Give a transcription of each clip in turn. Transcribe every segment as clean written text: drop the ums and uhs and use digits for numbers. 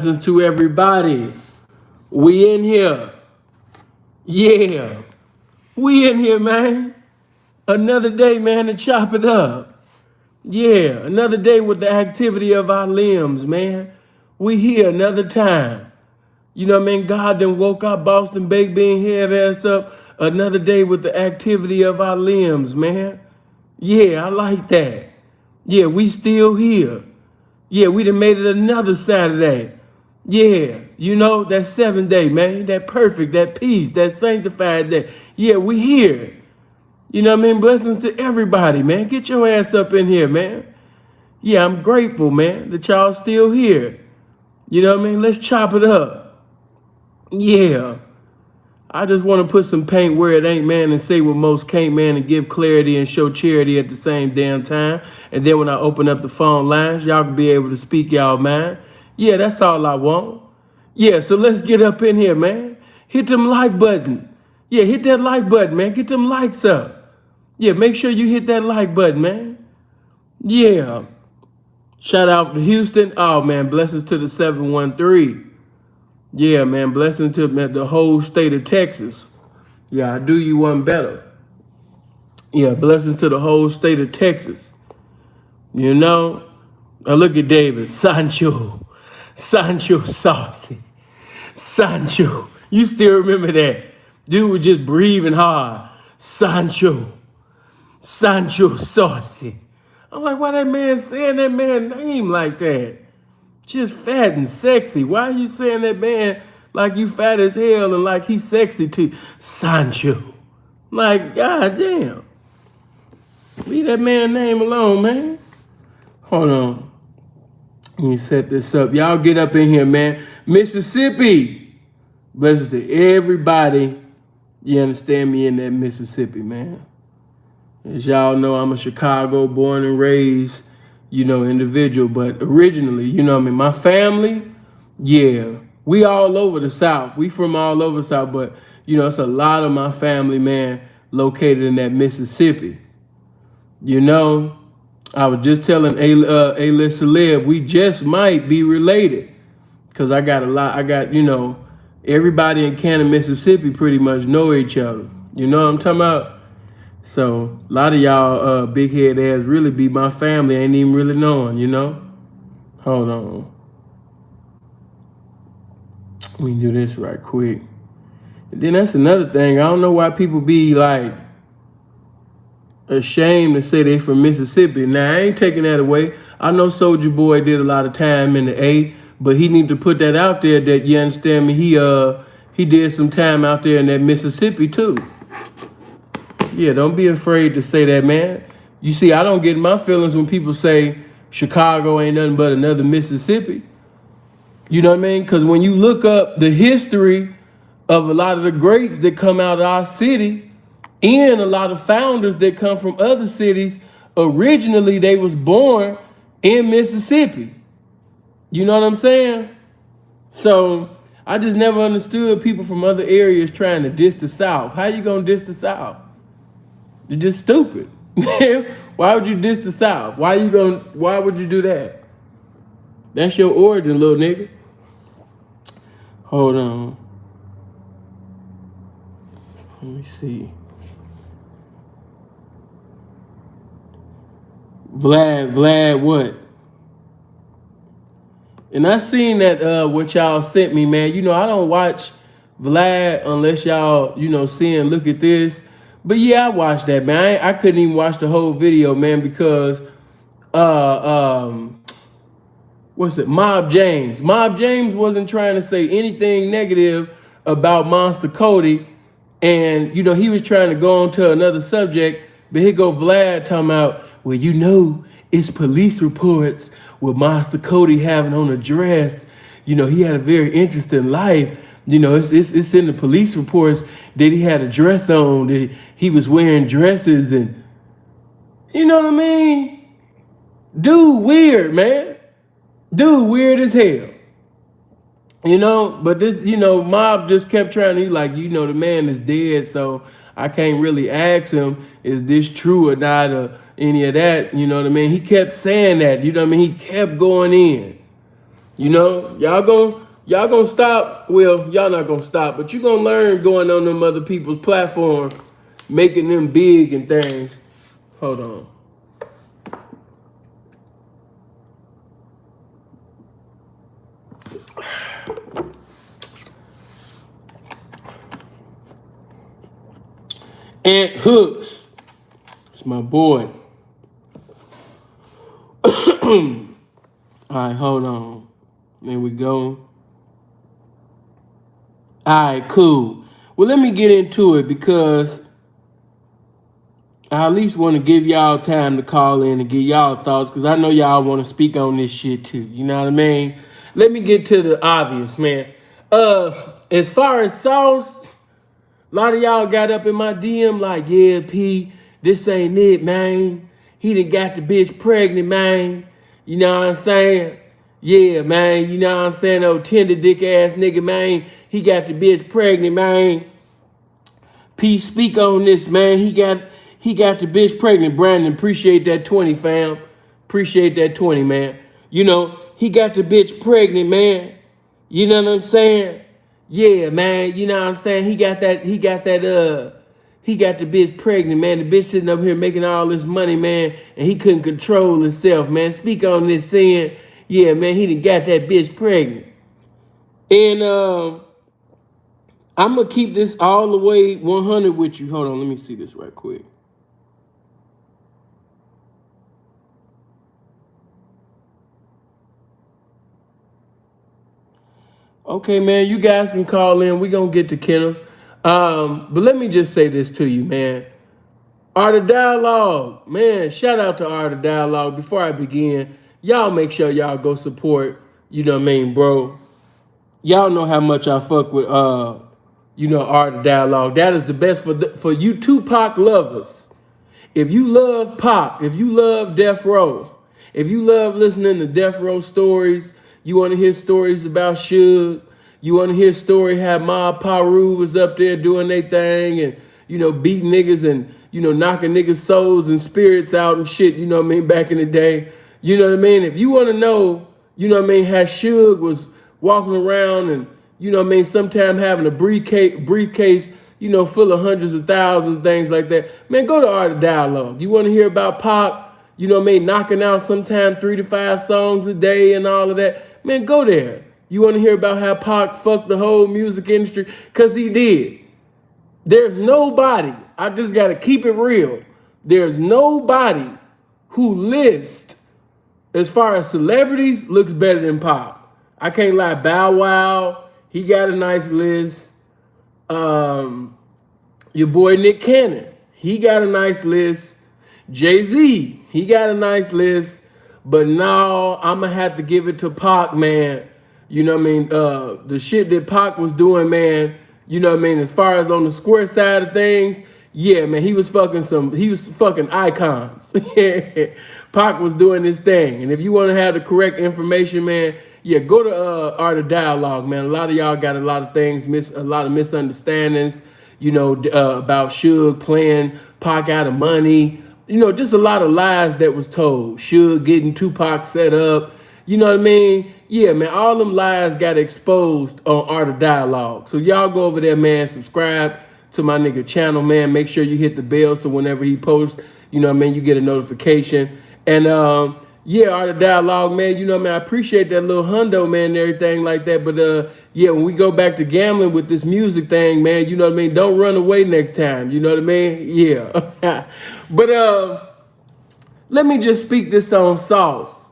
Blessings to everybody. We in here. Yeah. We in here, man. Another day, man, to chop it up. Yeah. Another day with the activity of our limbs, man. We here another time. You know what I mean? God done woke our Boston baked bean head ass up another day with the activity of our limbs, man. Yeah, I like that. Yeah, we still here. Yeah, we done made it another Saturday. Yeah, you know, that 7th day, man, that perfect, that peace, that sanctified day. Yeah, we here. You know what I mean? Blessings to everybody, man. Get your ass up in here, man. Yeah, I'm grateful, man, that y'all still here. You know what I mean? Let's chop it up. Yeah. I just want to put some paint where it ain't, man, and say what most can't, man, and give clarity and show charity at the same damn time. And then when I open up the phone lines, y'all can be able to speak y'all mind. Yeah, that's all I want. Yeah, so let's get up in here, man. Hit them like button. Yeah, hit that like button, man. Get them likes up. Yeah, make sure you hit that like button, man. Yeah. Shout out to Houston. Oh, man, blessings to the 713. Yeah, man, blessings to the whole state of Texas. Yeah, I do you one better. Yeah, blessings to the whole state of Texas. You know? Now look at David. Sancho Saucy. Sancho. You still remember that? Dude was just breathing hard. Sancho Saucy. I'm like, why that man saying that man's name like that? Just fat and sexy. Why are you saying that man like you fat as hell and like he's sexy too? Sancho. Like, goddamn. Leave that man name alone, man. Hold on. Let me set this up. Y'all get up in here, man. Mississippi. Blessings to everybody. You understand me in that Mississippi, man. As y'all know, I'm a Chicago born and raised, you know, individual. But originally, you know what I mean? My family, yeah, we all over the South. We from all over the South. But, you know, it's a lot of my family, man, located in that Mississippi. You know, I was just telling A-list celeb, we just might be related. Because I got, you know, everybody in Canada, Mississippi pretty much know each other. You know what I'm talking about? So a lot of y'all big head ass really be my family, ain't even really knowing, you know? Hold on. We can do this right quick. And then that's another thing. I don't know why people be like ashamed to say they from Mississippi. Now, I ain't taking that away. I know Soulja Boy did a lot of time in the A, but he need to put that out there that, you understand me, he did some time out there in that Mississippi too. Yeah, don't be afraid to say that, man. You see, I don't get my feelings when people say Chicago ain't nothing but another Mississippi. You know what I mean? Because when you look up the history of a lot of the greats that come out of our city and a lot of founders that come from other cities, originally they was born in Mississippi. You know what I'm saying? So I just never understood people from other areas trying to diss the South. How you gonna diss the South? You're just stupid. Why would you diss the South? Why would you do that? That's your origin, little nigga. Hold on. Let me see. Vlad what? And I seen that what y'all sent me, man. You know, I don't watch Vlad unless y'all, you know, seeing look at this. But yeah, I watched that, man. I couldn't even watch the whole video, man, because what's it? Mob James wasn't trying to say anything negative about Monster Cody, and you know he was trying to go on to another subject. But here go Vlad talking about, well, you know, it's police reports with Monster Cody having on a dress. You know, he had a very interesting life. You know, it's in the police reports that he had a dress on, that he was wearing dresses, and you know what I mean? Dude weird, man. Dude weird as hell. You know, but this, you know, Mob just kept trying to, like, you know, the man is dead, so I can't really ask him, is this true or not, or any of that, you know what I mean? He kept saying that, you know what I mean? He kept going in. You know, y'all gonna stop. Well, y'all not gonna stop, but you gonna learn going on them other people's platform, making them big and things. Hold on. Ant Hooks. It's my boy. All right, hold on. There we go. All right, cool. Well, let me get into it because I at least want to give y'all time to call in and get y'all thoughts because I know y'all want to speak on this shit too. You know what I mean? Let me get to the obvious, man. As far as Sauce, a lot of y'all got up in my DM like, yeah, P, this ain't it, man. He done got the bitch pregnant, man. You know what I'm saying? Yeah, man. You know what I'm saying? Oh, tender dick ass nigga, man. He got the bitch pregnant, man. P, speak on this, man. He got the bitch pregnant. Brandon, appreciate that 20, fam. Appreciate that 20, man. You know, he got the bitch pregnant, man. You know what I'm saying? Yeah, man. You know what I'm saying? He got the bitch pregnant, man. The bitch sitting up here making all this money, man, and he couldn't control himself, man. Speak on this saying, yeah, man, he done got that bitch pregnant. And I'm gonna keep this all the way 100 with you. Hold on, let me see this right quick. Okay, man, you guys can call in. We're gonna get to Kenneth. But let me just say this to you, man. Art of Dialogue, man, shout out to Art of Dialogue. Before I begin, y'all make sure y'all go support, you know what I mean, bro. Y'all know how much I fuck with you know, Art of Dialogue. That is the best for you Tupac lovers. If you love Pac, if you love Death Row, if you love listening to Death Row stories, you want to hear stories about Suge, you want to hear story how Ma Paru was up there doing their thing and, you know, beating niggas and, you know, knocking niggas' souls and spirits out and shit, you know what I mean, back in the day. You know what I mean? If you want to know, you know what I mean, how Suge was walking around and, you know what I mean, sometime having a briefcase, you know, full of hundreds of thousands, things like that. Man, go to Art of Dialogue. You want to hear about Pac, you know what I mean, knocking out sometime 3 to 5 songs a day and all of that. Man, go there. You want to hear about how Pac fucked the whole music industry? Because he did. There's nobody, I just got to keep it real. There's nobody who lists, as far as celebrities, looks better than Pac. I can't lie, Bow Wow, he got a nice list. Your boy Nick Cannon, he got a nice list. Jay-Z, he got a nice list. But now I'm gonna have to give it to Pac, man. You know what I mean? The shit that Pac was doing, man, you know what I mean? As far as on the square side of things, yeah, man, he was fucking icons. Pac was doing this thing. And if you want to have the correct information, man, yeah, go to Art of Dialogue, man. A lot of y'all got a lot of things, a lot of misunderstandings, you know, about Suge playing Pac out of money. You know, just a lot of lies that was told. Suge getting Tupac set up. You know what I mean? Yeah, man, all them lies got exposed on Art of Dialogue. So y'all go over there, man, subscribe to my nigga channel, man. Make sure you hit the bell so whenever he posts, you know what I mean, you get a notification. And yeah, Art of Dialogue, man, you know what I mean, I appreciate that little hundo, man, and everything like that. But yeah, when we go back to gambling with this music thing, man, you know what I mean, don't run away next time, you know what I mean? Yeah. But let me just speak this on Sauce.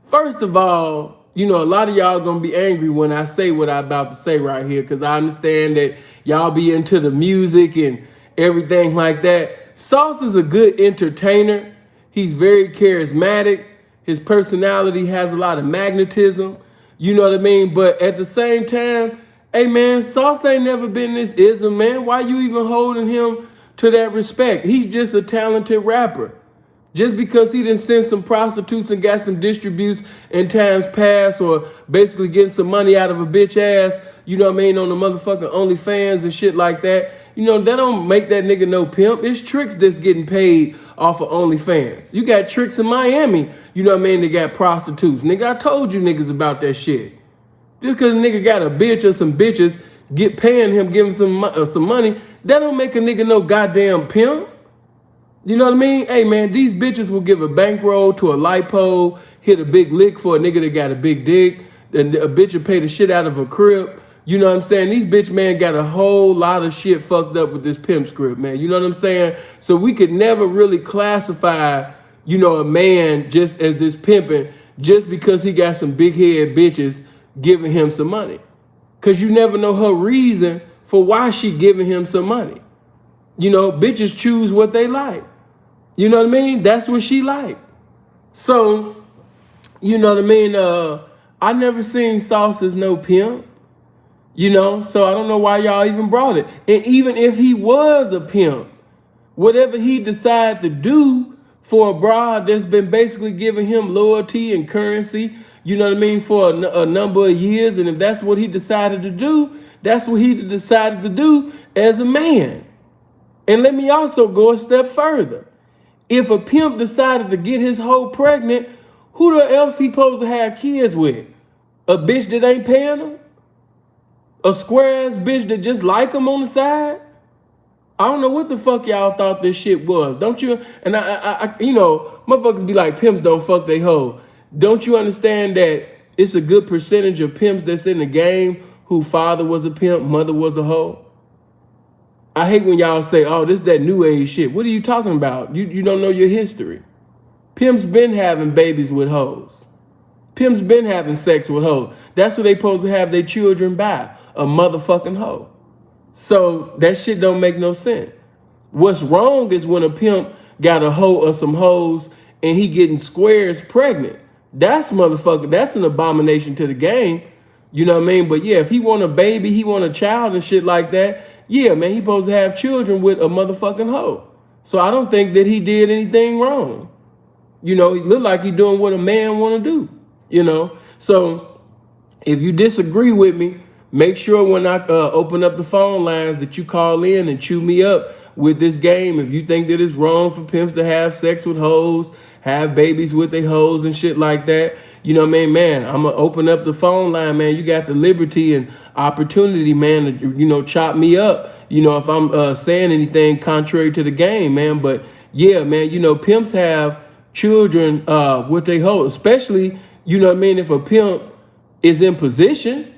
First of all, you know, a lot of y'all gonna be angry when I say what I'm about to say right here, because I understand that y'all be into the music and everything like that. Sauce is a good entertainer. He's very charismatic. His personality has a lot of magnetism. You know what I mean? But at the same time, hey man, Sauce ain't never been this ism, man. Why you even holding him to that respect? He's just a talented rapper. Just because he done sent some prostitutes and got some distributes in times past, or basically getting some money out of a bitch ass, you know what I mean, on the motherfucking OnlyFans and shit like that, you know, that don't make that nigga no pimp. It's Tricks that's getting paid off of OnlyFans. You got Tricks in Miami, you know what I mean, they got prostitutes. Nigga, I told you niggas about that shit. Just because a nigga got a bitch or some bitches paying him, giving some money, that don't make a nigga no goddamn pimp. You know what I mean? Hey man, these bitches will give a bankroll to a lipo, hit a big lick for a nigga that got a big dick, and a bitch will pay the shit out of a crib. You know what I'm saying? These bitch man got a whole lot of shit fucked up with this pimp script, man. You know what I'm saying? So we could never really classify, you know, a man just as this pimping just because he got some big head bitches giving him some money. Cause you never know her reason for why she giving him some money. You know, bitches choose what they like. You know what I mean? That's what she like. So, you know what I mean? I never seen Sauce as no pimp. You know, so I don't know why y'all even brought it. And even if he was a pimp, whatever he decided to do for a broad that's been basically giving him loyalty and currency, you know what I mean, for a number of years, and if that's what he decided to do, that's what he decided to do as a man. And let me also go a step further. If a pimp decided to get his hoe pregnant, who the else he supposed to have kids with? A bitch that ain't paying him? A square ass bitch that just like him on the side? I don't know what the fuck y'all thought this shit was. Don't you? And I you know, motherfuckers be like, pimps don't fuck they hoe. Don't you understand that it's a good percentage of pimps that's in the game who father was a pimp, mother was a hoe? I hate when y'all say, oh, this is that new age shit. What are you talking about? You don't know your history. Pimps been having babies with hoes. Pimps been having sex with hoes. That's what they supposed to have their children by, a motherfucking hoe. So that shit don't make no sense. What's wrong is when a pimp got a hoe or some hoes and he getting squares pregnant. That's motherfucker. That's an abomination to the game. You know what I mean? But yeah, if he want a baby, he want a child and shit like that, yeah, man, he supposed to have children with a motherfucking hoe. So I don't think that he did anything wrong. You know, he looked like he doing what a man want to do, you know? So if you disagree with me, make sure when I open up the phone lines that you call in and chew me up with this game. If you think that it's wrong for pimps to have sex with hoes, have babies with their hoes and shit like that, you know what I mean, man, I'm going to open up the phone line, man. You got the liberty and opportunity, man, to, you know, chop me up, you know, if I'm saying anything contrary to the game, man. But yeah, man, you know, pimps have children with their hoes, especially, you know what I mean, if a pimp is in position.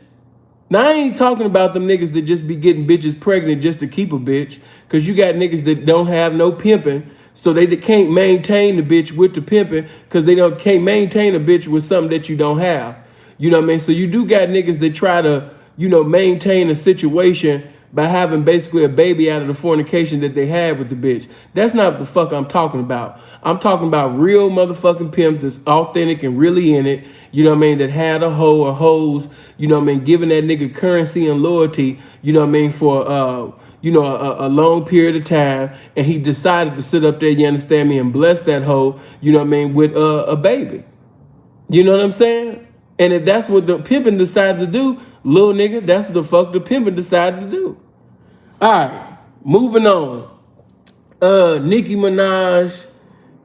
Now, I ain't talking about them niggas that just be getting bitches pregnant just to keep a bitch, because you got niggas that don't have no pimping, so they can't maintain the bitch with the pimping, because they can't maintain a bitch with something that you don't have. You know what I mean? So you do got niggas that try to, you know, maintain a situation by having basically a baby out of the fornication that they had with the bitch. That's not what the fuck I'm talking about. I'm talking about real motherfucking pimps that's authentic and really in it, you know what I mean, that had a hoe or hoes, you know what I mean, giving that nigga currency and loyalty, you know what I mean, for, you know, a long period of time, and he decided to sit up there, you understand me, and bless that hoe, you know what I mean, with a baby. You know what I'm saying? And if that's what the pimping decided to do, little nigga, that's what the fuck the pimping decided to do. All right, moving on. Nicki Minaj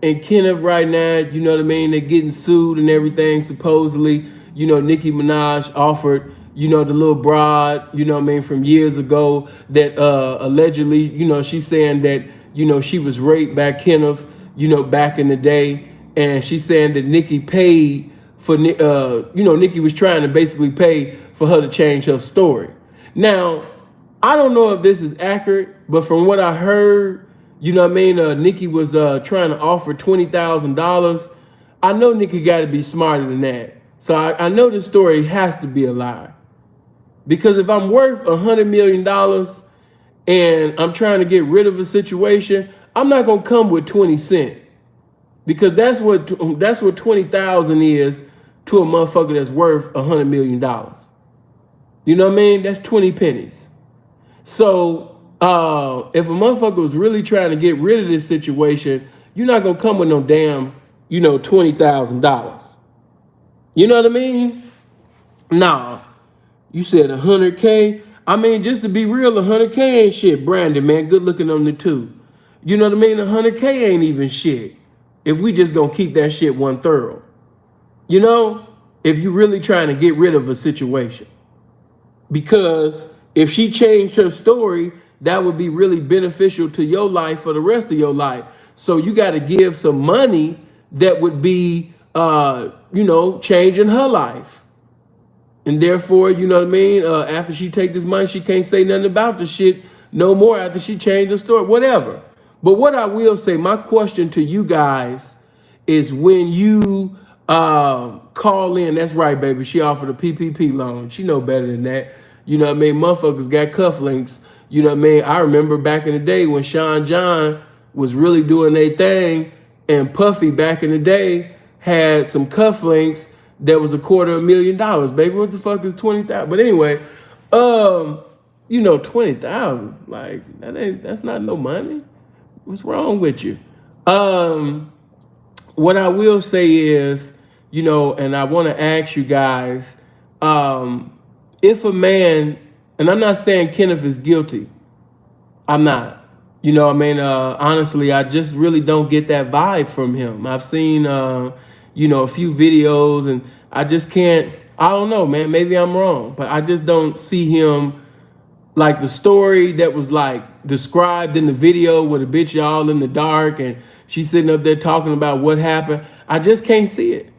and Kenneth right now, you know what I mean, they're getting sued and everything, supposedly. You know, Nicki Minaj offered, you know, the little broad, you know what I mean, from years ago that allegedly, you know, she's saying that, you know, she was raped by Kenneth, you know, back in the day. And she's saying that Nicki paid for, you know, Nicki was trying to basically pay for her to change her story. Now, I don't know if this is accurate, but from what I heard, you know what I mean, Nicki was trying to offer $20,000. I know Nicki got to be smarter than that. So I know the story has to be a lie. Because if I'm worth $100 million and I'm trying to get rid of a situation, I'm not going to come with 20 cents. Because that's what 20,000 is to a motherfucker that's worth $100 million. You know what I mean? That's 20 pennies. So if a motherfucker was really trying to get rid of this situation, you're not gonna come with no damn, you know, $20,000. You know what I mean? Nah, you said 100K. I mean, just to be real, 100K ain't shit. Brandon, man, good looking on the two. You know what I mean? 100K ain't even shit. If we just gonna keep that shit one thorough. You know, if you're really trying to get rid of a situation. Because if she changed her story, that would be really beneficial to your life for the rest of your life. So you got to give some money that would be, changing her life. And therefore, you know what I mean? After she take this money, she can't say nothing about the shit no more after she changed the story, whatever. But what I will say, my question to you guys is when you call in, that's right, baby, she offered a PPP loan. She know better than that. You know what I mean? Motherfuckers got cufflinks. You know what I mean? I remember back in the day when Sean John was really doing their thing, and Puffy back in the day had some cufflinks that was $250,000, baby. What the fuck is 20,000? But anyway, 20,000, like that's not no money. What's wrong with you? What I will say is, and I want to ask you guys, if a man, and I'm not saying Kenneth is guilty, I'm not. Honestly, I just really don't get that vibe from him. I've seen, a few videos, and I just can't, I don't know, man, maybe I'm wrong, but I just don't see him like the story that was like described in the video with a bitch all in the dark and she's sitting up there talking about what happened. I just can't see it,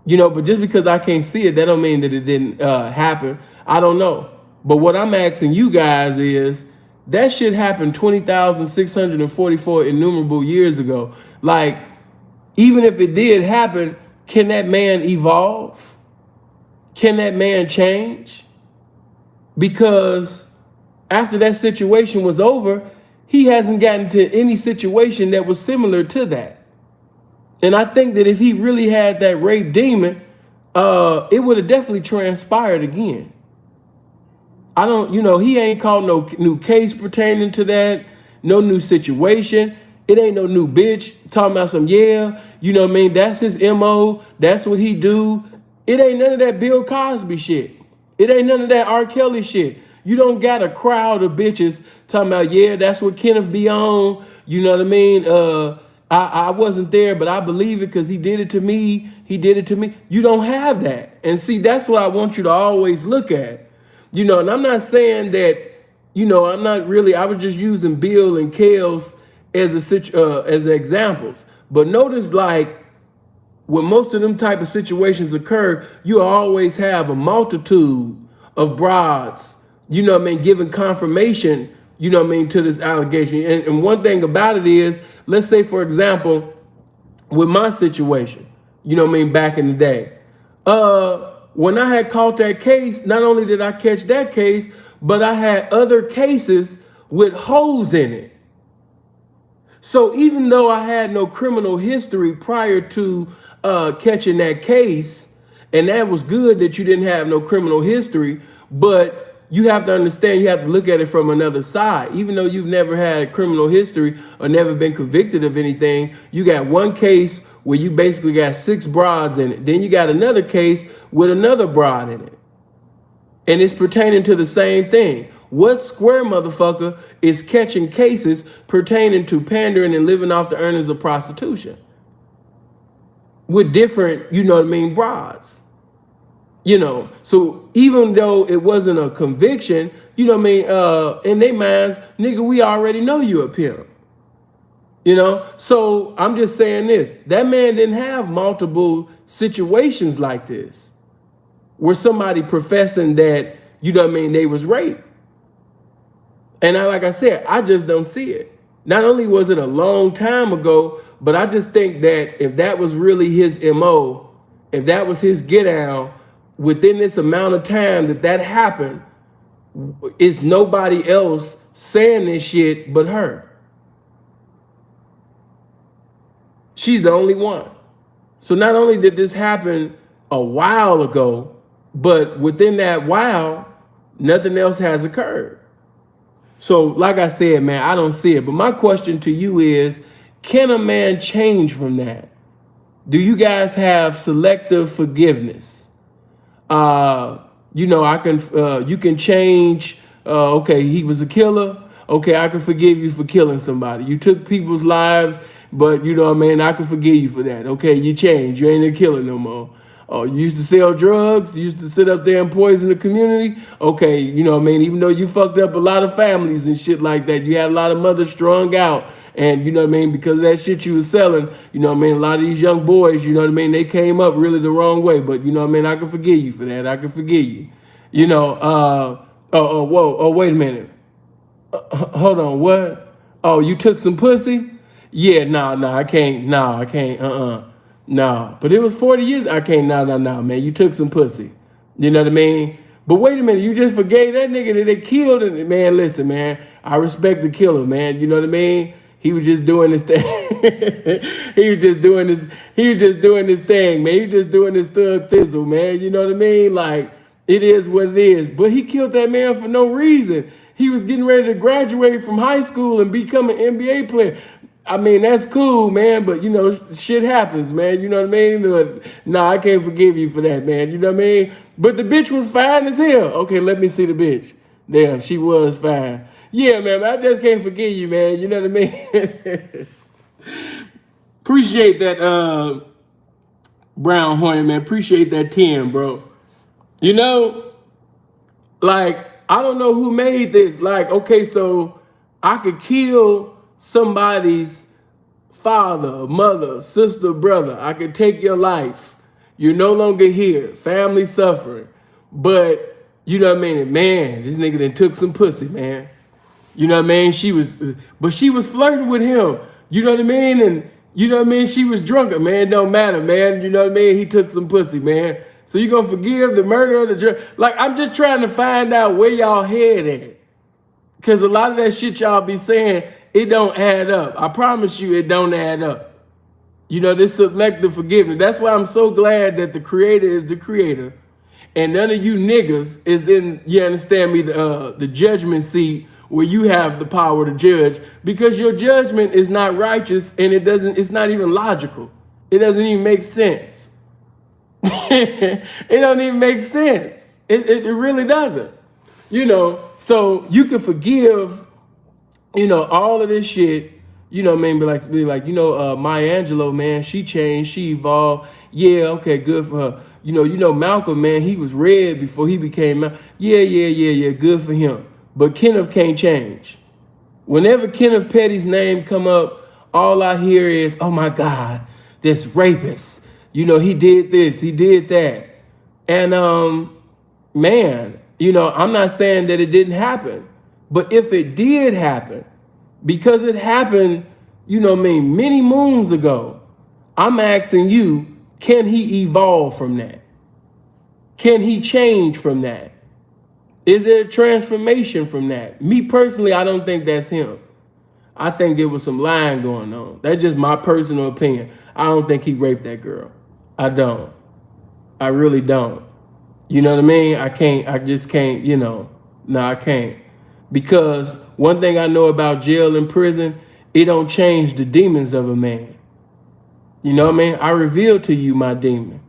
but just because I can't see it, that don't mean that it didn't happen. I don't know. But what I'm asking you guys is, that shit happened 20,644 innumerable years ago. Like, even if it did happen, can that man evolve? Can that man change? Because after that situation was over, he hasn't gotten to any situation that was similar to that. And I think that if he really had that rape demon, it would have definitely transpired again. I don't, he ain't caught no new case pertaining to that, no new situation. It ain't no new bitch talking about some, that's his MO, that's what he do. It ain't none of that Bill Cosby shit. It ain't none of that R. Kelly shit. You don't got a crowd of bitches talking about, that's what Kenneth be on. You know what I mean? I wasn't there, but I believe it because he did it to me. He did it to me. You don't have that. And see, that's what I want you to always look at. And I'm not saying that, I'm not really, I was just using Bill and Kels as examples. But notice, like, when most of them type of situations occur, you always have a multitude of broads, giving confirmation, to this allegation. And one thing about it is, let's say, for example, with my situation, back in the day, when I had caught that case, not only did I catch that case, but I had other cases with holes in it. So even though I had no criminal history prior to catching that case, and that was good that you didn't have no criminal history, but you have to understand, you have to look at it from another side. Even though you've never had criminal history or never been convicted of anything, you got one case where you basically got 6 broads in it. Then you got another case with another broad in it. And it's pertaining to the same thing. What square motherfucker is catching cases pertaining to pandering and living off the earnings of prostitution? With different, broads. So even though it wasn't a conviction, in their minds, nigga, we already know you a pimp. So I'm just saying this, that man didn't have multiple situations like this where somebody professing that, they was raped. And like I said, I just don't see it. Not only was it a long time ago, but I just think that if that was really his MO, if that was his get out, within this amount of time that happened, it's nobody else saying this shit but her. She's the only one. So not only did this happen a while ago, but within that while, nothing else has occurred. So like I said, man, I don't see it. But my question to you is, can a man change from that? Do you guys have selective forgiveness? You can change. Okay, he was a killer. Okay, I can forgive you for killing somebody. You took people's lives, but I can forgive you for that. Okay, you changed. You ain't a killer no more. Oh, you used to sell drugs, you used to sit up there and poison the community. Okay, you know what I mean? Even though you fucked up a lot of families and shit like that, you had a lot of mothers strung out. And you know what I mean? Because of that shit you was selling, you know what I mean? A lot of these young boys, you know what I mean? They came up really the wrong way. But you know what I mean? I can forgive you for that. I can forgive you. You know, wait a minute. Hold on, what? Oh, you took some pussy? Yeah, I can't. Nah. But it was 40 years. I can't, man. You took some pussy. You know what I mean? But wait a minute, you just forgave that nigga that they killed. And man, listen, man, I respect the killer, man. You know what I mean? He was just doing this thing. He was just doing this thing, man. He was just doing this thug thizzle, man. You know what I mean? Like, it is what it is. But he killed that man for no reason. He was getting ready to graduate from high school and become an NBA player. I mean, that's cool, man, but, you know, shit happens, man. You know what I mean? Nah, I can't forgive you for that, man. You know what I mean? But the bitch was fine as hell. Okay, let me see the bitch. Damn, she was fine. Yeah, man, I just can't forgive you, man. You know what I mean? Appreciate that, Brown Hornet, man. Appreciate that 10, bro. You know, like, I don't know who made this. Like, okay, so I could kill somebody's father, mother, sister, brother. I could take your life. You're no longer here. Family suffering. But, you know what I mean? Man, this nigga done took some pussy, man. You know what I mean? She was flirting with him. You know what I mean? And, you know what I mean? She was drunk. Man, it don't matter, man. You know what I mean? He took some pussy, man. So you gonna forgive the murder of the drug? Like, I'm just trying to find out where y'all head at. Because a lot of that shit y'all be saying, it don't add up. I promise you it don't add up. You know, this selective forgiveness. That's why I'm so glad that the creator is the creator. And none of you niggas is in, you understand me, the judgment seat where you have the power to judge. Because your judgment is not righteous and it's not even logical. It doesn't even make sense. It don't even make sense. It really doesn't. You know, so you can forgive, you know, all of this shit, you know, man, be like, you know, Maya Angelou, man, she changed, she evolved. Yeah, okay, good for her. You know, Malcolm, man, he was red before he became Malcolm. Yeah, good for him. But Kenneth can't change. Whenever Kenneth Petty's name come up, all I hear is, oh my God, this rapist. You know, he did this, he did that. And man, you know, I'm not saying that it didn't happen, but if it did happen, because it happened, you know what I mean, many moons ago, I'm asking you, can he evolve from that? Can he change from that? Is there a transformation from that? Me personally, I don't think that's him. I think there was some lying going on. That's just my personal opinion. I don't think he raped that girl. I don't. I really don't. You know what I mean? I just can't, you know. No, I can't. Because one thing I know about jail and prison, it don't change the demons of a man. You know what I mean? I revealed to you my demon.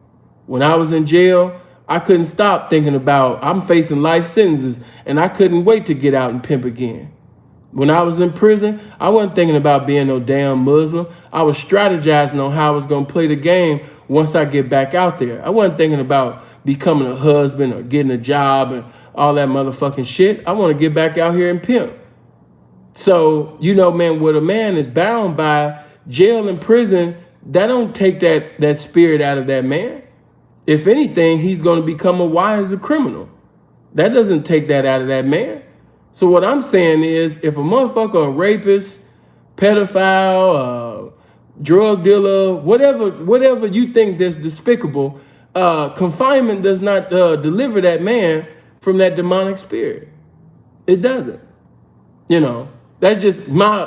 When I was in jail, I couldn't stop thinking about, I'm facing life sentences, and I couldn't wait to get out and pimp again. When I was in prison, I wasn't thinking about being no damn Muslim. I was strategizing on how I was going to play the game once I get back out there. I wasn't thinking about becoming a husband or getting a job and all that motherfucking shit. I want to get back out here and pimp. So, you know, man, what a man is bound by, jail and prison, that don't take that spirit out of that man. If anything, he's going to become a wiser criminal. That doesn't take that out of that man. So what I'm saying is, if a motherfucker, a rapist, pedophile, drug dealer, whatever you think that's despicable, confinement does not deliver that man from that demonic spirit. It doesn't. You know, that's just my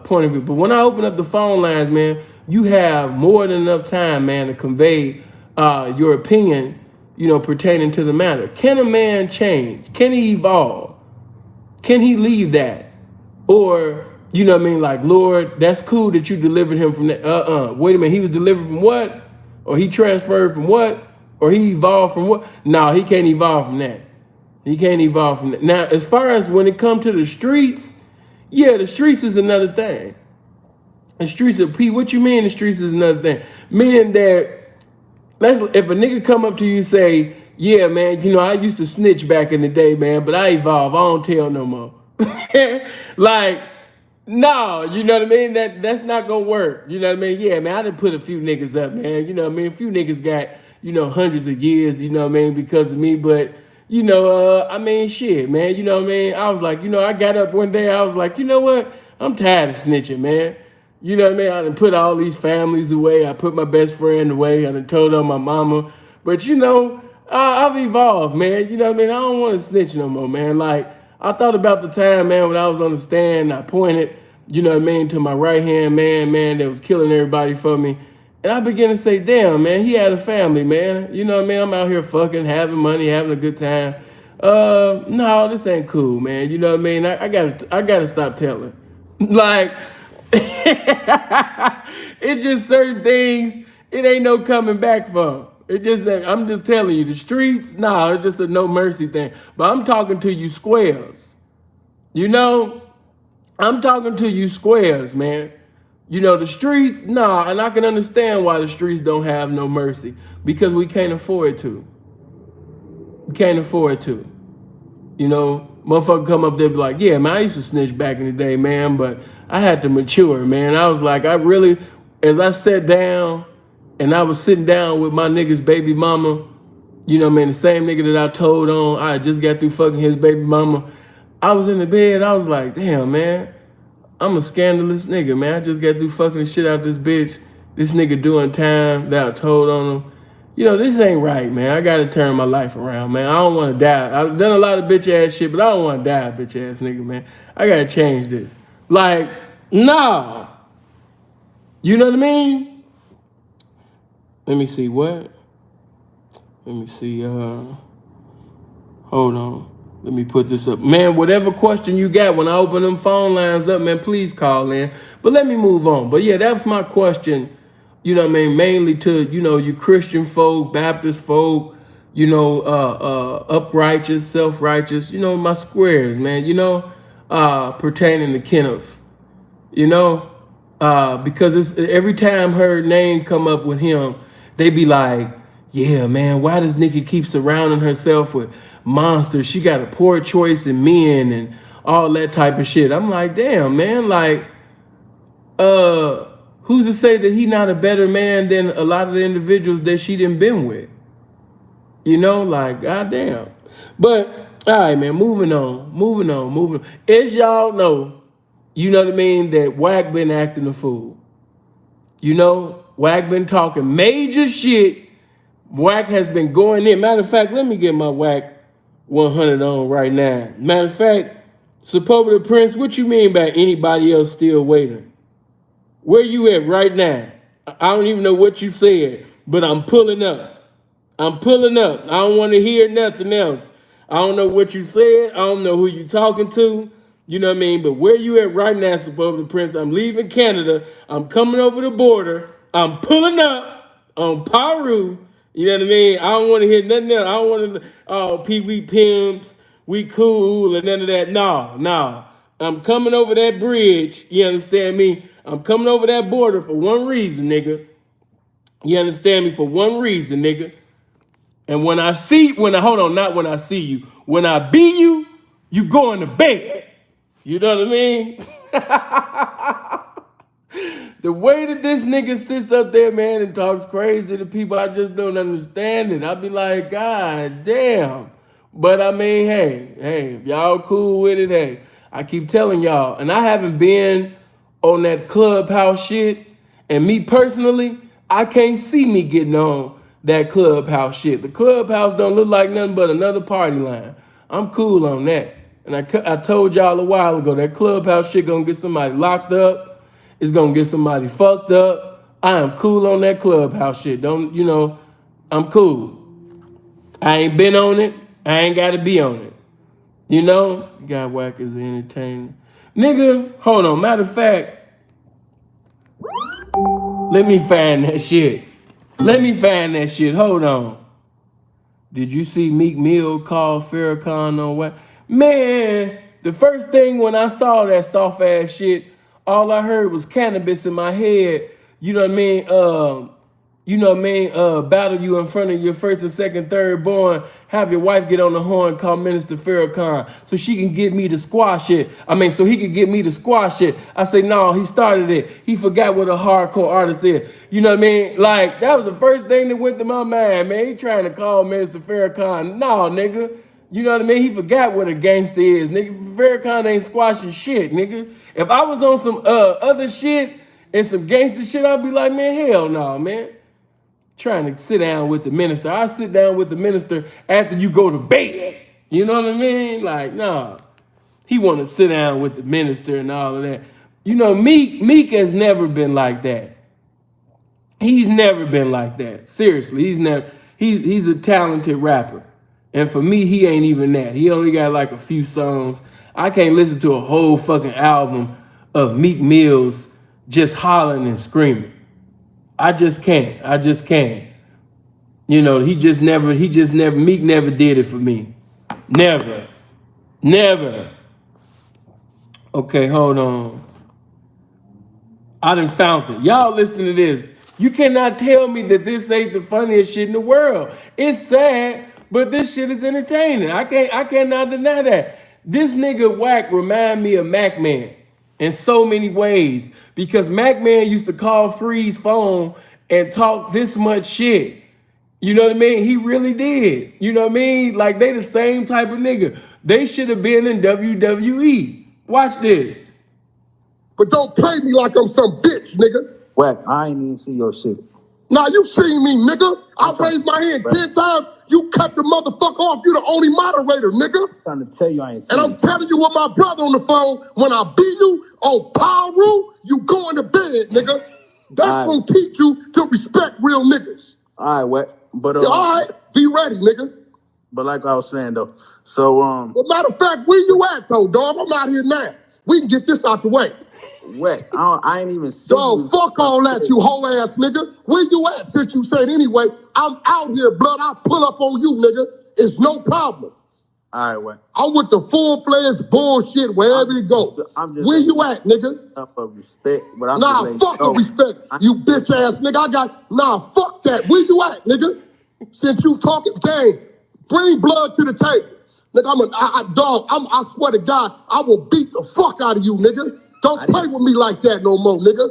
point of view. But when I open up the phone lines, man, you have more than enough time, man, to convey your opinion, you know, pertaining to the matter. Can a man change? Can he evolve? Can he leave that? Or, you know what I mean, like, Lord, that's cool that you delivered him from that. Wait a minute, he was delivered from what? Or he transferred from what? Or he evolved from what? No, he can't evolve from that. He can't evolve from that. Now, as far as when it comes to the streets, yeah, the streets is another thing. The streets of P, what you mean the streets is another thing? Meaning that if a nigga come up to you and say, yeah, man, you know, I used to snitch back in the day, man, but I evolved. I don't tell no more. Like, no, you know what I mean? That's not gonna work. You know what I mean? Yeah, man, I done put a few niggas up, man. You know what I mean? A few niggas got, you know, hundreds of years, you know what I mean, because of me. But, you know, I mean, shit, man, you know what I mean? I was like, you know, I got up one day, I was like, you know what? I'm tired of snitching, man. You know what I mean? I done put all these families away. I put my best friend away. I done told on my mama. But, you know, I've evolved, man. You know what I mean? I don't want to snitch no more, man. Like, I thought about the time, man, when I was on the stand. I pointed, you know what I mean, to my right-hand man, that was killing everybody for me. And I began to say, damn, man, he had a family, man. You know what I mean? I'm out here fucking, having money, having a good time. No, this ain't cool, man. You know what I mean? I gotta stop telling. Like, it's just certain things, it ain't no coming back from. It just that I'm just telling you, the streets, nah, it's just a no mercy thing. But I'm talking to you squares. You know? I'm talking to you squares, man. You know, the streets, nah, and I can understand why the streets don't have no mercy. Because we can't afford to. We can't afford to. You know, motherfucker come up there and be like, yeah, man, I used to snitch back in the day, man, but I had to mature, man. I was like, as I sat down and I was sitting down with my nigga's baby mama, you know what I mean, the same nigga that I told on, I just got through fucking his baby mama. I was in the bed, I was like, damn, man, I'm a scandalous nigga, man. I just got through fucking the shit out this bitch. This nigga doing time that I told on him. You know, this ain't right, man. I gotta turn my life around, man. I don't wanna die. I've done a lot of bitch ass shit, but I don't wanna die, bitch ass nigga, man. I gotta change this. Like, nah. You know what I mean? Let me see, what? Let me see, hold on. Let me put this up. Man, whatever question you got, when I open them phone lines up, man, please call in. But let me move on. But yeah, that's my question, you know what I mean, mainly to, you know, you Christian folk, Baptist folk, you know, uprighteous, self-righteous, you know, my squares, man, you know, pertaining to Kenneth, you know, because it's every time her name come up with him, they be like, yeah, man, why does Nicki keep surrounding herself with monsters? She got a poor choice in men and all that type of shit. I'm like, damn, man, like, who's to say that he not a better man than a lot of the individuals that she done been with? You know, like, goddamn. But, all right, man, moving on. As y'all know, you know what I mean, that Wack been acting a fool. You know, Wack been talking major shit. Wack has been going in. Matter of fact, let me get my Wack 100 on right now. Matter of fact, Supposed Prince, what you mean by anybody else still waiting? Where you at right now? I don't even know what you said, but I'm pulling up. I don't want to hear nothing else. I don't know what you said. I don't know who you talking to. You know what I mean? But where you at right now, Supposed Prince? I'm leaving Canada. I'm coming over the border. I'm pulling up on Paru. You know what I mean? I don't want to hear nothing else. I don't want to, PeeWee pimps, we cool, and none of that. No. I'm coming over that bridge. You understand me? I'm coming over that border for one reason, nigga. You understand me? For one reason, nigga. And when I see you, when I be you, you going to bed. You know what I mean? The way that this nigga sits up there, man, and talks crazy to people, I just don't understand it. I be like, God damn. But I mean, hey, if y'all cool with it, hey, I keep telling y'all, and I haven't been on that Clubhouse shit, and me personally, I can't see me getting on that Clubhouse shit. The Clubhouse don't look like nothing but another party line. I'm cool on that. And I told y'all a while ago, that Clubhouse shit gonna get somebody locked up. It's gonna get somebody fucked up. I am cool on that Clubhouse shit. Don't, you know, I'm cool. I ain't been on it. I ain't gotta be on it. You know? You got Wack as an entertainer. Nigga, hold on. Matter of fact, let me find that shit. Hold on. Did you see Meek Mill call Farrakhan on Wack? Man, the first thing when I saw that soft ass shit, all I heard was cannabis in my head. You know what I mean? you know what I mean, battle you in front of your first and second, third born, have your wife get on the horn, call Minister Farrakhan, so she can get me to squash it. So he could get me to squash it. I say, no, he started it. He forgot what a hardcore artist is. You know what I mean? Like, that was the first thing that went to my mind, man. He trying to call Minister Farrakhan. No, nigga. You know what I mean? He forgot what a gangster is, nigga. Farrakhan ain't squashing shit, nigga. If I was on some other shit and some gangster shit, I'd be like, man, hell no, man. Trying to sit down with the minister. I sit down with the minister after you go to bed. You know what I mean? Like, nah. He want to sit down with the minister and all of that. You know, Meek has never been like that. He's never been like that. Seriously, he's a talented rapper. And for me, he ain't even that. He only got like a few songs. I can't listen to a whole fucking album of Meek Mills just hollering and screaming. I just can't. You know, Meek never did it for me. Never. Okay, hold on. I done found it. Y'all listen to this. You cannot tell me that this ain't the funniest shit in the world. It's sad, but this shit is entertaining. I cannot deny that. This nigga Wack remind me of Mac Man in so many ways, because Mac Man used to call Free's phone and talk this much shit. You know what I mean? He really did. You know what I mean? Like, they the same type of nigga. They should have been in WWE. Watch this. But don't play me like I'm some bitch, nigga. Wack, I ain't even see your shit. Nah, you seen me, nigga. I raised my hand 10 times. You cut the motherfucker off. You the only moderator, nigga. I'm trying to tell you I ain't seen And I'm telling you with my brother on the phone, when I beat you on Power Rule, you going to bed, nigga. That's gonna teach you to respect real niggas. All right, Wack. But all right, be ready, nigga. But like I was saying though, so well, matter of fact, where you at though, dog? I'm out here now. We can get this out the way. Wack, I ain't even seen you. Fuck all that, you whole ass nigga. Where you at? Since you said anyway, I'm out here, blood. I pull up on you, nigga. It's no problem. All right, Wack. I'm with the full-fledged bullshit wherever you go. Where you at, nigga? Of respect, but I'm nah, fuck the respect, you bitch ass nigga. Fuck that. Where you at, nigga? Since you talking game, bring blood to the table. Nigga, I swear to God, I will beat the fuck out of you, nigga. Don't play with me like that no more, nigga.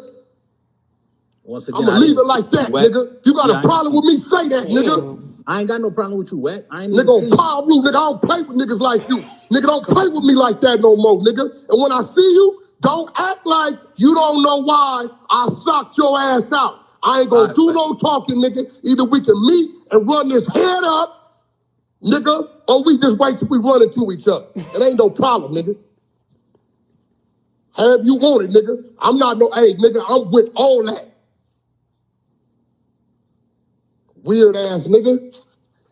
Once again, I'm gonna leave it like that, Wack. nigga. You got a problem with me, say that, nigga. I ain't got no problem with you, Wack. I ain't nigga on Power Rule, nigga, I don't play with niggas like you. Nigga, don't play with me like that no more, nigga. And when I see you, don't act like you don't know why I socked your ass out. I ain't gonna do no talking, nigga. Either we can meet and run this head up, nigga, or we just wait till we run into each other. It ain't no problem, nigga. However you want it, nigga. I'm not no, hey, nigga, I'm with all that. Weird ass nigga.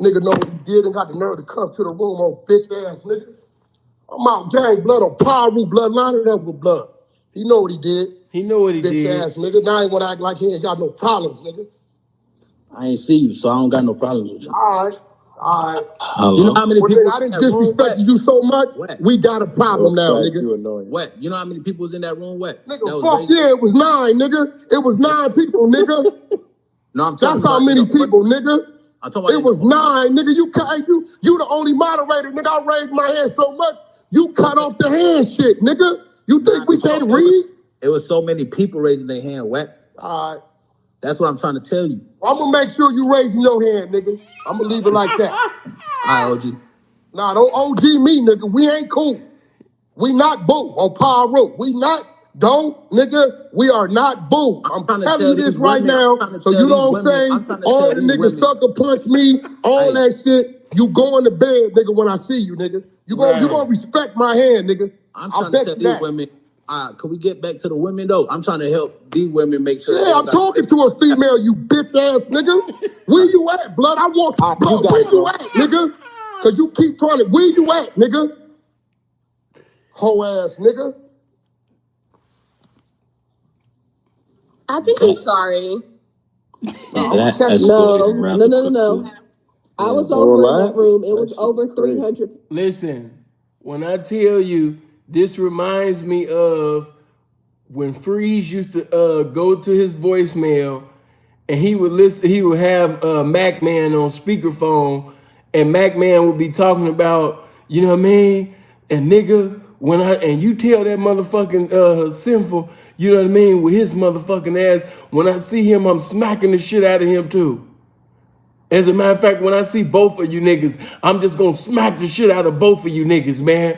Nigga know what he did and got the nerve to come to the room on bitch ass nigga. I'm out gang blood on Power Rule, blood lining up with blood. He know what he did. He know what he did. Bitch ass nigga. Now I ain't wanna act like he ain't got no problems, nigga. I ain't see you, so I don't got no problems with you. All right. You know how many people? I didn't disrespect you so much. Wack. We got a problem now, nigga. Wack. You know how many people was in that room? Wack. Nigga, fuck yeah, it was 9, nigga. It was 9 people, nigga. No, I'm talking That's how many people, nigga. I'm talking about it was 9, nigga. You the only moderator, nigga. I raised my hand so much, you cut off the hand shit, nigga. You think we can't read? It was so many people raising their hand, Wack. All right. That's what I'm trying to tell you. I'm gonna make sure you raising your hand, nigga. I'm gonna leave it like that. All right, OG. Nah, don't OG me, nigga. We ain't cool. We not boo on Power Rule. We not, nigga. We are not boo. I'm telling you this right now, so you don't say all the niggas sucker punch me, all that shit. You going to bed, nigga, when I see you, nigga. You gonna respect my hand, nigga. I'm trying to tell these women. Can we get back to the women though? I'm trying to help these women make sure. Yeah, I'm talking to a female, you bitch ass nigga. Where you at, blood? I want where you at, nigga? Cause you keep trying to, where you at, nigga? Hoe ass nigga. I think he's sorry. No. I was over in that room. It was over 300. Listen, when I tell you, this reminds me of when Freeze used to go to his voicemail and he would listen. He would have Mac Man on speakerphone, and Mac Man would be talking about, you know what I mean, and nigga, and you tell that motherfucking sinful, you know what I mean, with his motherfucking ass. When I see him, I'm smacking the shit out of him too. As a matter of fact, when I see both of you niggas, I'm just gonna smack the shit out of both of you niggas, man.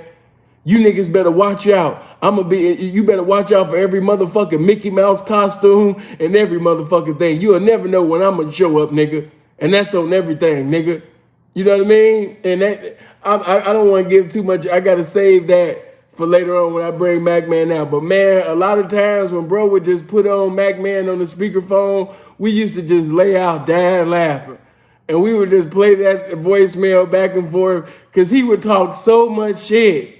You niggas better watch out. You better watch out for every motherfucking Mickey Mouse costume and every motherfucking thing. You'll never know when I'm gonna show up, nigga. And that's on everything, nigga. You know what I mean? And that I don't want to give too much. I gotta save that for later on when I bring Mac Man out. But man, a lot of times when bro would just put on Mac Man on the speakerphone, we used to just lay out dying laughing. And we would just play that voicemail back and forth because he would talk so much shit.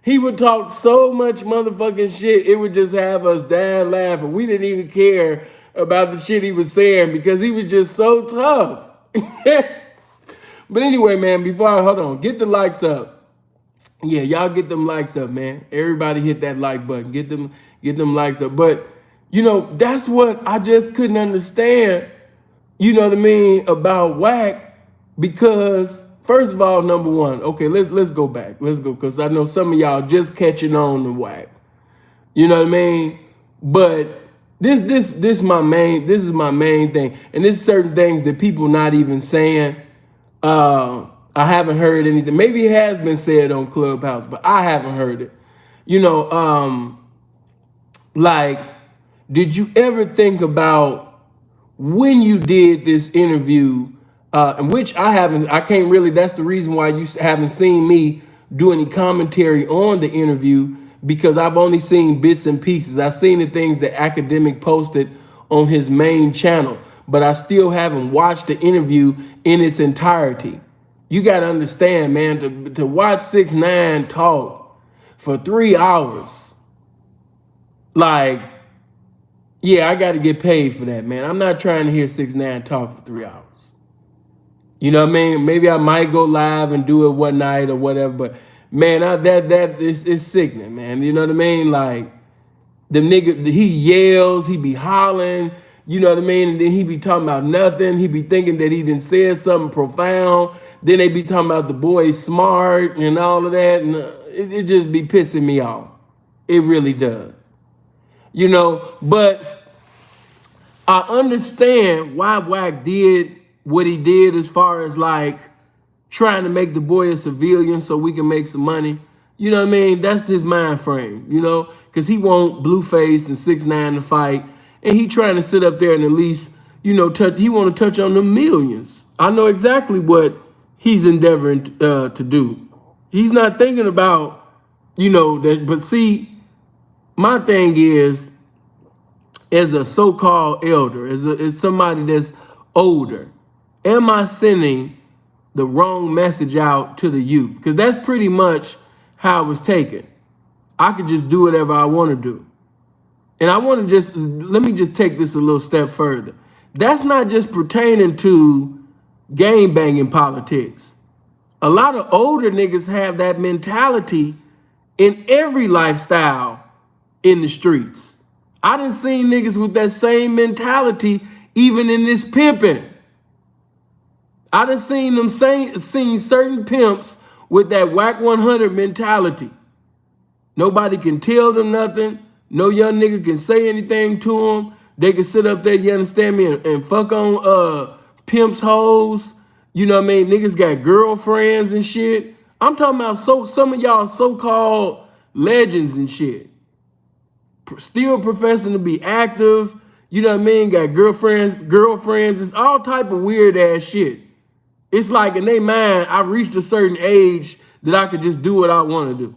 He would talk so much motherfucking shit, it would just have us dying laughing. We didn't even care about the shit he was saying because he was just so tough. But anyway, man, hold on, get the likes up. Yeah, y'all get them likes up, man. Everybody hit that like button. Get them likes up. But, you know, that's what I just couldn't understand, you know what I mean, about Wack, because first of all, number one, okay, let's go back. Let's go, because I know some of y'all just catching on to Wack. You know what I mean? But this is my main thing. And there's certain things that people not even saying. I haven't heard anything. Maybe it has been said on Clubhouse, but I haven't heard it. You know, like, did you ever think about when you did this interview, in which I can't really, that's the reason why you haven't seen me do any commentary on the interview, because I've only seen bits and pieces. I've seen the things that Academic posted on his main channel, but I still haven't watched the interview in its entirety. You got to understand, man, to watch 6ix9ine talk for 3 hours, like, yeah, I got to get paid for that, man. I'm not trying to hear 6ix9ine talk for 3 hours. You know what I mean? Maybe I might go live and do it one night or whatever, but man, it's sickening, man. You know what I mean? Like, the nigga, he yells, he be hollering, you know what I mean? And then he be talking about nothing. He be thinking that he done said something profound. Then they be talking about the boy smart and all of that. And it just be pissing me off. It really does. You know, but I understand why Wack did what he did as far as like trying to make the boy a civilian so we can make some money. You know what I mean? That's his mind frame, you know, because he want Blueface and 6ix9ine to fight. And he trying to sit up there and at least, you know, he want to touch on the millions. I know exactly what he's endeavoring to do. He's not thinking about, you know, that. But see, my thing is, as a so-called elder, as somebody that's older, am I sending the wrong message out to the youth? Because that's pretty much how it was taken. I could just do whatever I want to do. And I want to let me just take this a little step further. That's not just pertaining to gang banging politics. A lot of older niggas have that mentality in every lifestyle in the streets. I done seen niggas with that same mentality even in this pimping. I done seen certain pimps with that Wack 100 mentality. Nobody can tell them nothing. No young nigga can say anything to them. They can sit up there, you understand me, and fuck on pimps, hoes. You know what I mean? Niggas got girlfriends and shit. I'm talking about some of y'all so-called legends and shit. Still professing to be active. You know what I mean? Got girlfriends. It's all type of weird ass shit. It's like in their mind, I've reached a certain age that I could just do what I want to do.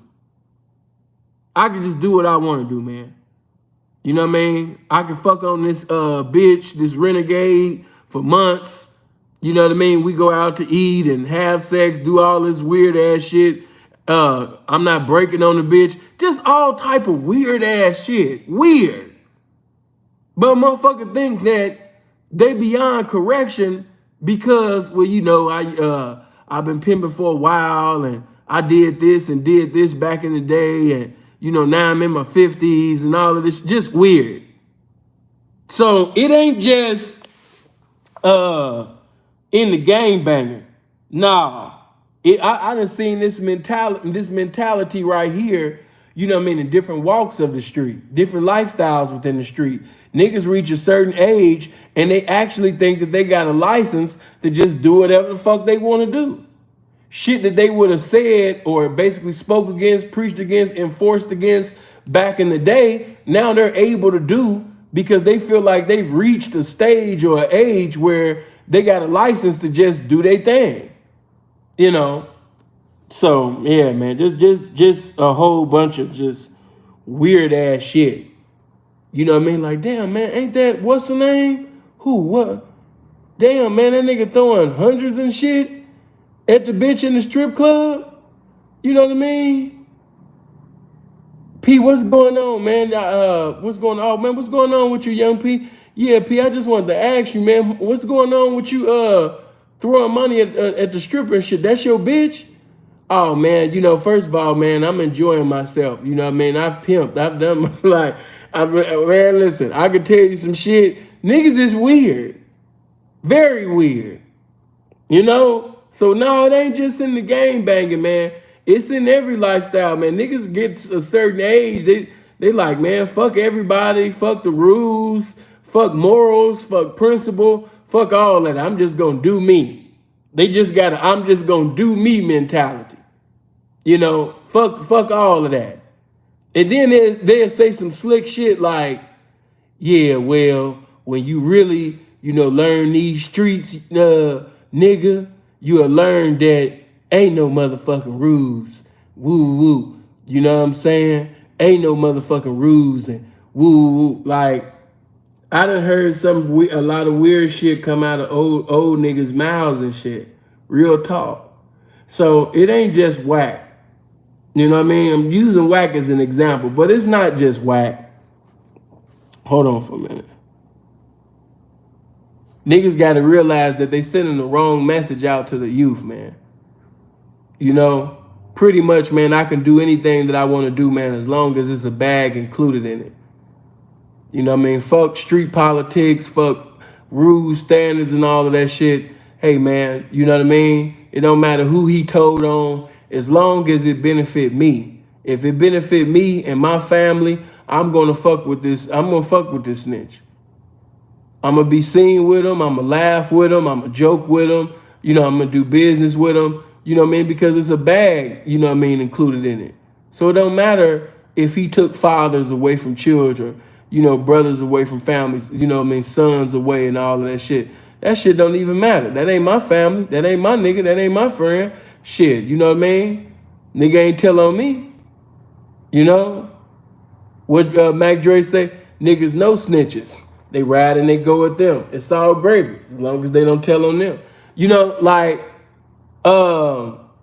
I could just do what I want to do, man. You know what I mean? I could fuck on this bitch, this renegade for months. You know what I mean? We go out to eat and have sex, do all this weird ass shit. I'm not breaking on the bitch. Just all type of weird ass shit. Weird. But motherfucker think that they beyond correction because, well, you know, I've been pimping for a while and I did this and did this back in the day, and you know, now I'm in my 50s and all of this, just weird. So it ain't just in the game banger. Nah. I done seen this mentality right here, you know what I mean, in different walks of the street, different lifestyles within the street. Niggas reach a certain age and they actually think that they got a license to just do whatever the fuck they want to do. Shit that they would have said or basically spoke against, preached against, enforced against back in the day, now they're able to do because they feel like they've reached a stage or an age where they got a license to just do their thing. You know, so yeah, man, just a whole bunch of just weird ass shit. You know what I mean? Like, damn, man, ain't that what's the name? Who? What? Damn, man, that nigga throwing hundreds and shit at the bitch in the strip club. You know what I mean? P, what's going on, man? What's going on, man? What's going on with you, young P? Yeah, P, I just wanted to ask you, man, what's going on with you? Throwing money at the stripper and shit. That's your bitch? Oh man, you know, first of all, man, I'm enjoying myself. You know what I mean? I've pimped. I've done like, man, listen, I can tell you some shit. Niggas is weird. Very weird. You know? So no, it ain't just in the game banging, man. It's in every lifestyle, man. Niggas get to a certain age, they like, man, fuck everybody, fuck the rules, fuck morals, fuck principle. Fuck all that. I'm just gonna do me. They just got a I'm just gonna do me mentality. You know, fuck all of that. And then they'll say some slick shit like, yeah, well, when you really, you know, learn these streets, nigga, you'll learn that ain't no motherfucking rules. Woo woo. You know what I'm saying? Ain't no motherfucking rules and woo woo. Like, I done heard a lot of weird shit come out of old niggas' mouths and shit. Real talk. So it ain't just Wack. You know what I mean? I'm using Wack as an example, but it's not just Wack. Hold on for a minute. Niggas got to realize that they sending the wrong message out to the youth, man. You know, pretty much, man, I can do anything that I want to do, man, as long as there's a bag included in it. You know what I mean? Fuck street politics, fuck rules, standards, and all of that shit. Hey, man, you know what I mean? It don't matter who he told on, as long as it benefit me. If it benefit me and my family, I'm gonna fuck with this. I'm gonna fuck with this snitch. I'm gonna be seen with him. I'm gonna laugh with him. I'm gonna joke with him. You know, I'm gonna do business with him. You know what I mean? Because it's a bag, you know what I mean, included in it. So it don't matter if he took fathers away from children, you know, brothers away from families, you know what I mean, sons away and all of that shit. That shit don't even matter. That ain't my family. That ain't my nigga. That ain't my friend. Shit, you know what I mean? Nigga ain't tell on me. You know? What Mac Dre say? Niggas no snitches. They ride and they go with them. It's all gravy, as long as they don't tell on them. You know, like,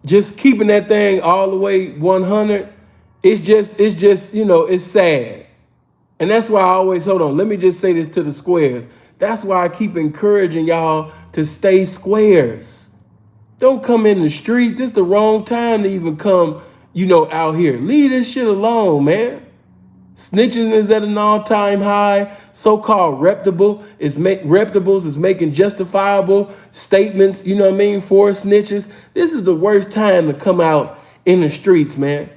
just keeping that thing all the way 100, it's just, you know, it's sad. And that's why I always, hold on, let me just say this to the squares. That's why I keep encouraging y'all to stay squares. Don't come in the streets. This is the wrong time to even come, you know, out here. Leave this shit alone, man. Snitching is at an all-time high. So-called reputables is making justifiable statements, you know what I mean, for snitches. This is the worst time to come out in the streets, man.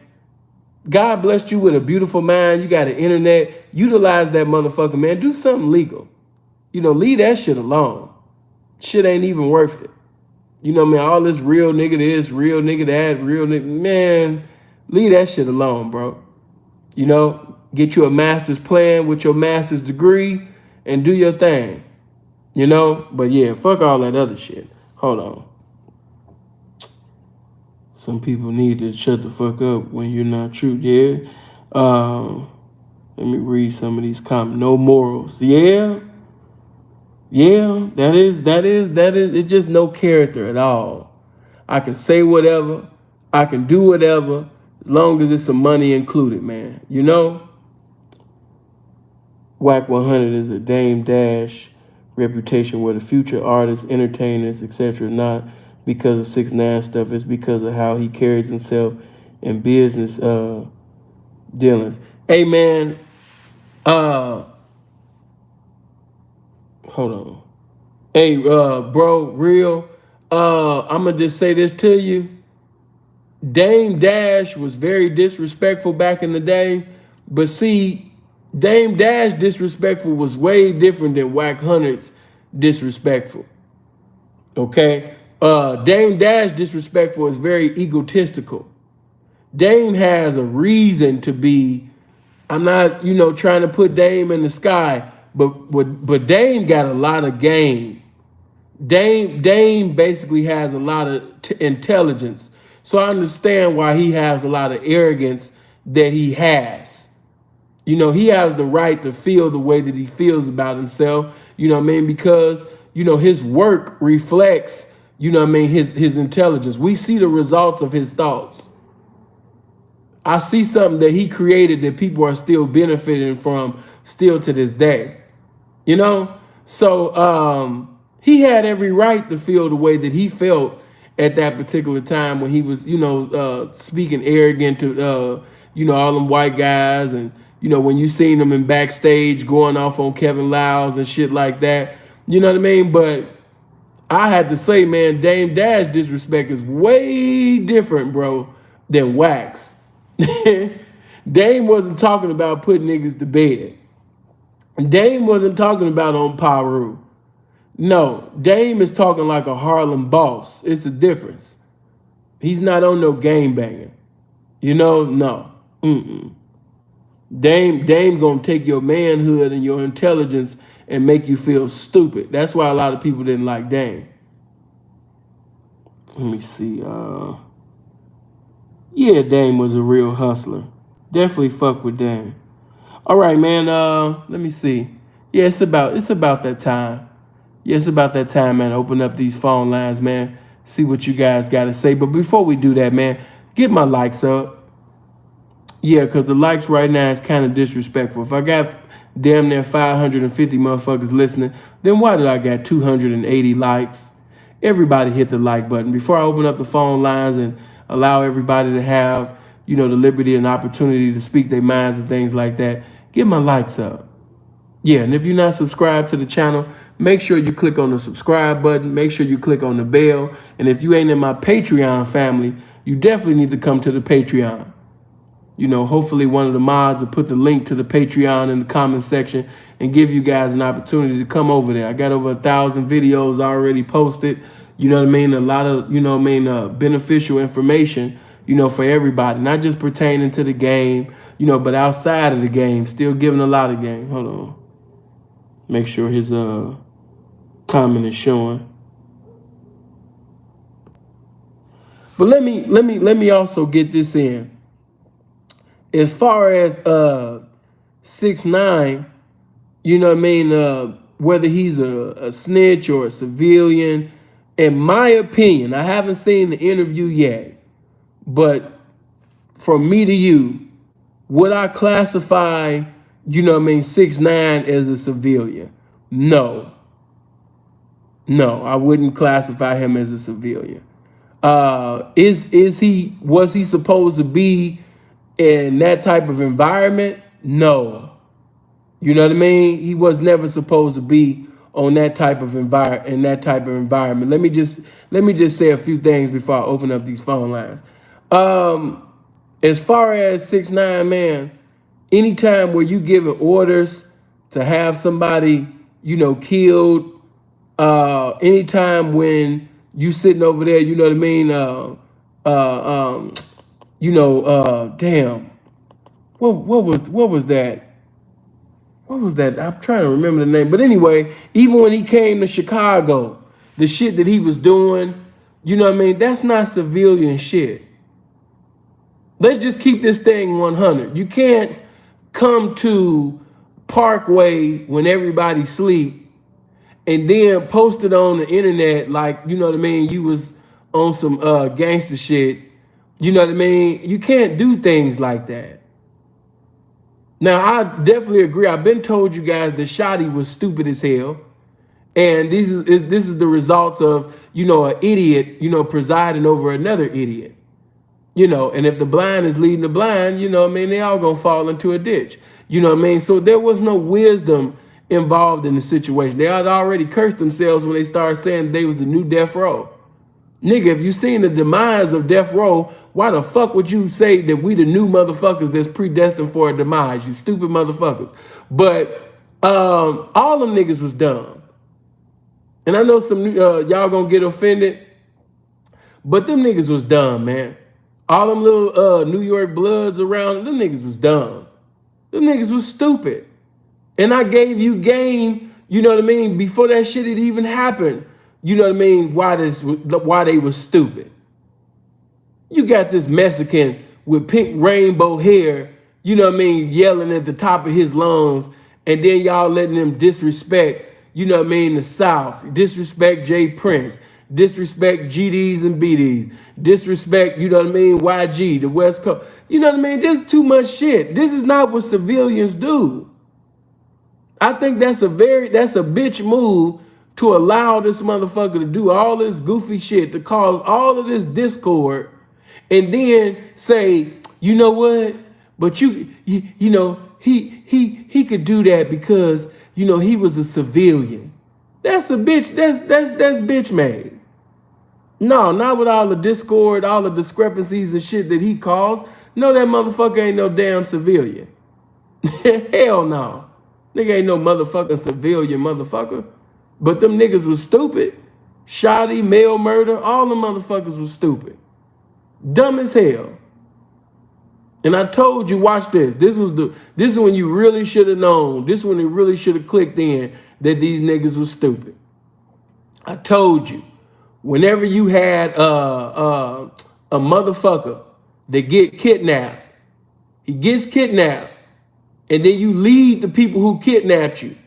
God blessed you with a beautiful mind. You got an internet. Utilize that motherfucker, man. Do something legal. You know, leave that shit alone. Shit ain't even worth it. You know what I mean? All this real nigga this, real nigga that, real nigga, man, leave that shit alone, bro. You know, get you a master's plan with your master's degree and do your thing. You know? But yeah, fuck all that other shit. Hold on. Some people need to shut the fuck up when you're not true, yeah? Let me read some of these comments. No morals. Yeah, that is, it's just no character at all. I can say whatever, I can do whatever, as long as it's some money included, man. You know? Wack 100 is a Dame Dash reputation where the future artists, entertainers, etc. not because of 6ix9ine stuff, it's because of how he carries himself in business dealings. Hey man, hold on. Hey, bro, real. I'm gonna just say this to you. Dame Dash was very disrespectful back in the day, but see, Dame Dash disrespectful was way different than Wack Hunter's disrespectful. Okay, Dame Dash disrespectful is very egotistical. Dame has a reason to be. I'm not, trying to put Dame in the sky, but Dame got a lot of game. Dame basically has a lot of intelligence, so I understand why he has a lot of arrogance that he has. He has the right to feel the way that he feels about himself. Because his work reflects, his intelligence. We see the results of his thoughts. I see something that he created that people are still benefiting from still to this day. So he had every right to feel the way that he felt at that particular time when he was, speaking arrogant to, all them white guys. And, when you seen him in backstage going off on Kevin Lyles and shit like that, you know what I mean? But I had to say, man, Dame Dash disrespect is way different, bro, than Wax. Dame wasn't talking about putting niggas to bed. Dame wasn't talking about on Paru. No, Dame is talking like a Harlem boss. It's a difference. He's not on no game banging. No. Dame gonna take your manhood and your intelligence and make you feel stupid. That's why a lot of people didn't like Dame. Let me see. Yeah, Dame was a real hustler. Definitely fuck with Dame. All right, man. Let me see. Yeah, it's about that time. Yeah, it's about that time, man. Open up these phone lines, man. See what you guys got to say. But before we do that, man, get my likes up. Yeah, because the likes right now is kind of disrespectful. If I got damn near 550 motherfuckers listening, then why did I got 280 likes? Everybody hit the like button. Before I open up the phone lines and allow everybody to have, the liberty and opportunity to speak their minds and things like that, get my likes up. Yeah, and if you're not subscribed to the channel, make sure you click on the subscribe button. Make sure you click on the bell. And if you ain't in my Patreon family, you definitely need to come to the Patreon. Hopefully one of the mods will put the link to the Patreon in the comment section and give you guys an opportunity to come over there. I got over 1,000 videos already posted. You know what I mean? A lot of, beneficial information, for everybody, not just pertaining to the game, but outside of the game, still giving a lot of game. Hold on. Make sure his comment is showing. But let me also get this in. As far as 6ix9ine, whether he's a snitch or a civilian, in my opinion, I haven't seen the interview yet, but from me to you, would I classify, 6ix9ine as a civilian? No, I wouldn't classify him as a civilian. Was he supposed to be in that type of environment? No. You know what I mean? He was never supposed to be on that type of environment. Let me just say a few things before I open up these phone lines. As far as 6ix9ine, man, anytime where you giving orders to have somebody, killed, anytime when you sitting over there, you know what I mean? Damn. What was that? What was that? I'm trying to remember the name. But anyway, even when he came to Chicago, the shit that he was doing, you know what I mean? That's not civilian shit. Let's just keep this thing 100. You can't come to Parkway when everybody sleep and then post it on the internet like, you know what I mean, you was on some gangster shit. You know what I mean? You can't do things like that. Now, I definitely agree. I've been told you guys that Shotty was stupid as hell. And this is the results of, an idiot, presiding over another idiot. And if the blind is leading the blind, they all gonna fall into a ditch. You know what I mean? So there was no wisdom involved in the situation. They had already cursed themselves when they started saying they was the new death row. Nigga, if you seen the demise of death row, why the fuck would you say that we the new motherfuckers that's predestined for a demise, you stupid motherfuckers? But all them niggas was dumb. And I know some y'all gonna get offended, but them niggas was dumb, man. All them little New York Bloods around, them niggas was dumb. Them niggas was stupid. And I gave you game, you know what I mean, before that shit had even happened. You know what I mean, why they was stupid. You got this Mexican with pink rainbow hair, you know what I mean, yelling at the top of his lungs, and then y'all letting him disrespect, you know what I mean, the South, disrespect Jay Prince, disrespect GDs and BDs, disrespect, you know what I mean, YG, the West Coast. You know what I mean? There's too much shit. This is not what civilians do. I think that's a bitch move to allow this motherfucker to do all this goofy shit, to cause all of this discord, and then say, you know what? But you know, he could do that because, you know, he was a civilian. That's a bitch, that's bitch made. No, not with all the discord, all the discrepancies and shit that he caused. No, that motherfucker ain't no damn civilian. Hell no. Nigga ain't no motherfucking civilian motherfucker. But them niggas was stupid. Shoddy, mail murder, all them motherfuckers was stupid. Dumb as hell. And I told you, watch this. This is when you really should have known. This is when it really should have clicked in that these niggas was stupid. I told you, whenever you had a motherfucker that get kidnapped, he gets kidnapped, and then you lead the people who kidnapped you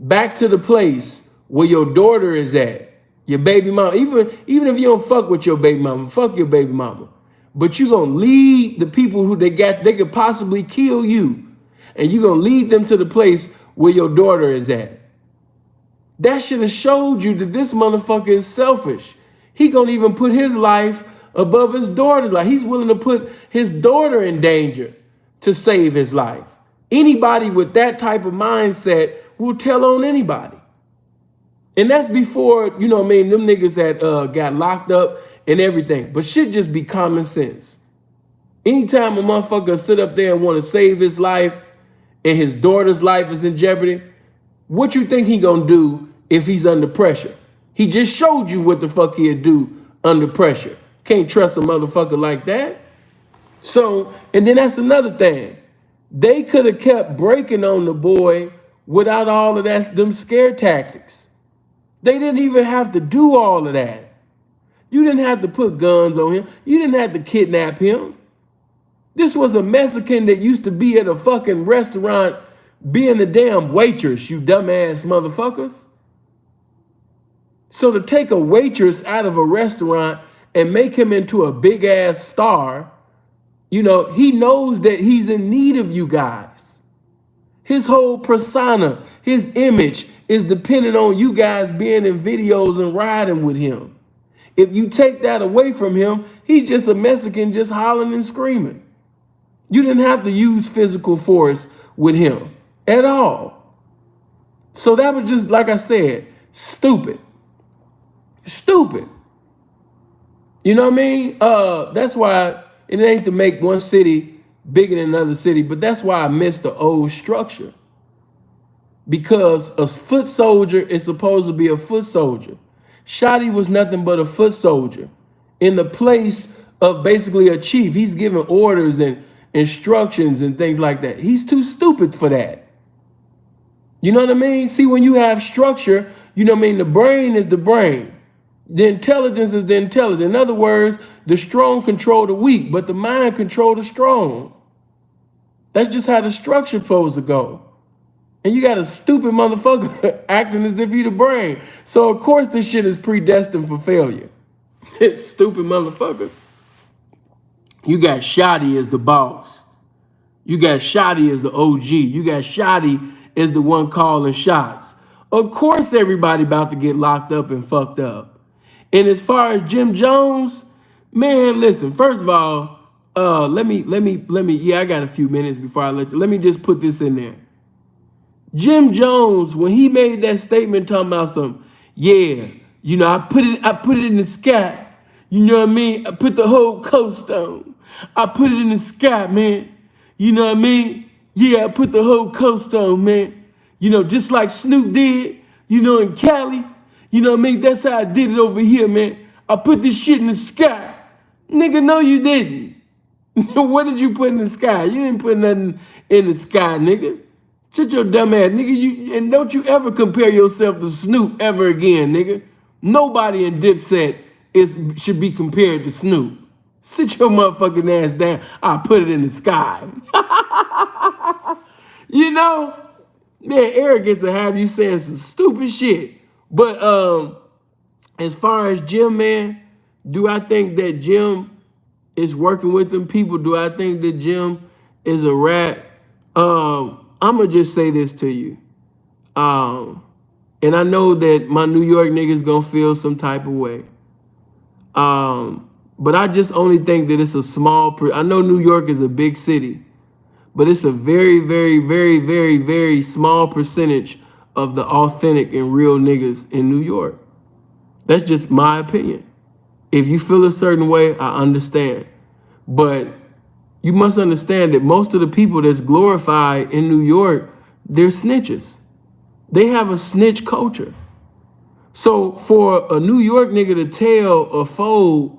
back to the place where your daughter is at, your baby mama. Even if you don't fuck with your baby mama, fuck your baby mama. But you gonna lead the people who they could possibly kill you, and you gonna lead them to the place where your daughter is at. That should have showed you that this motherfucker is selfish. He gonna even put his life above his daughter's life. He's willing to put his daughter in danger to save his life. Anybody with that type of mindset will tell on anybody. And that's before, you know what I mean, them niggas that got locked up and everything. But shit just be common sense. Anytime a motherfucker sit up there and want to save his life and his daughter's life is in jeopardy, what you think he gonna do if he's under pressure? He just showed you what the fuck he'd do under pressure. Can't trust a motherfucker like that. So, and then that's another thing. They could have kept breaking on the boy without all of them scare tactics. They didn't even have to do all of that. You didn't have to put guns on him. You didn't have to kidnap him. This was a Mexican that used to be at a fucking restaurant being the damn waitress, you dumbass motherfuckers. So to take a waitress out of a restaurant and make him into a big ass star, you know, he knows that he's in need of you guys. His whole persona, his image is dependent on you guys being in videos and riding with him. If you take that away from him, he's just a Mexican just hollering and screaming. You didn't have to use physical force with him at all. So that was just, like I said, stupid. Stupid. You know what I mean? That's why it ain't to make one city bigger than another city, but that's why I miss the old structure. Because a foot soldier is supposed to be a foot soldier. Shotty was nothing but a foot soldier in the place of basically a chief. He's giving orders and instructions and things like that. He's too stupid for that. You know what I mean? See, when you have structure, you know what I mean? The brain is the brain. The intelligence is the intelligence. In other words, the strong control the weak, but the mind control the strong. That's just how the structure supposed to go. And you got a stupid motherfucker acting as if he the brain. So of course this shit is predestined for failure. It's stupid motherfucker. You got Shotty as the boss. You got Shotty as the OG. You got Shotty as the one calling shots. Of course everybody about to get locked up and fucked up. And as far as Jim Jones, man, listen, first of all, let me, yeah, I got a few minutes before I let me just put this in there. Jim Jones, when he made that statement talking about some, yeah, you know, I put it in the sky. You know what I mean? I put the whole coast on. I put it in the sky, man. You know what I mean? Yeah, I put the whole coast on, man. You know, just like Snoop did, you know, in Cali. You know what I mean? That's how I did it over here, man. I put this shit in the sky. Nigga, no, you didn't. What did you put in the sky? You didn't put nothing in the sky, nigga. Shut your dumb ass, nigga. And don't you ever compare yourself to Snoop ever again, nigga. Nobody in Dipset should be compared to Snoop. Sit your motherfucking ass down. I put it in the sky. You know, man, arrogance will have you saying some stupid shit. But as far as Jim, man, do I think that Jim is working with them people? Do I think that Jim is a rat? I'm gonna just say this to you. And I know that my New York niggas gonna feel some type of way. But I just only think that it's a small, I know New York is a big city, but it's a very, very, very, very, very small percentage of the authentic and real niggas in New York. That's just my opinion. If you feel a certain way, I understand. But you must understand that most of the people that's glorified in New York, they're snitches. They have a snitch culture. So for a New York nigga to tell a foe,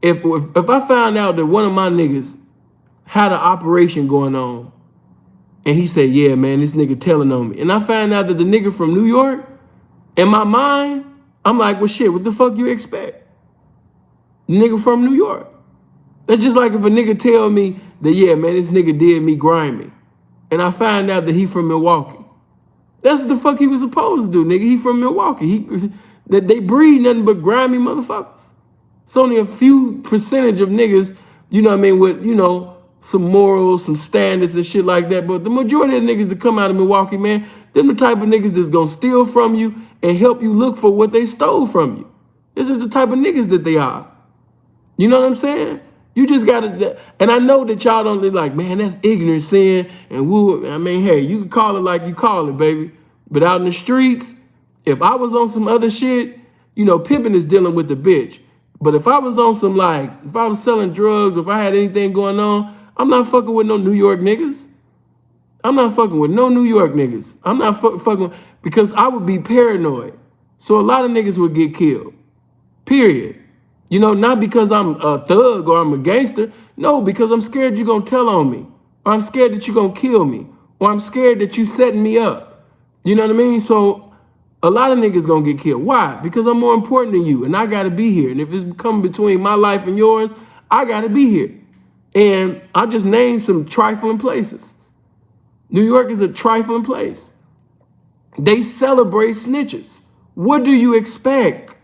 if I found out that one of my niggas had an operation going on, and he said, yeah, man, this nigga telling on me, and I found out that the nigga from New York, in my mind, I'm like, well, shit, what the fuck you expect? Nigga from New York. That's just like if a nigga tell me that, yeah, man, this nigga did me grimy, and I find out that he from Milwaukee. That's what the fuck he was supposed to do, nigga. He from Milwaukee. That they breed nothing but grimy motherfuckers. It's only a few percentage of niggas, you know what I mean, with, you know, some morals, some standards and shit like that. But the majority of the niggas that come out of Milwaukee, man, them the type of niggas that's gonna steal from you and help you look for what they stole from you. This is the type of niggas that they are. You know what I'm saying? You just gotta, and I know that y'all don't like, man, that's ignorant sin, and woo. I mean, hey, you can call it like you call it, baby. But out in the streets, if I was on some other shit, you know, pimping is dealing with the bitch. But if I was on some like, if I was selling drugs, if I had anything going on, I'm not fucking with no New York niggas. I'm not fucking with no New York niggas. I'm not fucking, because I would be paranoid. So a lot of niggas would get killed, period. You know, not because I'm a thug or I'm a gangster. No, because I'm scared you're going to tell on me. Or I'm scared that you're going to kill me. Or I'm scared that you setting me up. You know what I mean? So a lot of niggas going to get killed. Why? Because I'm more important than you. And I got to be here. And if it's coming between my life and yours, I got to be here. And I just named some trifling places. New York is a trifling place. They celebrate snitches. What do you expect?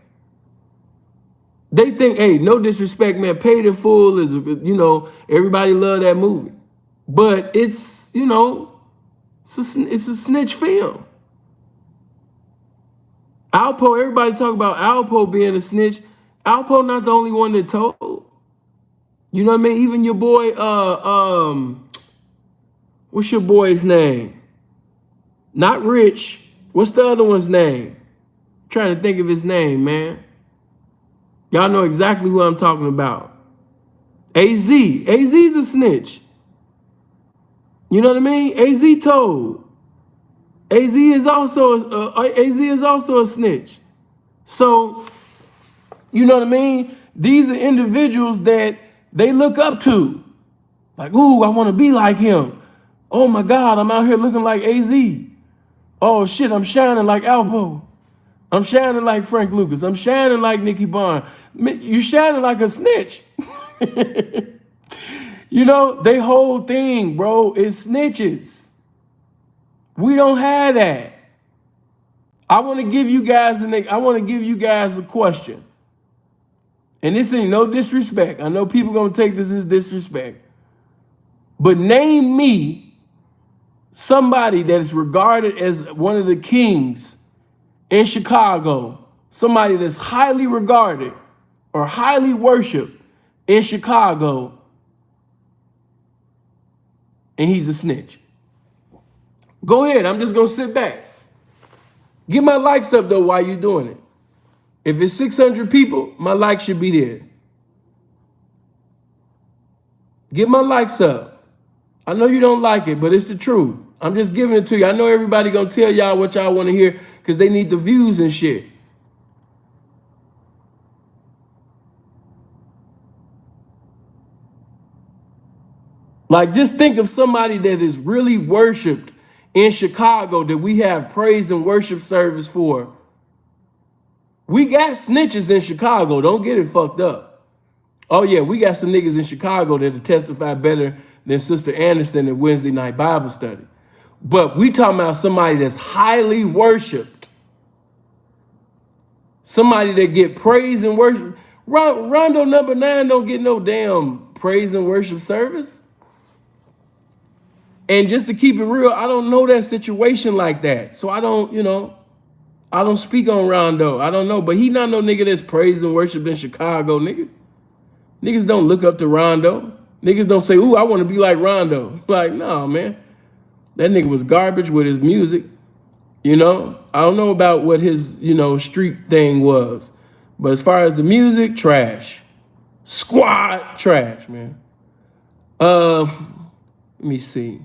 They think, hey, no disrespect, man, Paid in Full is, you know, everybody love that movie. But it's, you know, it's a snitch film. Alpo, everybody talk about Alpo being a snitch. Alpo not the only one that told. You know what I mean? Even your boy, what's your boy's name? Not Rich. What's the other one's name? I'm trying to think of his name, man. Y'all know exactly who I'm talking about. AZ. AZ's a snitch. You know what I mean? AZ told. AZ is also a snitch. So, you know what I mean? These are individuals that they look up to. Like, ooh, I want to be like him. Oh my God, I'm out here looking like AZ. Oh shit, I'm shining like Alpo. I'm shining like Frank Lucas. I'm shining like Nicky Barnes. You shining like a snitch. You know, they whole thing, bro, is snitches. We don't have that. I want to give you guys a question. And this ain't no disrespect. I know people gonna take this as disrespect. But name me somebody that is regarded as one of the kings in Chicago, somebody that's highly regarded or highly worshiped in Chicago, and he's a snitch. Go ahead. I'm just gonna sit back. Get my likes up though while you doing it. If it's 600 people, my likes should be there. Get my likes up. I know you don't like it, but it's the truth. I'm just giving it to you. I know everybody gonna tell y'all what y'all want to hear because they need the views and shit. Like, just think of somebody that is really worshiped in Chicago that we have praise and worship service for. We got snitches in Chicago. Don't get it fucked up. Oh, yeah, we got some niggas in Chicago that'll testify better than Sister Anderson at Wednesday night Bible study. But we talking about somebody that's highly worshiped. Somebody that get praise and worship. Rondo number 9 don't get no damn praise and worship service. And just to keep it real, I don't know that situation like that. So I don't, I don't speak on Rondo. I don't know. But he not no nigga that's praised and worshiped in Chicago, nigga. Niggas don't look up to Rondo. Niggas don't say, ooh, I want to be like Rondo. Like, nah, man. That nigga was garbage with his music. I don't know about what his, street thing was. But as far as the music, trash. Squad, trash, man. Let me see.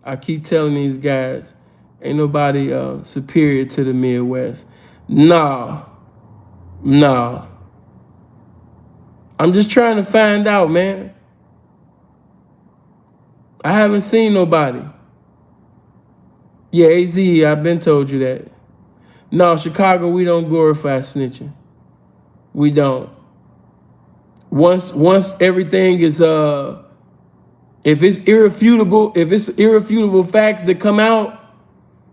I keep telling these guys, ain't nobody superior to the Midwest. Nah. I'm just trying to find out, man. I haven't seen nobody. Yeah, AZ, I've been told you that. No, Chicago, we don't glorify snitching. We don't. Once everything is if it's irrefutable facts that come out,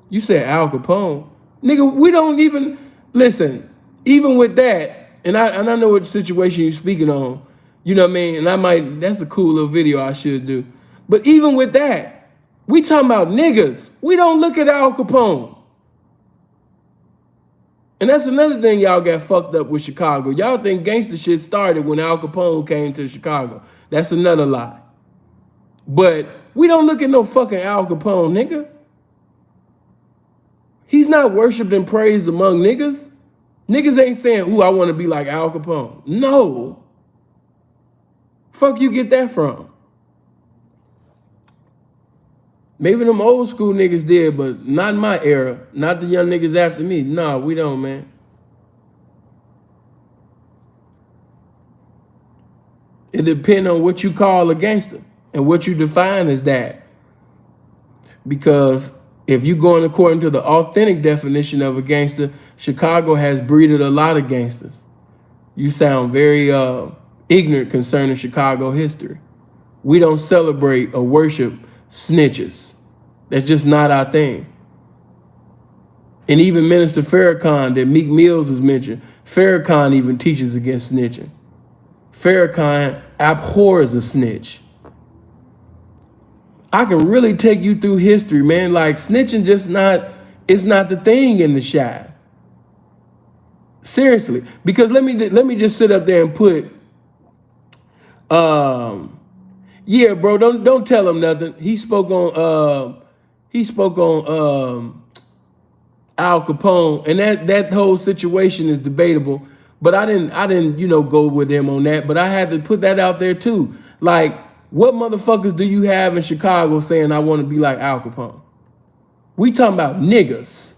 you said Al Capone. Nigga, we don't even listen, even with that, and I know what situation you're speaking on, you know what I mean? And that's a cool little video I should do. But even with that, we talking about niggas. We don't look at Al Capone. And that's another thing y'all got fucked up with Chicago. Y'all think gangster shit started when Al Capone came to Chicago. That's another lie. But we don't look at no fucking Al Capone, nigga. He's not worshipped and praised among niggas. Niggas ain't saying, ooh, I want to be like Al Capone. No. Fuck you get that from? Maybe them old school niggas did, but not in my era. Not the young niggas after me. Nah, we don't, man. It depends on what you call a gangster and what you define as that. Because if you're going according to the authentic definition of a gangster, Chicago has breeded a lot of gangsters. You sound very ignorant concerning Chicago history. We don't celebrate or worship snitches. That's just not our thing. And even Minister Farrakhan that Meek Mills has mentioned, Farrakhan even teaches against snitching. Farrakhan abhors a snitch. I can really take you through history, man. Like, snitching it's not the thing in the Chi. Seriously. Because let me just sit up there and put, yeah, bro, don't tell him nothing. He spoke on Al Capone, and that whole situation is debatable. But I didn't, go with him on that. But I had to put that out there too. Like, what motherfuckers do you have in Chicago saying I want to be like Al Capone? We talking about niggas.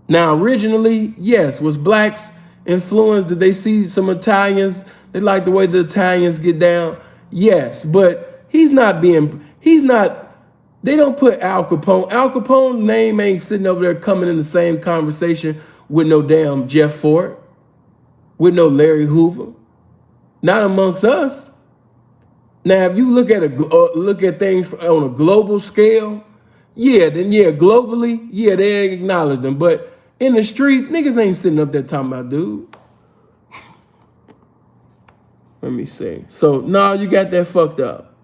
Now, originally, yes, was blacks influenced? Did they see some Italians? They like the way the Italians get down? Yes, but they don't put Al Capone. Al Capone's name ain't sitting over there coming in the same conversation with no damn Jeff Ford, with no Larry Hoover. Not amongst us. Now, if you look at things on a global scale, globally, they acknowledge them. But in the streets, niggas ain't sitting up there talking about dude. Let me see. So, no, you got that fucked up.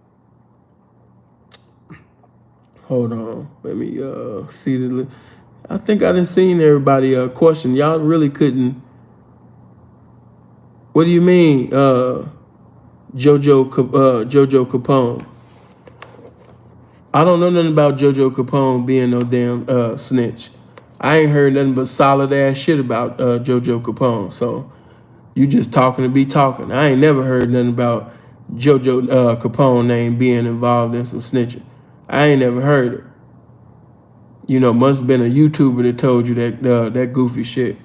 Hold on. Let me see. I think I done seen everybody question. Y'all really couldn't. What do you mean, Jojo Capone? I don't know nothing about JoJo Capone being no damn snitch. I ain't heard nothing but solid ass shit about JoJo Capone. So you just talking to be talking. I ain't never heard nothing about JoJo Capone name being involved in some snitching. I ain't never heard it. You know, must have been a YouTuber that told you that goofy shit.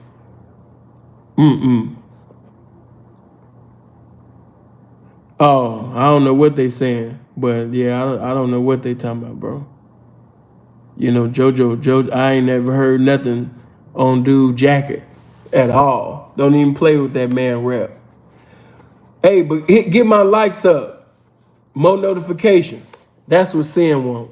Oh, I don't know what they saying, but yeah, I don't know what they talking about, bro. You know, JoJo, I ain't never heard nothing on dude jacket at all. Don't even play with that man rep. Hey, but get my likes up, more notifications. That's what Sin want.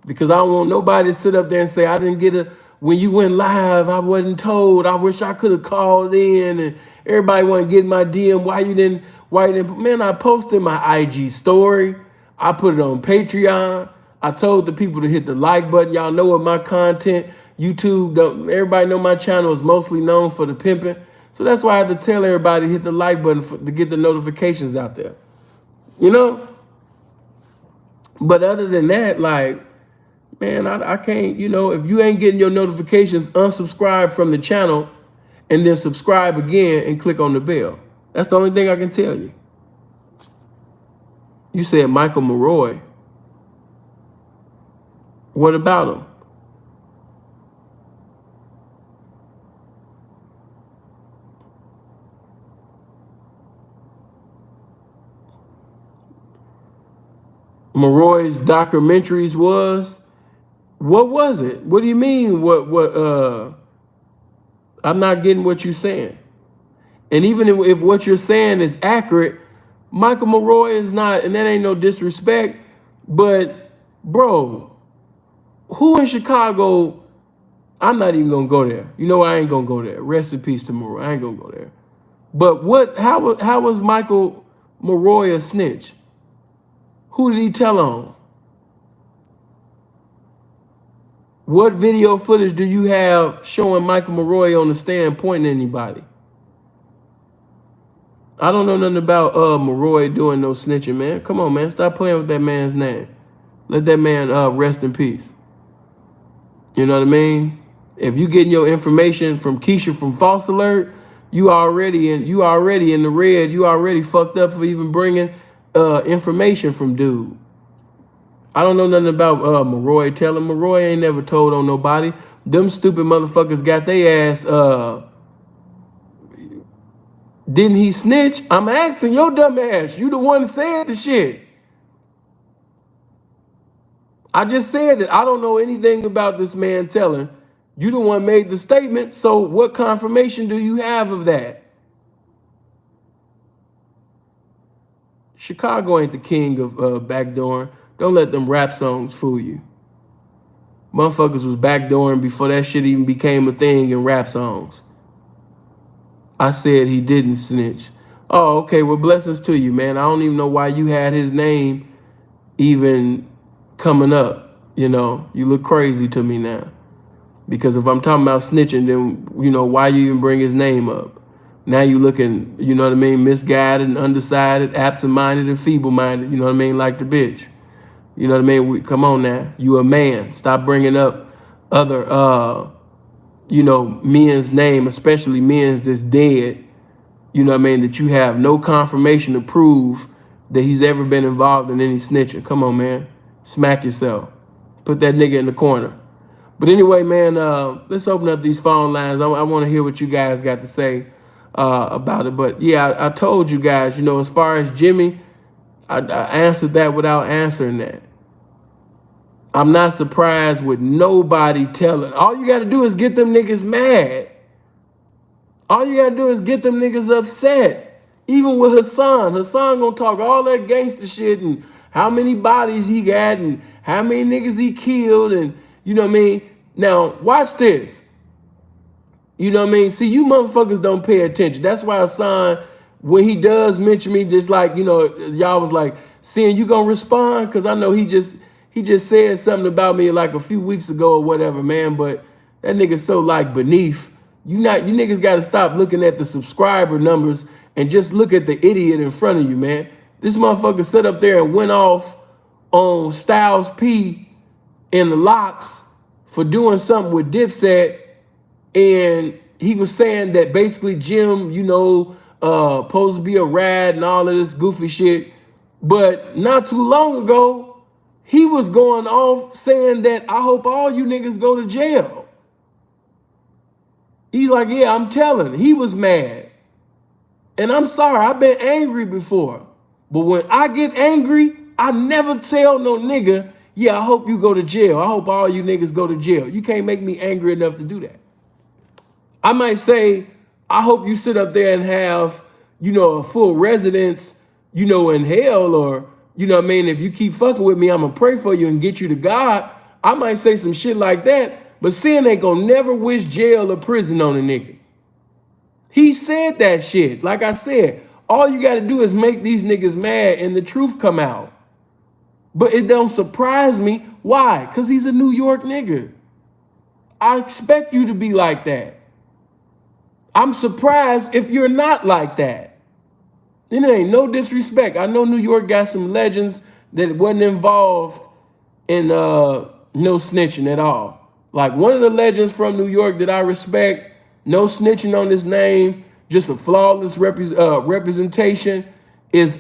Because I don't want nobody to sit up there and say, I didn't get when you went live, I wasn't told. I wish I could have called in, and everybody want to get in my DM. Why you didn't, man, I posted my IG story. I put it on Patreon. I told the people to hit the like button. Y'all know what my content, YouTube, everybody know my channel is mostly known for the pimping. So that's why I had to tell everybody to hit the like button to get the notifications out there. You know? But other than that, like, man, I can't, you know, if you ain't getting your notifications, unsubscribe from the channel and then subscribe again and click on the bell. That's the only thing I can tell you. You said Michael Maroy. What about him? Maroy's documentaries was? What was it? What do you mean? I'm not getting what you're saying. And even if what you're saying is accurate, Michael Maroy is not, and that ain't no disrespect, but bro, who in Chicago, I'm not even gonna go there. You know, I ain't gonna go there. Rest in peace to Maroy. I ain't gonna go there. But how was Michael Maroy a snitch? Who did he tell on? What video footage do you have showing Michael Maroy on the stand pointing at anybody? I don't know nothing about Maroy doing no snitching, man. Come on, man. Stop playing with that man's name. Let that man rest in peace. You know what I mean? If you getting your information from Keisha from False Alert, you already in the red. You already fucked up for even bringing information from dude. I don't know nothing about Maroy telling. Maroy ain't never told on nobody. Them stupid motherfuckers got their ass. Didn't he snitch? I'm asking your dumb ass. You the one that said the shit. I just said that I don't know anything about this man telling. You the one made the statement. So what confirmation do you have of that? Chicago ain't the king of backdooring. Don't let them rap songs fool you. Motherfuckers was backdooring before that shit even became a thing in rap songs. I said he didn't snitch. Oh, okay. Well, blessings to you, man. I don't even know why you had his name even coming up. You know, you look crazy to me now. Because if I'm talking about snitching, then, you know, why you even bring his name up? Now you looking, you know what I mean, misguided and undecided, absent-minded and feeble-minded, you know what I mean, like the bitch. You know what I mean? Come on now. You a man. Stop bringing up other, you know, men's name, especially men's that's dead. You know what I mean? That you have no confirmation to prove that he's ever been involved in any snitching. Come on, man. Smack yourself. Put that nigga in the corner. But anyway, man, let's open up these phone lines. I want to hear what you guys got to say about it. But yeah, I told you guys, you know, as far as Jimmy, I answered that without answering that. I'm not surprised with nobody telling. All you got to do is get them niggas mad. All you got to do is get them niggas upset. Even with Hassan gonna talk all that gangster shit and how many bodies he got and how many niggas he killed and you know what I mean? Now, watch this. You know what I mean? See, you motherfuckers don't pay attention. That's why Hassan, when he does mention me, just like, you know, y'all was like, seeing you gonna respond? Because I know he just said something about me like a few weeks ago or whatever, man. But that nigga's so like beneath. You niggas got to stop looking at the subscriber numbers and just look at the idiot in front of you, man. This motherfucker sat up there and went off on Styles P and the Locks for doing something with Dipset, and he was saying that basically Jim, supposed to be a rat and all of this goofy shit. But not too long ago, he was going off saying that I hope all you niggas go to jail. He's like, yeah, I'm telling. He was mad. And I'm sorry, I've been angry before. But when I get angry, I never tell no nigga, yeah, I hope you go to jail. I hope all you niggas go to jail. You can't make me angry enough to do that. I might say, I hope you sit up there and have, a full residence, in hell, or, if you keep fucking with me, I'm gonna pray for you and get you to God. I might say some shit like that, but sin ain't gonna never wish jail or prison on a nigga. He said that shit. Like I said, all you gotta do is make these niggas mad and the truth come out. But it don't surprise me. Why? Because he's a New York nigga. I expect you to be like that. I'm surprised if you're not like that. It ain't no disrespect. I know New York got some legends that wasn't involved in no snitching at all. Like one of the legends from New York that I respect, no snitching on his name, just a flawless representation is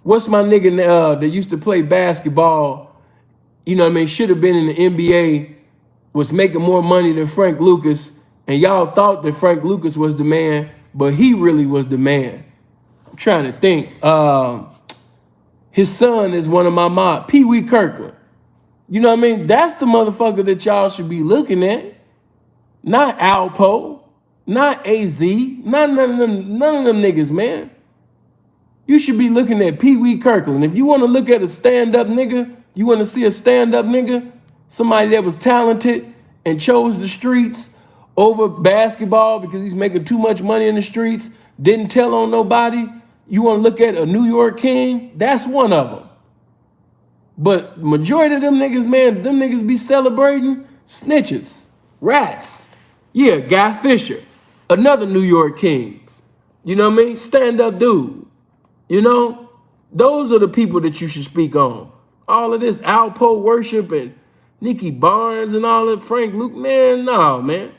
what's my nigga that used to play basketball, should have been in the NBA, was making more money than Frank Lucas. And y'all thought that Frank Lucas was the man, but he really was the man. I'm trying to think. His son is one of my mob, PeeWee Kirkland. You know what I mean? That's the motherfucker that y'all should be looking at. Not Alpo, not AZ, none of them niggas, man. You should be looking at PeeWee Kirkland. If you want to look at a stand-up nigga, you want to see a stand-up nigga, somebody that was talented and chose the streets over basketball because he's making too much money in the streets, didn't tell on nobody. You want to look at a New York king? That's one of them. But majority of them niggas, man, them niggas be celebrating snitches, rats. Yeah, Guy Fisher, another New York king. You know what I mean? Stand-up dude. Those are the people that you should speak on. All of this Alpo worship and Nicky Barnes and all that, Frank Luke, man, no, man.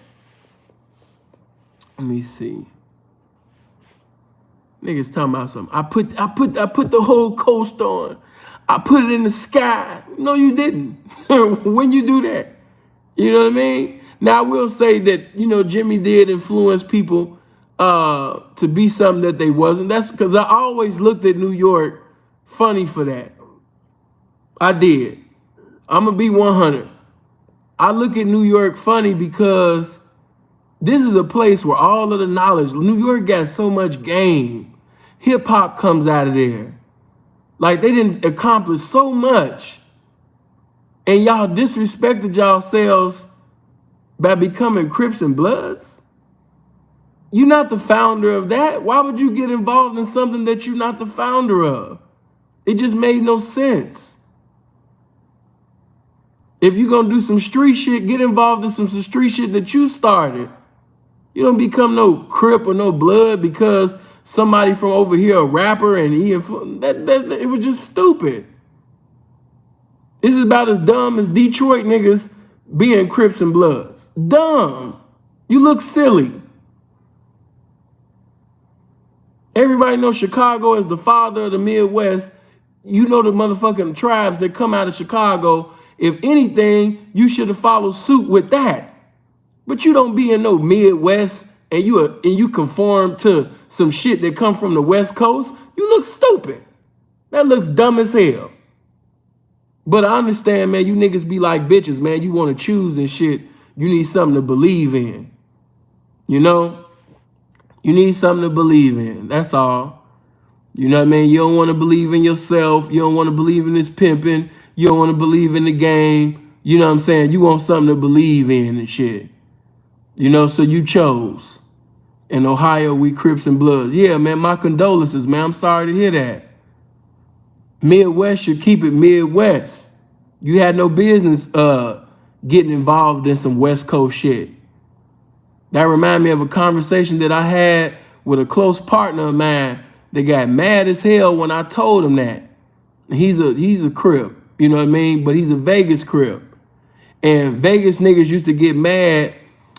Let me see. Niggas talking about something. I put the whole coast on. I put it in the sky. No, you didn't. When you do that, you know what I mean? Now I will say that Jimmy did influence people to be something that they wasn't. That's because I always looked at New York funny for that. I did. I'm gonna be 100. I look at New York funny because this is a place where all of the knowledge, New York got so much game. Hip hop comes out of there. Like they didn't accomplish so much. And y'all disrespected yourselves by becoming Crips and Bloods. You're not the founder of that. Why would you get involved in something that you're not the founder of? It just made no sense. If you're gonna do some street shit, get involved in some street shit that you started. You don't become no Crip or no Blood because somebody from over here, a rapper, and it was just stupid. This is about as dumb as Detroit niggas being Crips and Bloods. Dumb. You look silly. Everybody knows Chicago is the father of the Midwest. You know the motherfucking tribes that come out of Chicago. If anything, you should have followed suit with that. But you don't be in no Midwest and you conform to some shit that come from the West Coast. You look stupid. That looks dumb as hell. But I understand, man, you niggas be like bitches, man. You want to choose and shit. You need something to believe in. You need something to believe in. That's all. You know what I mean? You don't want to believe in yourself. You don't want to believe in this pimping. You don't want to believe in the game. You know what I'm saying? You want something to believe in and shit. So you chose. In Ohio, we Crips and Bloods. Yeah, man, my condolences, man. I'm sorry to hear that. Midwest should keep it Midwest. You had no business getting involved in some West Coast shit. That reminded me of a conversation that I had with a close partner of mine that got mad as hell when I told him that. He's a Crip, you know what I mean? But he's a Vegas Crip. And Vegas niggas used to get mad,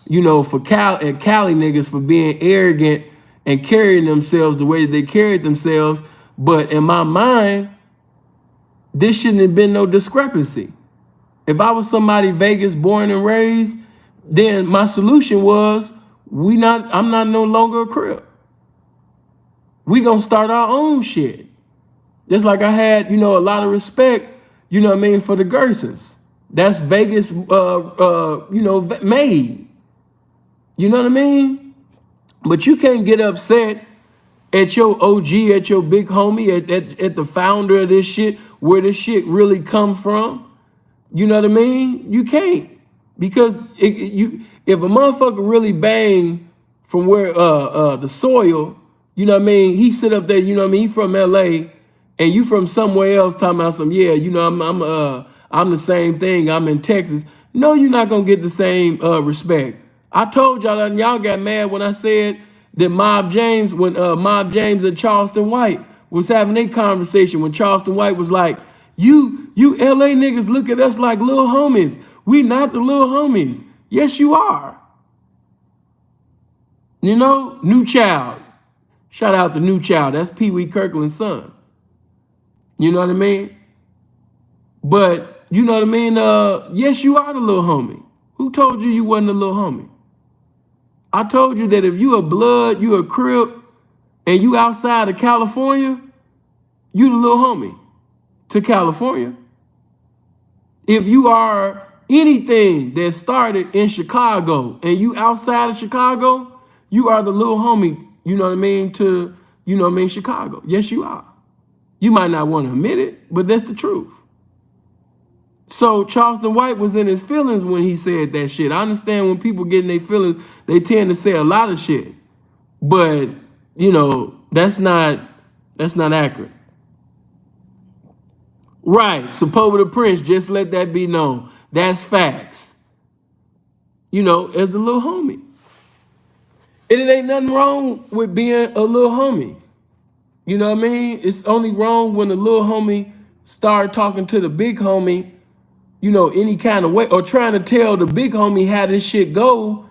you know, for Cali niggas for being arrogant and carrying themselves the way that they carried themselves. But in my mind, this shouldn't have been no discrepancy. If I was somebody Vegas born and raised, then my solution was I'm not no longer a Crip. We gonna start our own shit. Just like I had, you know, a lot of respect, you know what I mean, for the Gersons. That's Vegas, you know, made. You know what I mean? But you can't get upset at your OG, at your big homie, at the founder of this shit, where this shit really come from. You know what I mean? You can't. Because if a motherfucker really bang from where the soil, you know what I mean, he sit up there, you know what I mean, he from LA, and you from somewhere else talking about some, yeah, you know, I'm the same thing, I'm in Texas. No, you're not gonna get the same respect. I told y'all that, and y'all got mad when I said that Mob James and Charleston White was having a conversation, when Charleston White was like, you LA niggas look at us like little homies. We not the little homies. Yes, you are. You know, New Child. Shout out to New Child. That's PeeWee Kirkland's son. You know what I mean? But, you know what I mean? Yes, you are the little homie. Who told you wasn't a little homie? I told you that if you a blood, you a Crip, and you outside of California, you the little homie to California. If you are anything that started in Chicago and you outside of Chicago, you are the little homie, you know what I mean, to, you know what I mean, Chicago. Yes, you are. You might not want to admit it, but that's the truth. So Charleston White was in his feelings when he said that shit. I understand when people get in their feelings, they tend to say a lot of shit. But, you know, that's not accurate. Right, Sepulveda the Prince, just let that be known. That's facts. You know, as the little homie. And it ain't nothing wrong with being a little homie. You know what I mean? It's only wrong when the little homie start talking to the big homie, you know, any kind of way, or trying to tell the big homie how this shit go,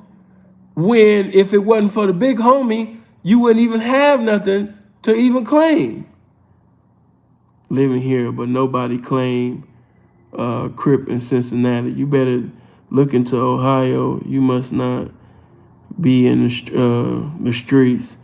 when if it wasn't for the big homie, you wouldn't even have nothing to even claim. Living here, but nobody claim Crip in Cincinnati. You better look into Ohio. You must not be in the streets.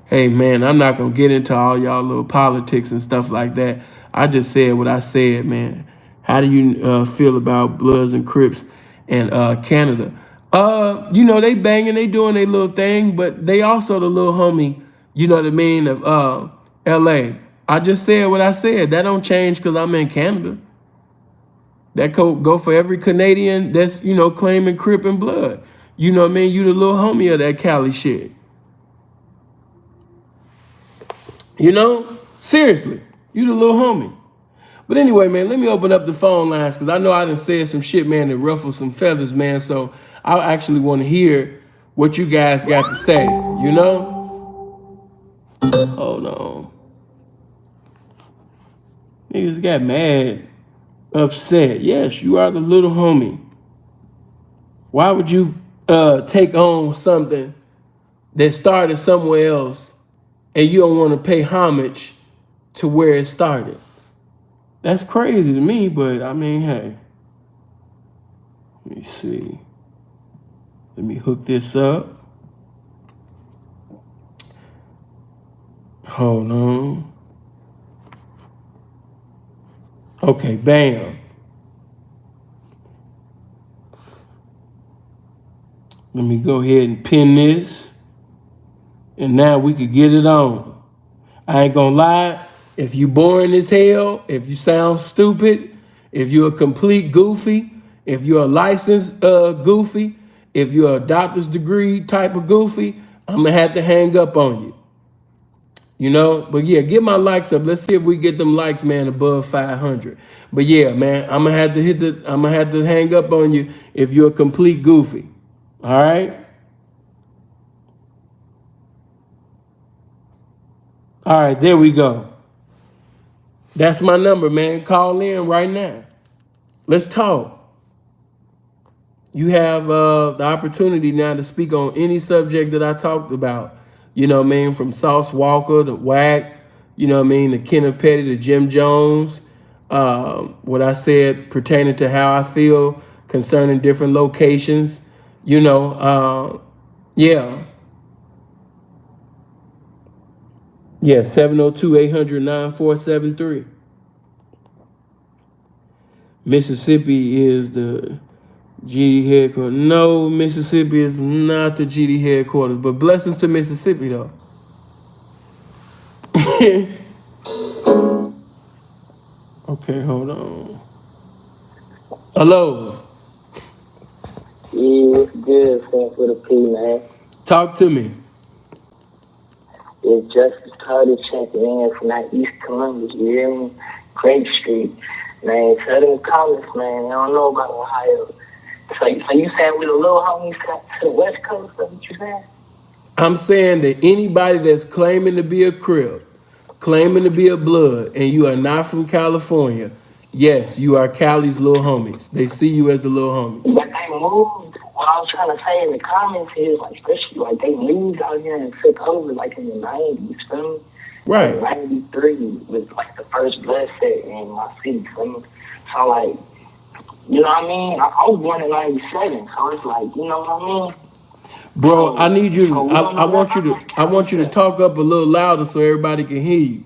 Hey man, I'm not gonna get into all y'all little politics and stuff like that. I just said what I said, man. How do you feel about Bloods and Crips and Canada? You know, they banging, they doing their little thing, but they also the little homie, you know what I mean, of LA. I just said what I said. That don't change because I'm in Canada. That go for every Canadian that's, you know, claiming Crip and Blood. You know what I mean? You the little homie of that Cali shit. You know? Seriously. You the little homie. But anyway, man, let me open up the phone lines because I know I done said some shit, man, that ruffled some feathers, man. So I actually want to hear what you guys got to say, you know? Hold on. Niggas got mad, upset. Yes, you are the little homie. Why would you take on something that started somewhere else and you don't want to pay homage to where it started? That's crazy to me, but I mean, hey. Let me see. Let me hook this up. Hold on. Okay, bam. Let me go ahead and pin this. And now we could get it on. I ain't gonna lie. If you boring as hell, if you sound stupid, if you're a complete goofy, if you're a licensed goofy, if you're a doctor's degree type of goofy, I'm gonna have to hang up on you. You know, but yeah, get my likes up. Let's see if we get them likes, man, above 500. But yeah, man, I'm gonna have to hang up on you if you're a complete goofy. All right. All right, there we go. That's my number, man. Call in right now. Let's talk. You have the opportunity now to speak on any subject that I talked about. You know what I mean? From Sauce Walka to Wack, you know what I mean, to Kenneth Petty to Jim Jones. What I said pertaining to how I feel concerning different locations. You know, yeah. Yeah, 702-800-9473. Mississippi is the GD headquarters. No, Mississippi is not the GD headquarters, but blessings to Mississippi though. Okay, hold on. Hello. Yeah, it's good, thanks for the P, man. Talk to me. It's Justice Carter checking in from that East Columbus, you hear me? Grape Street. Man, tell them comments, man. They don't know about Ohio. So you saying we the little homies to the West Coast? That's what you saying? I'm saying that anybody that's claiming to be a Crip, claiming to be a Blood, and you are not from California, yes, you are Cali's little homies. They see you as the little homies. But they moved. What I was trying to say in the comments is, like, especially, like, they moved out here and took over, like, in the 90s, feel me? Right. Like, 93 was, like, the first blood set in my city, feel me? So, like, you know what I mean? I was born in 97, so it's like, you know what I mean? Bro, I need you to, I want you to talk up a little louder so everybody can hear you.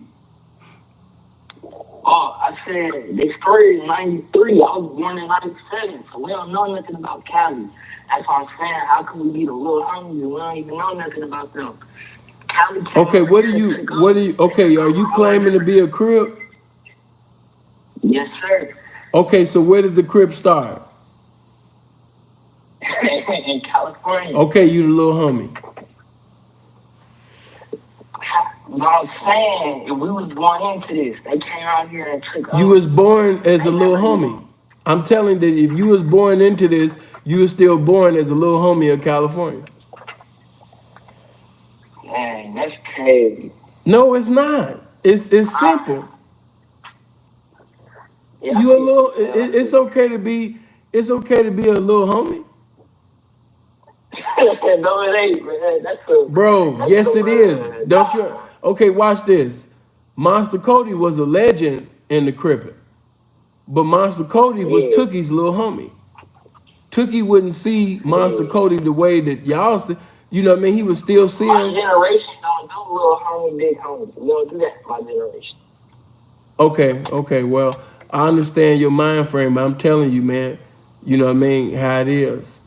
Oh, I said, they started in 93, I was born in 97, so we don't know nothing about Cali. That's what I'm saying. How can we be the little homies and we don't even know nothing about them? Cali okay, okay, are you claiming to be a Crip? Yes, sir. Okay, so where did the Crip start? In California. Okay, you the little homie. What I'm saying, if we was born into this, they came out here and took over. You was born as a little homie. I'm telling that if you was born into this, you was still born as a little homie of California. Man, that's crazy. No, it's not. It's simple. Yeah, You a little. It's okay to be. It's okay to be a little homie. No, it ain't, man. Bro, yes it is. Don't you? Okay, watch this. Monster Cody was a legend in the Crippin', but Monster Cody was Tookie's little homie. Tookie wouldn't see Monster Cody the way that y'all see. You know what I mean? He would still see him. My generation don't do little homie, big homie. We don't do that. My generation. Okay. Well, I understand your mind frame, but I'm telling you, man. You know what I mean? How it is.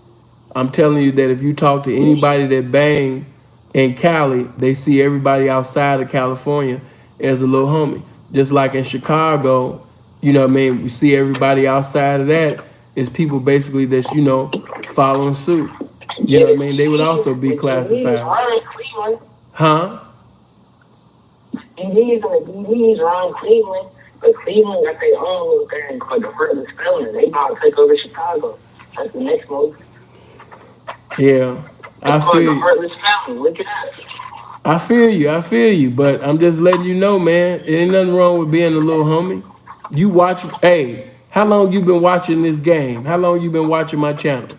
I'm telling you that if you talk to anybody that bang in Cali, they see everybody outside of California as a little homie. Just like in Chicago, you know what I mean? We see everybody outside of that as people basically that's, you know, following suit. You know what I mean? They would also be classified. Huh? DDs around Cleveland, but Cleveland got their own little thing called the Heartless Felon. They about to take over Chicago. That's the next move. Yeah, I feel you. I feel you, but I'm just letting you know, man, it ain't nothing wrong with being a little homie. You watch, hey, how long you been watching this game? How long you been watching my channel?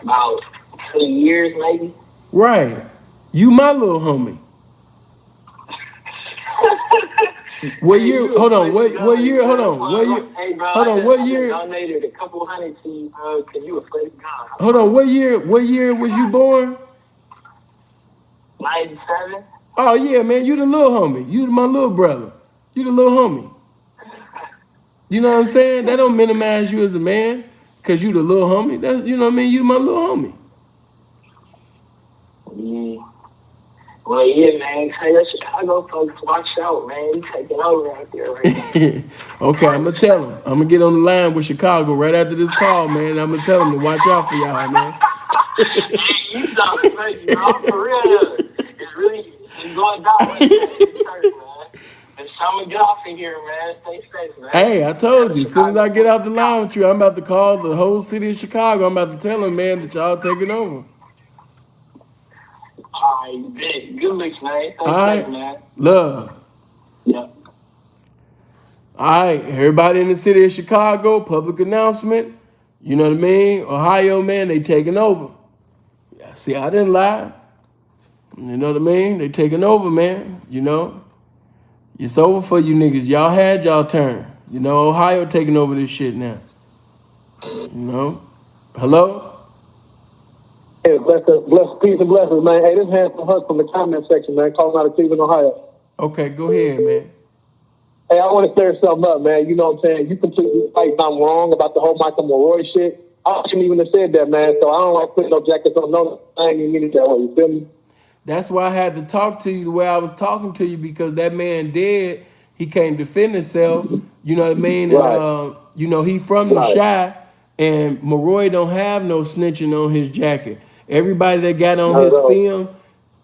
About 2 years, maybe. Right. You my little homie. What year? Hold on. What year? Hold on. What year? Hey, bro, hold on. What year? I donated a couple hundred to you, because you a fake guy. Hold on. What year? What year was you born? 97. Oh yeah, man. You the little homie. You my little brother. You the little homie. You know what I'm saying? That don't minimize you as a man, cause you the little homie. That's, you know what I mean. You my little homie. Yeah. Well, yeah, man. Tell your Chicago folks, watch out, man. You taking over out there right now. Okay, I'm gonna tell them. I'm gonna get on the line with Chicago right after this call, man. I'm gonna tell them to watch out for y'all, man. You sound crazy, bro. For real. It's really going down like that in church, man. There's something good off in here, man. Stay safe, man. Hey, I told you. As soon as I get out the line with you, I'm about to call the whole city of Chicago. I'm about to tell them, man, that y'all taking over. All right, good looks, man. All right, man. love. Yeah. All right, everybody in the city of Chicago, public announcement. You know what I mean? Ohio, man, they taking over. Yeah, see, I didn't lie. You know what I mean? They taking over, man. You know, it's over for you niggas. Y'all had y'all turn. You know, Ohio taking over this shit now. You know? Hello? Hey, bless, peace and blessings, man. Hey, this is Handsome Huck from the comment section, man, calling out of Cleveland, Ohio. Okay, go ahead, man. Hey, I want to clear something up, man. You know what I'm saying? You completely right. I'm wrong about the whole Michael Monroe shit. I shouldn't even have said that, man. So I don't like putting no jackets on. No, I ain't even mean it that way. You feel me? That's why I had to talk to you the way I was talking to you, because that man dead. He can't defend himself. You know what I mean? Right. And you know, he from the Chi, and Maroy don't have no snitching on his jacket. Everybody that got on his film,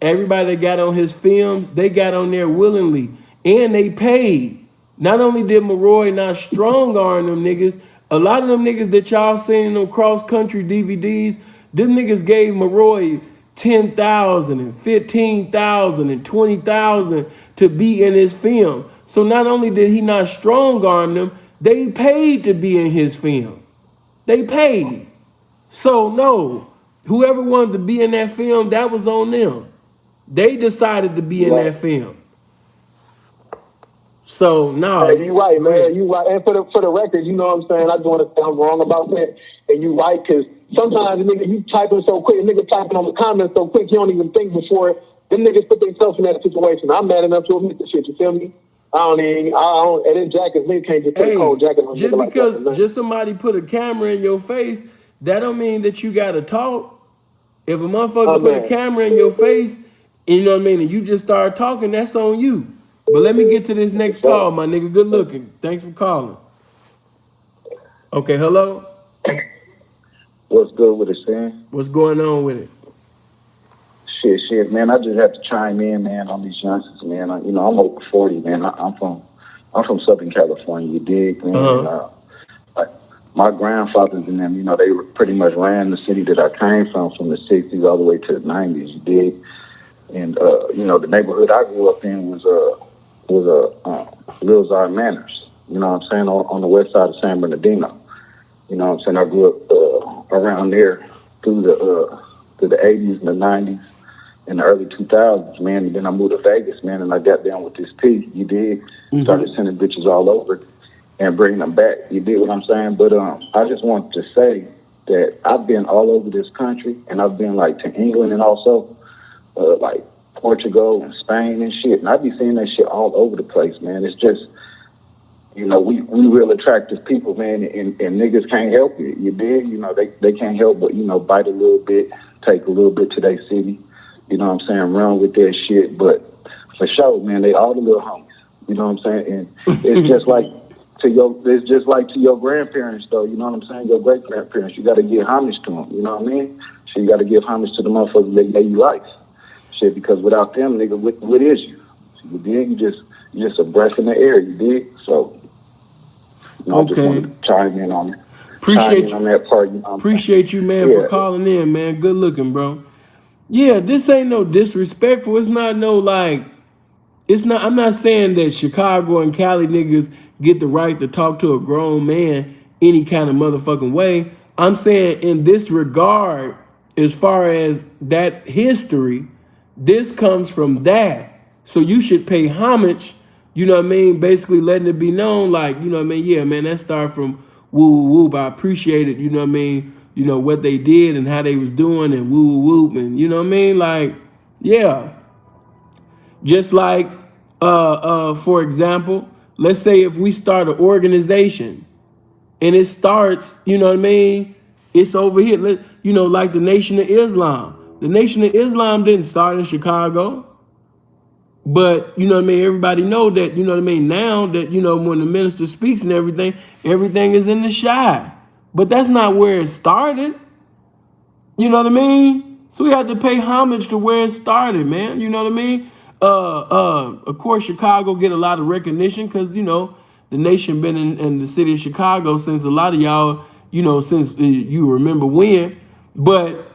everybody that got on his films, they got on there willingly, and they paid. Not only did Maroy not strong arm them niggas, a lot of them niggas that y'all seen in them cross country DVDs, them niggas gave Maroy 10,000 and 15,000 and 20,000 to be in his film. So not only did he not strong arm them, they paid to be in his film. They paid. So no, whoever wanted to be in that film, that was on them. They decided to be in that film. So no, hey, you right, man. You right. And for the record, you know what I'm saying? I just want to say I'm wrong about that. And you right, because sometimes nigga, you typing so quick, nigga typing on the comments so quick, you don't even think before them niggas put themselves in that situation. I'm mad enough to admit the shit. You feel me? I don't. And then jackets, nigga can't just put a cold jacket on. Just because like that, just somebody put a camera in your face, that don't mean that you gotta talk. If a motherfucker put a camera in your face, you know what I mean, and you just start talking, that's on you. But let me get to this next call, my nigga. Good looking. Thanks for calling. Okay, hello? What's good with it, Sam? What's going on with it? Shit, man. I just have to chime in, man, on these youngsters, man. I'm over 40, man. I'm from Southern California, you dig, man? Uh-huh. My grandfathers and them, they pretty much ran the city that I came from the 60s all the way to the 90s, you dig? And, the neighborhood I grew up in was Lil Czar Manors, you know what I'm saying, on the west side of San Bernardino. You know what I'm saying? I grew up around there through the 80s and the 90s and the early 2000s, man. And then I moved to Vegas, man, and I got down with this P, you did. Mm-hmm. Started sending bitches all over and bringing them back, you did what I'm saying? But I just wanted to say that I've been all over this country, and I've been, like, to England and also, like, Portugal and Spain and shit. And I be seeing that shit all over the place, man. It's just, we real attractive people, man, and niggas can't help it. You dig? They can't help but, bite a little bit, take a little bit to their city. You know what I'm saying? Run with their shit. But for sure, man, they all the little homies. You know what I'm saying? And it's just like to your grandparents, though. You know what I'm saying? Your great grandparents. You got to give homage to them. You know what I mean? So you got to give homage to the motherfuckers that gave you life. Shit, because without them, nigga, what is you? You dig? You just a breath in the air. You dig? So. I just wanted to chime in on it. Appreciate you on that part. Appreciate you, man, for calling in, man. Good looking, bro. Yeah, this ain't no disrespectful. It's not no like. It's not. I'm not saying that Chicago and Cali niggas get the right to talk to a grown man any kind of motherfucking way. I'm saying in this regard, as far as that history, this comes from that. So you should pay homage. You know what I mean? Basically letting it be known, like, you know what I mean? Yeah, man, that started from woo woo woo, but I appreciate it, you know what I mean? You know, what they did and how they was doing and woo woo woo, and you know what I mean? Like, yeah. Just like, for example, let's say if we start an organization and it starts, you know what I mean? It's over here, like the Nation of Islam. The Nation of Islam didn't start in Chicago. But, you know what I mean, everybody know that, you know what I mean, now that, when the minister speaks and everything is in the Chi. But that's not where it started. You know what I mean? So we have to pay homage to where it started, man. You know what I mean? Of course, Chicago get a lot of recognition because, the nation been in the city of Chicago since a lot of y'all, since you remember when. But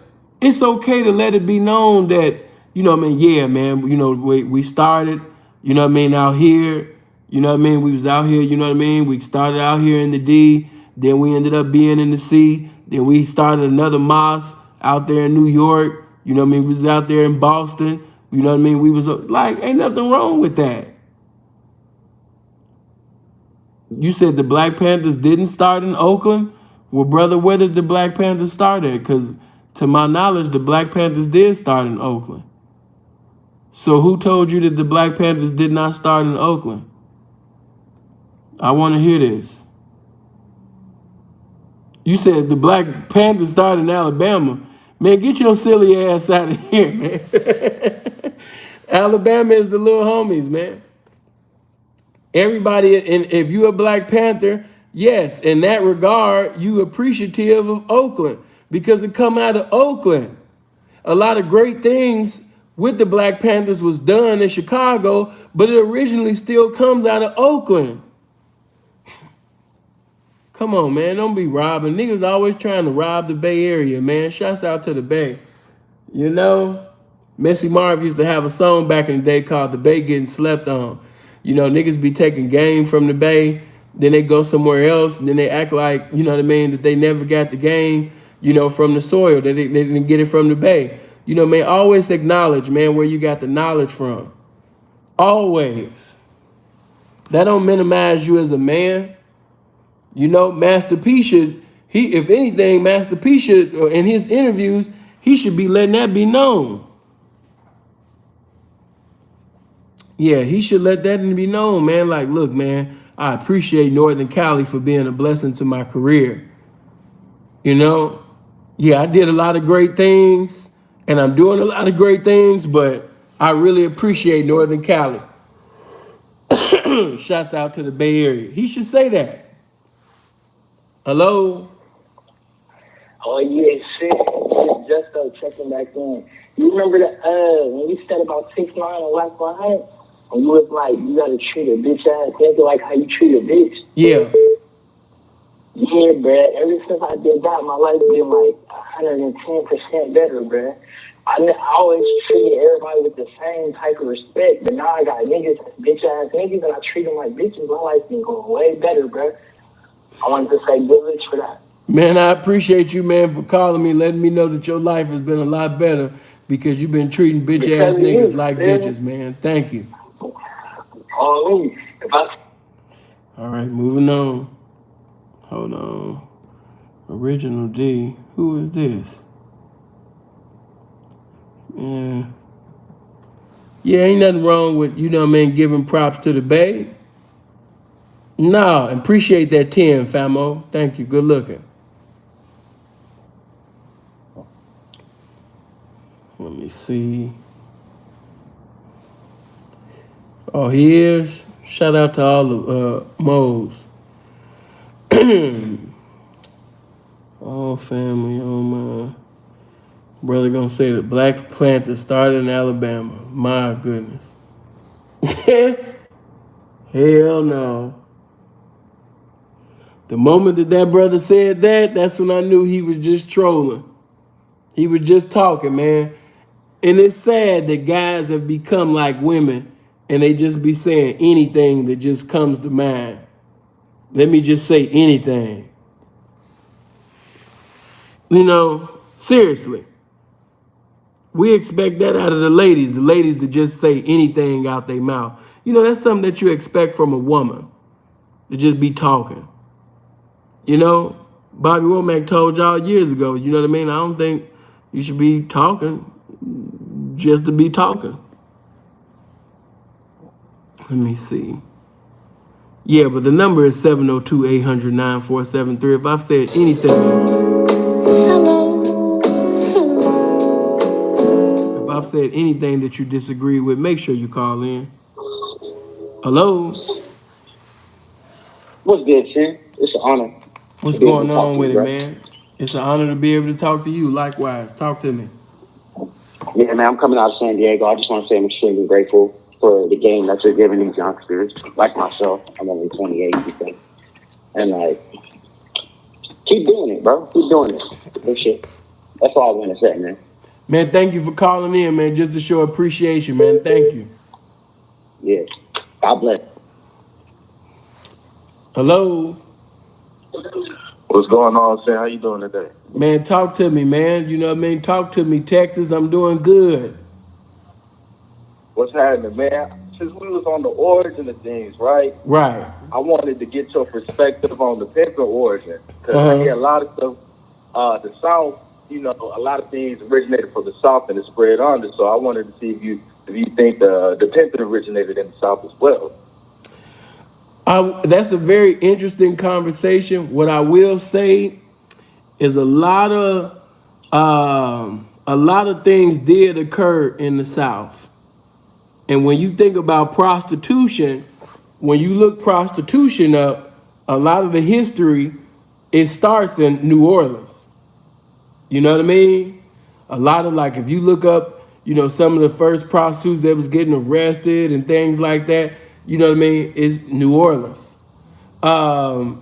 it's okay to let it be known that, you know what I mean? Yeah, man, we started, you know what I mean, out here, You know what I mean? We was out here, you know what I mean? We started out here in the D, then we ended up being in the C, then we started another mosque out there in New York, you know what I mean? We was out there in Boston, you know what I mean? We was like, ain't nothing wrong with that. You said the Black Panthers didn't start in Oakland? Well, brother, where did the Black Panthers start at? Because to my knowledge, the Black Panthers did start in Oakland. So who told you that the Black Panthers did not start in Oakland? I want to hear this. You said the Black Panthers started in Alabama. Man, get your silly ass out of here, man. Alabama is the little homies, man. Everybody, and if you're a Black Panther, yes, in that regard, you appreciative of Oakland because it come out of Oakland. A lot of great things with the Black Panthers was done in Chicago, but it originally still comes out of Oakland. Come on, man, don't be robbing. Niggas always trying to rob the Bay Area, man. Shouts out to the Bay. You know, Messy Marv used to have a song back in the day called The Bay Getting Slept On. You know, niggas be taking game from the Bay, then they go somewhere else, and then they act like, you know what I mean, that they never got the game, you know, from the soil, that they didn't get it from the Bay. You know, man, always acknowledge, man, where you got the knowledge from. Always. That don't minimize you as a man. You know, Master P should, if anything, Master P should, in his interviews, he should be letting that be known. Yeah, he should let that be known, man. Like, look, man, I appreciate Northern Cali for being a blessing to my career. You know? Yeah, I did a lot of great things, and I'm doing a lot of great things, but I really appreciate Northern Cali. Shouts out to the Bay Area. He should say that. Hello? Oh, yeah, shit. Just checking back in. You remember when we said about 6ix9ine and Wack behind? And you was like, you gotta treat a bitch ass nigga like how you treat a bitch. Yeah. Yeah, bruh. Ever since I did that, my life been like 110% better, bruh. I always treated everybody with the same type of respect, but now I got niggas, bitch ass niggas, and I treat them like bitches. My life been going way better, bruh. I wanted to say good looks for that. Man, I appreciate you, man, for calling me, letting me know that your life has been a lot better because you've been treating bitch ass niggas like bitches, man. Thank you. Oh, all right, moving on. Hold on. Original D. Who is this? Yeah, ain't nothing wrong with, you know what I mean, giving props to the Bay. Nah, appreciate that 10, famo. Thank you. Good looking. Let me see. Oh, he is. Shout out to all the Moes. Oh, family. Oh, my. Brother gonna say the Black Panther started in Alabama. My goodness. Hell no. The moment that brother said that, that's when I knew he was just trolling. He was just talking, man. And it's sad that guys have become like women and they just be saying anything that just comes to mind. Let me just say anything. You know, seriously. We expect that out of the ladies to just say anything out their mouth. You know, that's something that you expect from a woman, to just be talking. You know, Bobby Womack told y'all years ago, you know what I mean? I don't think you should be talking just to be talking. Let me see. Yeah, but the number is 702-800-9473. If I've said anything... If I've said anything that you disagree with, make sure you call in. Hello? What's good, Shin? It's an honor. What's going on with it, man? It's an honor to be able to talk to you. Likewise. Talk to me. Yeah, man, I'm coming out of San Diego. I just want to say I'm extremely grateful for the game that you're giving these youngsters, like myself. I'm only 28, you think. And, like, keep doing it, bro. Keep doing it. Good shit. That's all I want to say, man. Man, thank you for calling in, man, just to show appreciation, man. Thank you. Yeah. God bless. Hello? What's going on, Sam? How you doing today? Man, talk to me, man. You know what I mean? Talk to me, Texas. I'm doing good. What's happening, man? Since we was on the origin of things, right? Right. I wanted to get your perspective on the pimping origin. Because I hear a lot of stuff, the South, you know, a lot of things originated from the South and it spread on it. So I wanted to see if you think the pimping originated in the South as well. That's a very interesting conversation. What I will say is a lot of things did occur in the South. And when you think about prostitution, when you look prostitution up, a lot of the history, it starts in New Orleans. You know what I mean? A lot of, like, if you look up, you know, some of the first prostitutes that was getting arrested and things like that, you know what I mean? It's New Orleans. A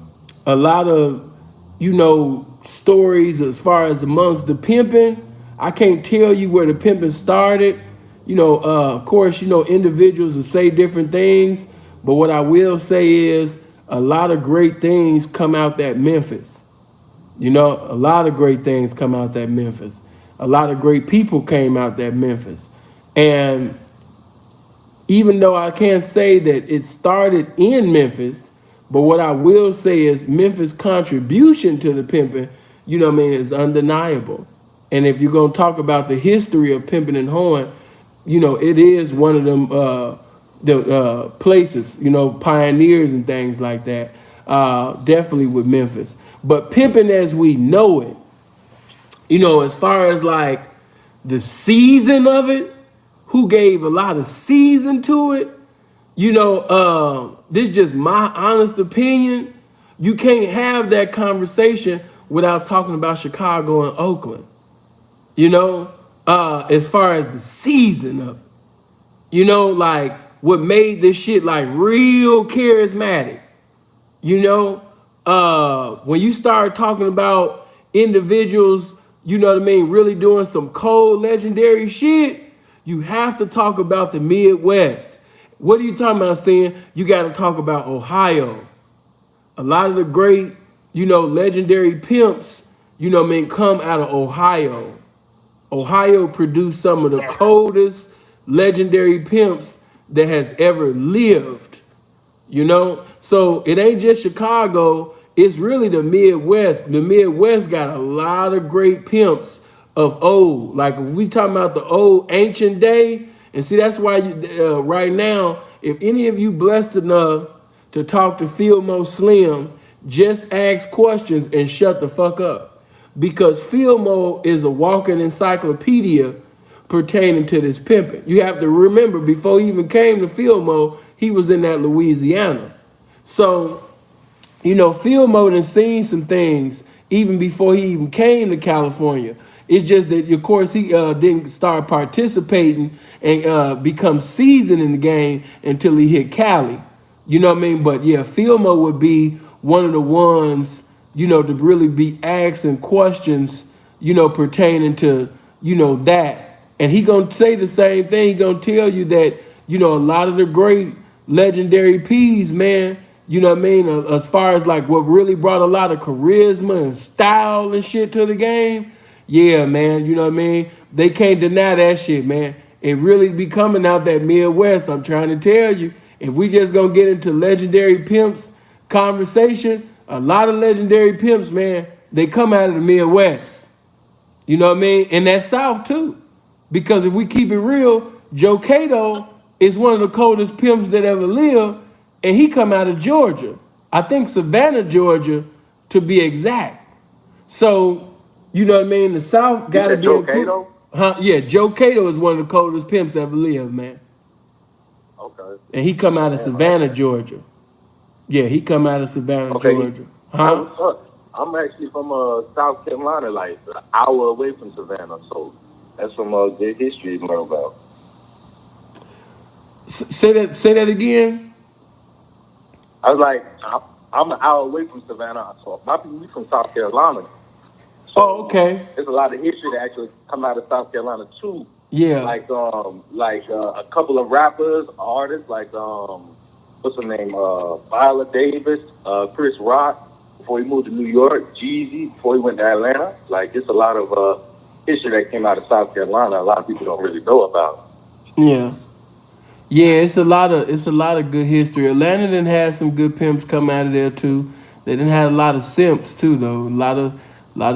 lot of, you know, stories as far as amongst the pimping. I can't tell you where the pimping started. You know, of course, you know, individuals will say different things, but what I will say is a lot of great things come out that Memphis. You know, a lot of great things come out that Memphis. A lot of great people came out that Memphis. And even though I can't say that it started in Memphis, but what I will say is Memphis' contribution to the pimping, you know what I mean, is undeniable. And if you're going to talk about the history of pimping and hoeing, you know, it is one of them places, you know, pioneers and things like that, definitely with Memphis. But pimping as we know it, you know, as far as like the season of it, who gave a lot of season to it, you know, this is just my honest opinion. You can't have that conversation without talking about Chicago and Oakland. You know, as far as the season of it, you know, like what made this shit like real charismatic. You know, when you start talking about individuals, you know what I mean, really doing some cold legendary shit, you have to talk about the Midwest. What are you talking about, saying? You got to talk about Ohio. A lot of the great, you know, legendary pimps, you know what I mean, come out of Ohio. Ohio produced some of the coldest legendary pimps that has ever lived. You know, so it ain't just Chicago, it's really the Midwest. The Midwest got a lot of great pimps of old. Like if we talking about the old ancient day, and see that's why you, right now, if any of you blessed enough to talk to Fillmo Slim, just ask questions and shut the fuck up. Because Fillmo is a walking encyclopedia pertaining to this pimping. You have to remember, before he even came to Fillmo, he was in that Louisiana. So, you know, Fillmo done seen some things even before he even came to California. It's just that, of course, he didn't start participating and become seasoned in the game until he hit Cali. You know what I mean? But yeah, Fillmo would be one of the ones, you know, to really be asking questions, you know, pertaining to, you know, that. And he gonna say the same thing. He gonna tell you that, you know, a lot of the great legendary P's, man, you know what I mean, as far as like what really brought a lot of charisma and style and shit to the game, yeah, man, you know what I mean? They can't deny that shit, man. It really be coming out that Midwest, I'm trying to tell you. If we just gonna get into legendary pimps conversation, a lot of legendary pimps, man, they come out of the Midwest. You know what I mean? And that South too. Because if we keep it real, Joe Cato is one of the coldest pimps that ever lived, and he come out of Georgia. I think Savannah, Georgia, to be exact. So, you know what I mean? The South got to be Joe Cato? Huh? Yeah, Joe Cato is one of the coldest pimps ever lived, man. Okay. And he come out of Savannah, Georgia. Yeah, he come out of Savannah, Georgia. Huh? I'm actually from South Carolina, like an hour away from Savannah, so that's some good history to learn about. Say that again. I was like, I'm an hour away from Savannah, so my people from South Carolina. So okay. There's a lot of history that actually come out of South Carolina too. Yeah. Like a couple of rappers, artists, like what's her name? Viola Davis, Chris Rock before he moved to New York, Jeezy before he went to Atlanta. Like, it's a lot of history that came out of South Carolina. A lot of people don't really know about. Yeah. Yeah, it's a lot of good history. Atlanta done had some good pimps come out of there too. They done had a lot of simps too though. A lot of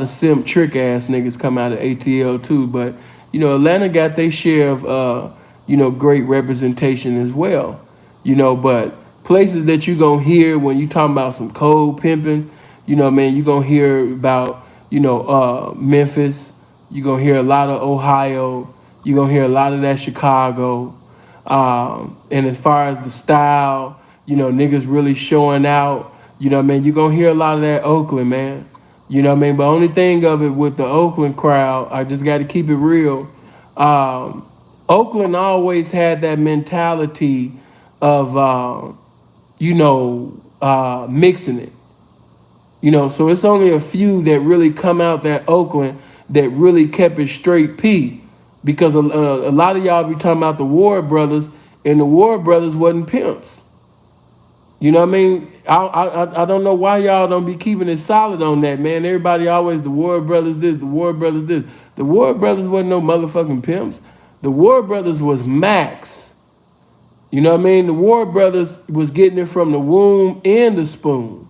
simp trick ass niggas come out of ATL too. But you know, Atlanta got their share of great representation as well. You know, but places that you gonna hear when you talking about some cold pimping, you know, man, you gonna hear about, Memphis. You gonna hear a lot of Ohio. You gonna hear a lot of that Chicago. And as far as the style, niggas really showing out, you're gonna hear a lot of that Oakland, man. You know what I mean? But only thing of it with the Oakland crowd, I just got to keep it real. Oakland always had that mentality of, mixing it. So it's only a few that really come out that Oakland that really kept it straight P. Because a lot of y'all be talking about the Ward brothers, and the Ward brothers wasn't pimps. You know what I mean? I don't know why y'all don't be keeping it solid on that, man. Everybody always, the Ward brothers this, the Ward brothers this. The Ward brothers wasn't no motherfucking pimps. The Ward brothers was Max. You know what I mean? The Ward brothers was getting it from the womb and the spoon.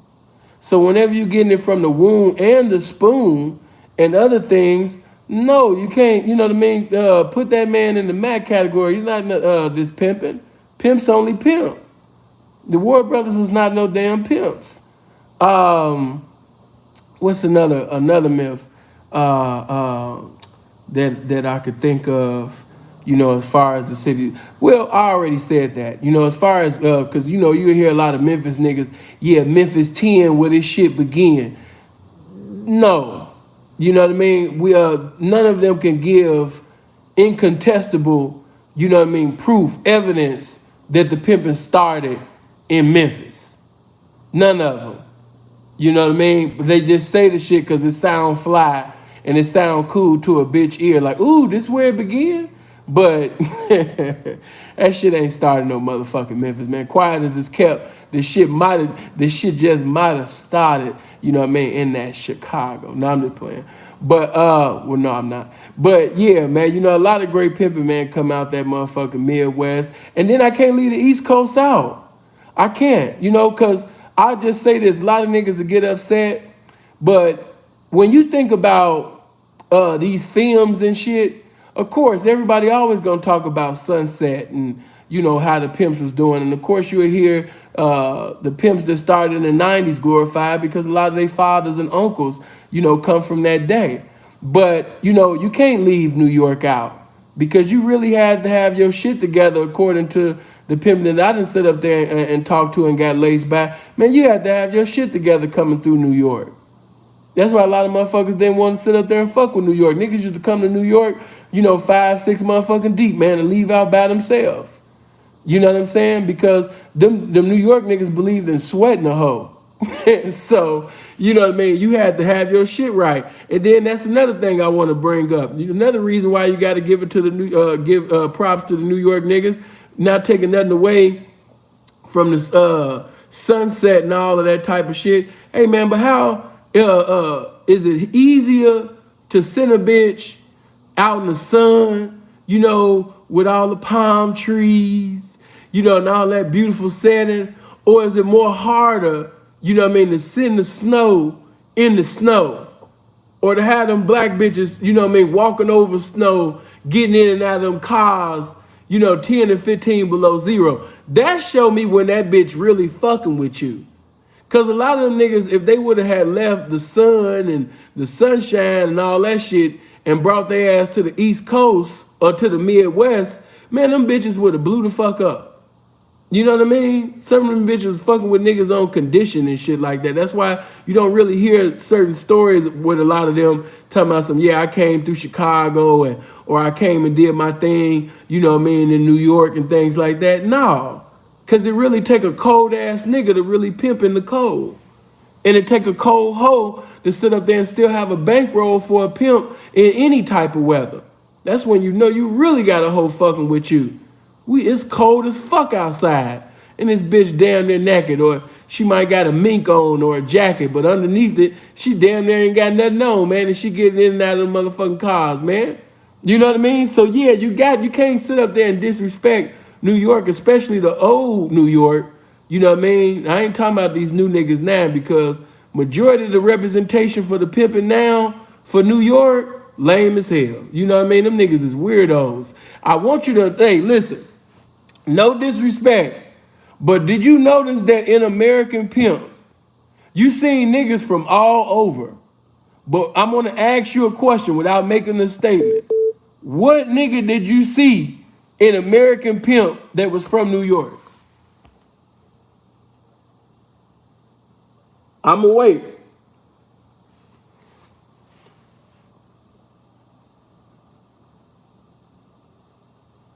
So whenever you getting it from the womb and the spoon and other things, no, you can't, you know what I mean? Put that man in the Mac category. He's not this pimping. Pimp's only pimp. The Ward brothers was not no damn pimps. What's another myth that I could think of, as far as the city? Well, I already said that. As far as, because, you hear a lot of Memphis niggas, yeah, Memphis 10 where this shit began. No. You know what I mean? We none of them can give incontestable, proof, evidence that the pimping started in Memphis. None of them. You know what I mean? They just say the shit because it sound fly and it sound cool to a bitch ear. Like, ooh, this where it began? But that shit ain't started no motherfucking Memphis, man. Quiet as it's kept, this shit just might have started, in that Chicago. No, I'm just playing. But, well, no, I'm not. But, yeah, man, a lot of great pimping, man, come out that motherfucking Midwest. And then I can't leave the East Coast out. I can't, because I just say this, a lot of niggas will get upset. But when you think about these films and shit, of course, everybody always gonna talk about Sunset and, how the pimps was doing. And, of course, you'll hear the pimps that started in the 90s glorified because a lot of their fathers and uncles, come from that day. But, you can't leave New York out because you really had to have your shit together according to the pimp that I didn't sit up there and talk to and got laced by. Man, you had to have your shit together coming through New York. That's why a lot of motherfuckers didn't want to sit up there and fuck with New York. Niggas used to come to New York, 5-6 motherfucking deep, man, and leave out by themselves. You know what I'm saying? Because them New York niggas believed in sweating a hoe. So, you know what I mean? You had to have your shit right. And then that's another thing I want to bring up. Another reason why you got to give it to the give props to the New York niggas, not taking nothing away from the Sunset and all of that type of shit. Hey man, but how is it easier to send a bitch out in the sun, with all the palm trees, and all that beautiful setting, or is it more harder, to send the snow in the snow, or to have them black bitches, walking over snow, getting in and out of them cars, 10 and 15 below zero? That show me when that bitch really fucking with you. Cause a lot of them niggas, if they would have had left the sun and the sunshine and all that shit and brought their ass to the East Coast or to the Midwest, man, them bitches would have blew the fuck up. You know what I mean? Some of them bitches was fucking with niggas on condition and shit like that. That's why you don't really hear certain stories with a lot of them talking about some, yeah, I came through Chicago or I came and did my thing, in New York and things like that. No, because it really take a cold ass nigga to really pimp in the cold. And it take a cold hoe to sit up there and still have a bankroll for a pimp in any type of weather. That's when you know you really got a hoe fucking with you. It's cold as fuck outside. and this bitch damn near naked, or she might got a mink on or a jacket, but underneath it, she damn near ain't got nothing on, man, and she getting in and out of the motherfucking cars, man. You know what I mean? So yeah, you can't sit up there and disrespect New York, especially the old New York. You know what I mean? I ain't talking about these new niggas now, because majority of the representation for the pimping now for New York, lame as hell. You know what I mean? Them niggas is weirdos. I want you to, hey, listen, no disrespect, but did you notice that in American Pimp, you seen niggas from all over? But I'm gonna ask you a question without making a statement. What nigga did you see in American Pimp that was from New York? I'ma wait.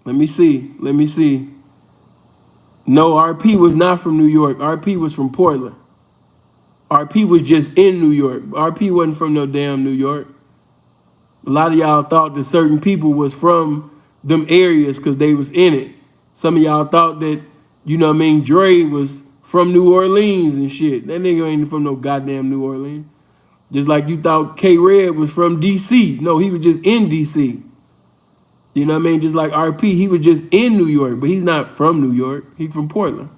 Let me see. No, RP was not from New York. RP was from Portland. RP was just in New York. RP wasn't from no damn New York. A lot of y'all thought that certain people was from them areas because they was in it. Some of y'all thought that, you know what I mean, Dre was from New Orleans and shit. That nigga ain't from no goddamn New Orleans. Just like you thought K-Red was from DC. No, he was just in DC. You know what I mean? Just like RP, he was just in New York, but he's not from New York. He's from Portland.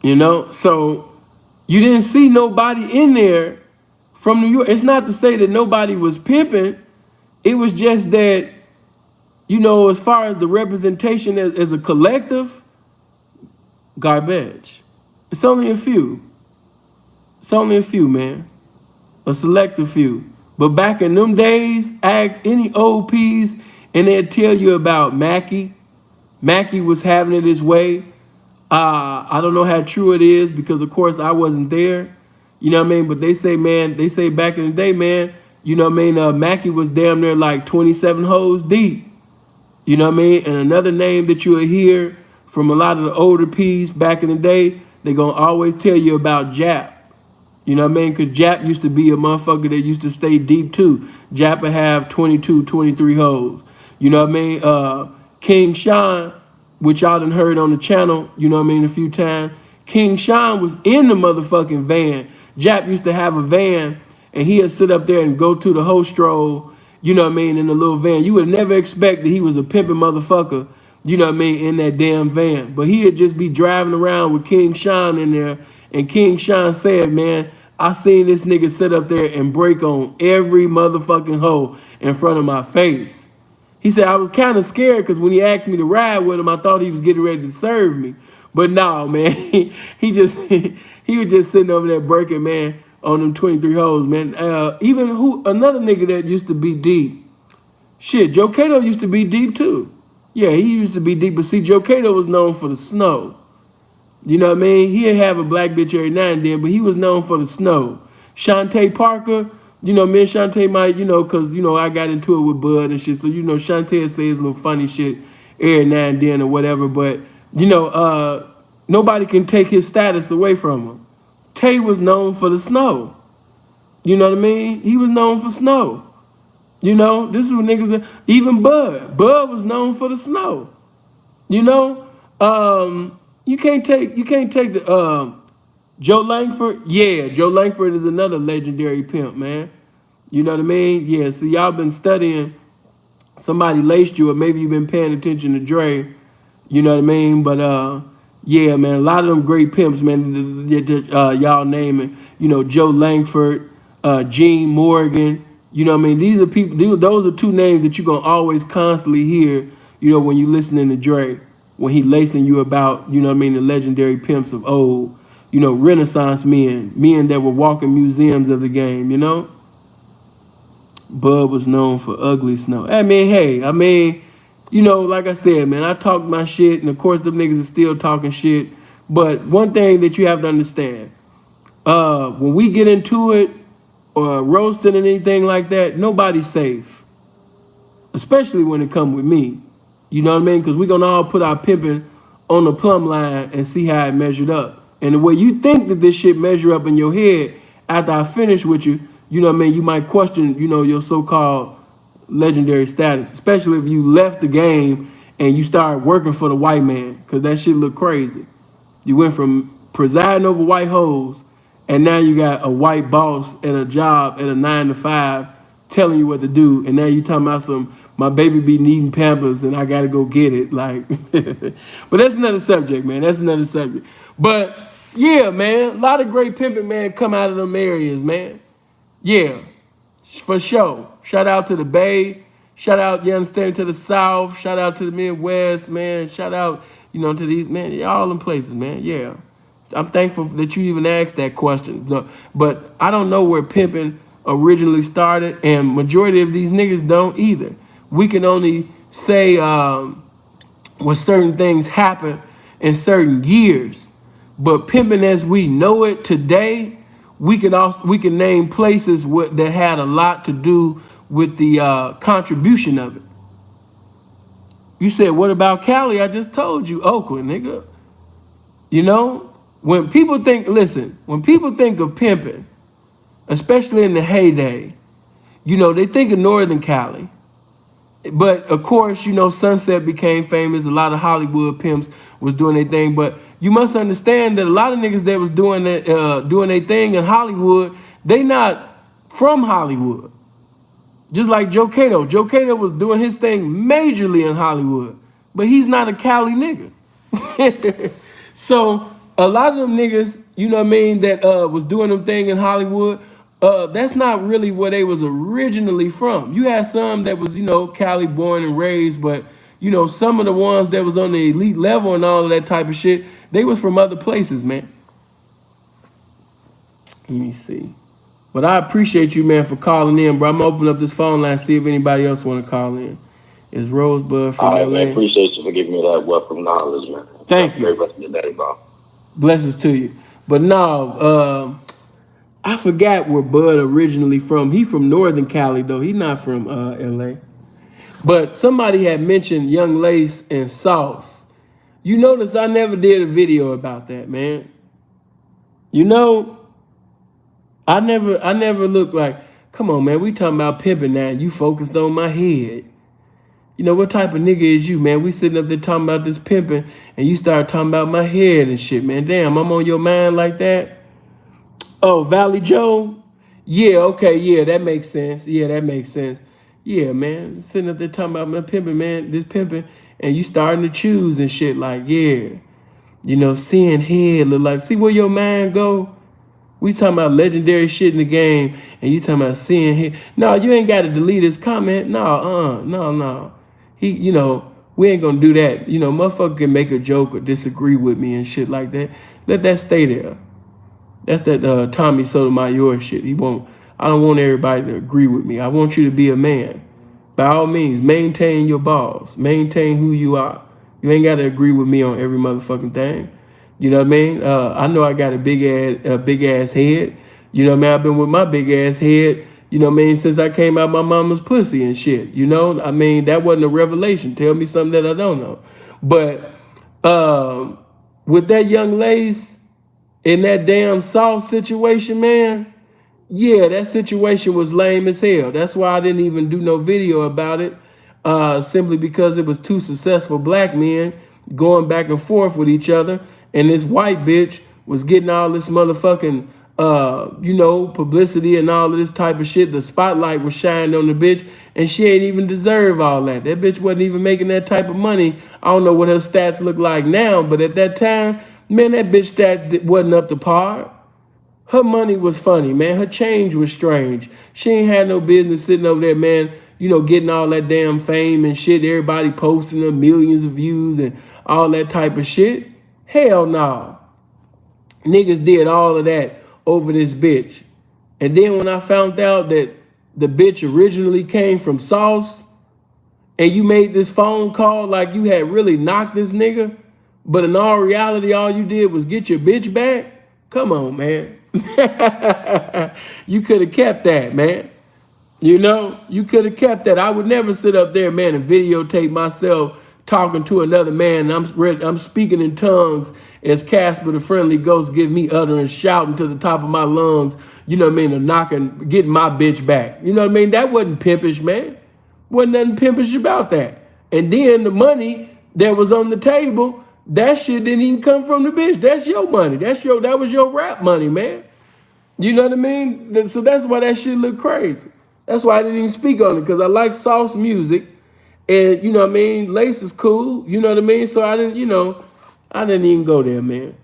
You know? So you didn't see nobody in there from New York. It's not to say that nobody was pimping. It was just that, you know, as far as the representation as a collective, garbage. It's only a few. It's only a few, man. A selective few. But back in them days, ask any OPs and they'll tell you about Mackie. Mackie was having it his way. I don't know how true it is because, of course, I wasn't there. You know what I mean? But they say, man, back in the day, man, you know what I mean? Mackie was damn near like 27 hoes deep. You know what I mean? And another name that you'll hear from a lot of the older P's back in the day, they're going to always tell you about Jap. You know what I mean? Because Jap used to be a motherfucker that used to stay deep too. Jap would have 22, 23 hoes. You know what I mean? King Sean, which y'all done heard on the channel, you know what I mean, a few times. King Sean was in the motherfucking van. Jap used to have a van, and he'd sit up there and go to the hoe stroll, you know what I mean, in the little van. You would never expect that he was a pimping motherfucker, you know what I mean, in that damn van. But he'd just be driving around with King Sean in there, and King Sean said, man, I seen this nigga sit up there and break on every motherfucking hoe in front of my face. He said, I was kind of scared because when he asked me to ride with him, I thought he was getting ready to serve me. But no, man, he was just sitting over there breaking, man, on them 23 hoes, man. Even another nigga that used to be deep. Shit, Joe Cato used to be deep too. Yeah, he used to be deep, but see, Joe Cato was known for the snow. You know what I mean? He'd have a black bitch every now and then, but he was known for the snow. Shantae Parker, you know, me and Shantae might, you know, because, you know, I got into it with Bud and shit. So, you know, Shantae says little funny shit every now and then or whatever. But, you know, nobody can take his status away from him. Tay was known for the snow. You know what I mean? He was known for snow. You know, this is what niggas, even Bud. Bud was known for the snow. You know? You can't take the Joe Langford. Yeah, Joe Langford is another legendary pimp, man. You know what I mean? Yeah, so y'all been studying, somebody laced you, or maybe you've been paying attention to Dre. You know what I mean? But yeah, man, a lot of them great pimps, man, y'all naming, you know, Joe Langford, Gene Morgan. You know what I mean? These are people, those are two names that you're gonna always constantly hear, you know, when you listening to Dre. When he lacing you about, you know what I mean, the legendary pimps of old, you know, Renaissance men that were walking museums of the game, you know? Bud was known for ugly snow. I mean, hey, you know, like I said, man, I talk my shit, and of course them niggas are still talking shit. But one thing that you have to understand, when we get into it, or roasting and anything like that, nobody's safe. Especially when it come with me. You know what I mean? Because we're going to all put our pimping on the plumb line and see how it measured up. And the way you think that this shit measure up in your head, after I finish with you, you know what I mean, you might question, you know, your so-called legendary status, especially if you left the game and you started working for the white man because that shit look crazy. You went from presiding over white hoes, and now you got a white boss at a job at a 9 to 5 telling you what to do, and now you talking about my baby be needing Pampers and I gotta go get it. Like, but that's another subject, man. That's another subject. But yeah, man, a lot of great pimping, man, come out of them areas, man. Yeah, for sure. Shout out to the Bay. Shout out, you understand, to the South. Shout out to the Midwest, man. Shout out, to these, man, all them places, man. Yeah. I'm thankful that you even asked that question. But I don't know where pimping originally started, and majority of these niggas don't either. We can only say when certain things happen in certain years. But pimping as we know it today, we can name places that had a lot to do with the contribution of it. You said, what about Cali? I just told you, Oakland, nigga. When people think of pimping, especially in the heyday, they think of Northern Cali. But of course, Sunset became famous. A lot of Hollywood pimps was doing their thing. But you must understand that a lot of niggas that was doing their thing in Hollywood, they not from Hollywood. Just like Joe Cato. Joe Cato was doing his thing majorly in Hollywood, but he's not a Cali nigga. So a lot of them niggas, that was doing them thing in Hollywood, that's not really where they was originally from. You had some that was, Cali born and raised, but some of the ones that was on the elite level and all of that type of shit, they was from other places, man. Let me see. But I appreciate you, man, for calling in, bro. I'm gonna open up this phone line, see if anybody else want to call in. It's Rosebud from LA. Man, appreciate you for giving me that wealth of knowledge, man. Thank you. Great rest of the day, bro. Blessings to you. But no, I forgot where Bud originally from. He from Northern Cali, though. He not from LA. But somebody had mentioned Young Lace and Sauce. You notice I never did a video about that, man. I never looked like, come on, man, we talking about pimping now. You focused on my head. What type of nigga is you, man? We sitting up there talking about this pimping, and you start talking about my head and shit, man. Damn, I'm on your mind like that? Oh, Valley Joe? Yeah, okay, yeah, that makes sense. Yeah, that makes sense. Yeah, man, sitting up there talking about my pimping, man, this pimping, and you starting to choose and shit like, yeah. Seeing head look like, see where your mind go? We talking about legendary shit in the game, and you talking about seeing head. No, you ain't got to delete his comment. No. We ain't gonna do that. Motherfucker can make a joke or disagree with me and shit like that. Let that stay there. That's that Tommy Sotomayor shit. I don't want everybody to agree with me. I want you to be a man. By all means, maintain your balls. Maintain who you are. You ain't got to agree with me on every motherfucking thing. You know what I mean? I know I got a big ass head. You know what I mean? I've been with my big ass head, since I came out my mama's pussy and shit. That wasn't a revelation. Tell me something that I don't know. But with that Young Lace in that damn Sauce situation, man, yeah, that situation was lame as hell. That's why I didn't even do no video about it, simply because it was two successful black men going back and forth with each other. And this white bitch was getting all this motherfucking, publicity and all of this type of shit. The spotlight was shining on the bitch, and she ain't even deserve all that. That bitch wasn't even making that type of money. I don't know what her stats look like now, but at that time, man, that bitch stats wasn't up to par. Her money was funny, man. Her change was strange. She ain't had no business sitting over there, man, getting all that damn fame and shit. Everybody posting her, millions of views and all that type of shit. Hell no. Niggas did all of that over this bitch. And then when I found out that the bitch originally came from Sauce, and you made this phone call like you had really knocked this nigga, but in all reality, all you did was get your bitch back? Come on, man. You could have kept that, man. You could have kept that. I would never sit up there, man, and videotape myself talking to another man, and I'm speaking in tongues as Casper the Friendly Ghost give me utterance, shouting to the top of my lungs, and getting my bitch back. That wasn't pimpish, man. Wasn't nothing pimpish about that. And then the money that was on the table, that shit didn't even come from the bitch. That's your money. That was your rap money, man. You know what I mean? So that's why that shit look crazy. That's why I didn't even speak on it, because I like sauce music. And you know what I mean? Lace is cool. You know what I mean? So I didn't even go there, man.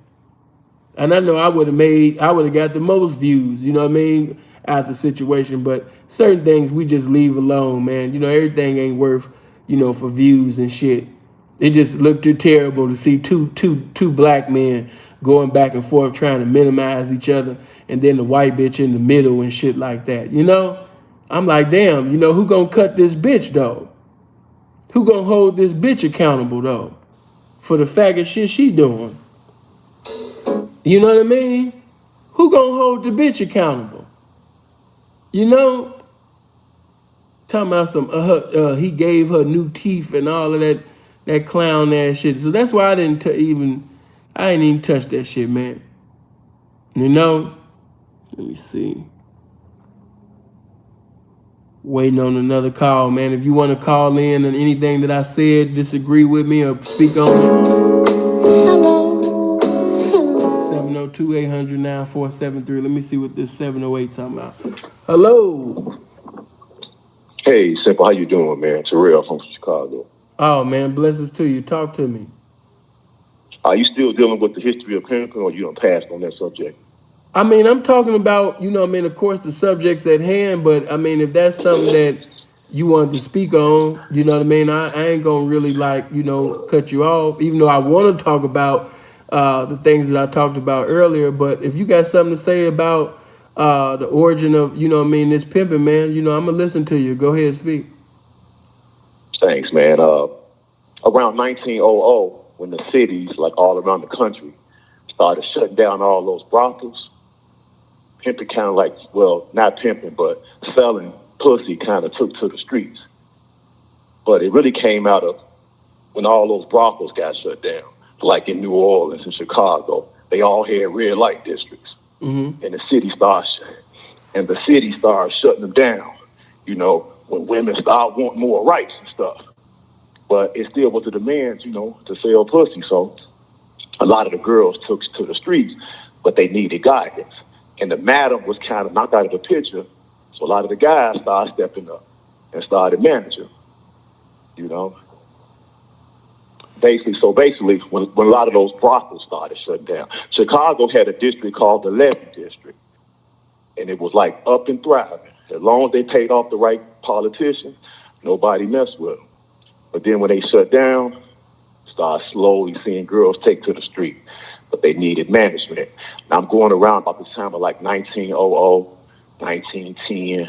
And I know I would have got the most views, you know what I mean, out the situation. But certain things we just leave alone, man. You know, everything ain't worth, for views and shit. It just looked too terrible to see two black men going back and forth trying to minimize each other, and then the white bitch in the middle and shit like that. I'm like, damn, who gonna cut this bitch though? Who gonna hold this bitch accountable though for the faggot shit she doing? You know what I mean? Who gonna hold the bitch accountable? Talking about some he gave her new teeth and all of that clown ass shit. So that's why I didn't even touch that shit, man. Let me see. Waiting on another call, man. If you want to call in on anything that I said, disagree with me or speak on it. 702-800-9473. Let me see what this 708 talking about. Hello. Hey, Simple, how you doing, man? Terrell from Chicago. Oh, man, blessings to you. Talk to me. Are you still dealing with the history of pimping, or you done passed on that subject? I mean, I'm talking about, of course, the subjects at hand, but, I mean, if that's something that you wanted to speak on, you know what I mean, I ain't going to really, cut you off, even though I want to talk about the things that I talked about earlier. But if you got something to say about the origin of, this pimping, man, I'm going to listen to you. Go ahead and speak. Thanks, man. Around 1900, when the cities, like all around the country, started shutting down all those brothels, pimping kind of like, well, not pimping, but selling pussy kind of took to the streets. But it really came out of when all those brothels got shut down. Like in New Orleans and Chicago, they all had red light districts. Mm-hmm. And the city started shutting them down, when women start wanting more rights and stuff. But it still was a demand, to sell pussy. So a lot of the girls took to the streets, but they needed guidance. And the madam was kind of knocked out of the picture. So a lot of the guys started stepping up and started managing, Basically, when a lot of those brothels started shutting down, Chicago had a district called the Levy District. And it was like up and thriving. As long as they paid off the right politicians, nobody messed with them. But then when they shut down, started slowly seeing girls take to the street. But they needed management. Now I'm going around about the time of like 1900, 1910.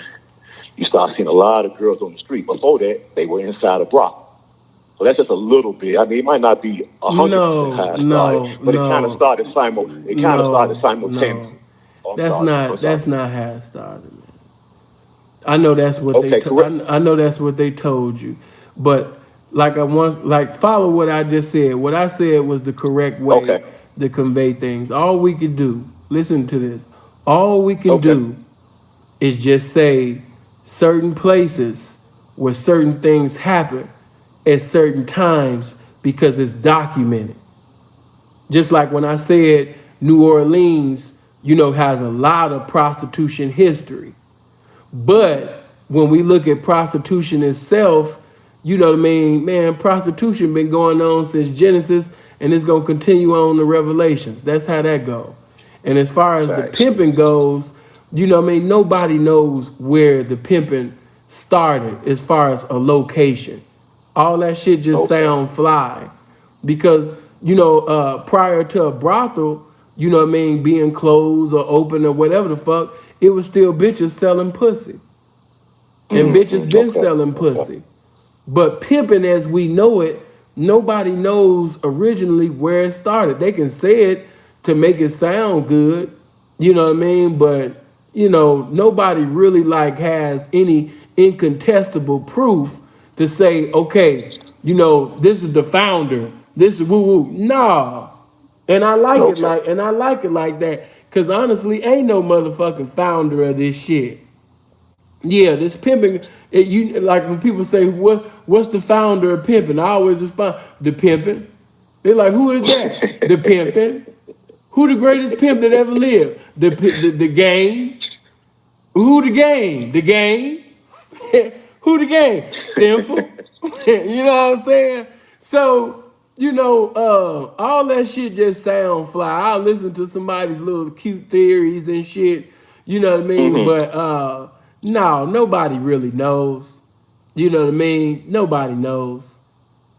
You start seeing a lot of girls on the street. Before that, they were inside a brothel. So that's just a little bit. I mean, it might not be 100% how it started, but it kind of started simultaneously. That's not how it started, man. I know that's what I know that's what they told you, but follow what I just said. What I said was the correct way to convey things. All we can do, listen to this. All we can do is just say certain places where certain things happen at certain times because it's documented. Just like when I said New Orleans, has a lot of prostitution history. But when we look at prostitution itself, man, prostitution been going on since Genesis, and it's gonna continue on to Revelations. That's how that go. And as far as the pimping goes, nobody knows where the pimping started as far as a location. All that shit just sound fly. Because, prior to a brothel, being closed or open or whatever the fuck, it was still bitches selling pussy. And bitches been selling pussy. But pimping as we know it, nobody knows originally where it started. They can say it to make it sound good, but, nobody really has any incontestable proof to say, okay, this is the founder. This is woo-woo. Nah. And I like it like that. Cause honestly, ain't no motherfucking founder of this shit. Yeah, this pimping. You like when people say, What's the founder of pimping?" I always respond, "The pimping." They're like, "Who is that?" "The pimping." "Who the greatest pimp that ever lived?" The game. "Who the game?" "The game." "Who the game?" "Sinful." You know what I'm saying? So, all that shit just sound fly. I'll listen to somebody's little cute theories and shit. You know what I mean? But no, nobody really knows. You know what I mean? Nobody knows.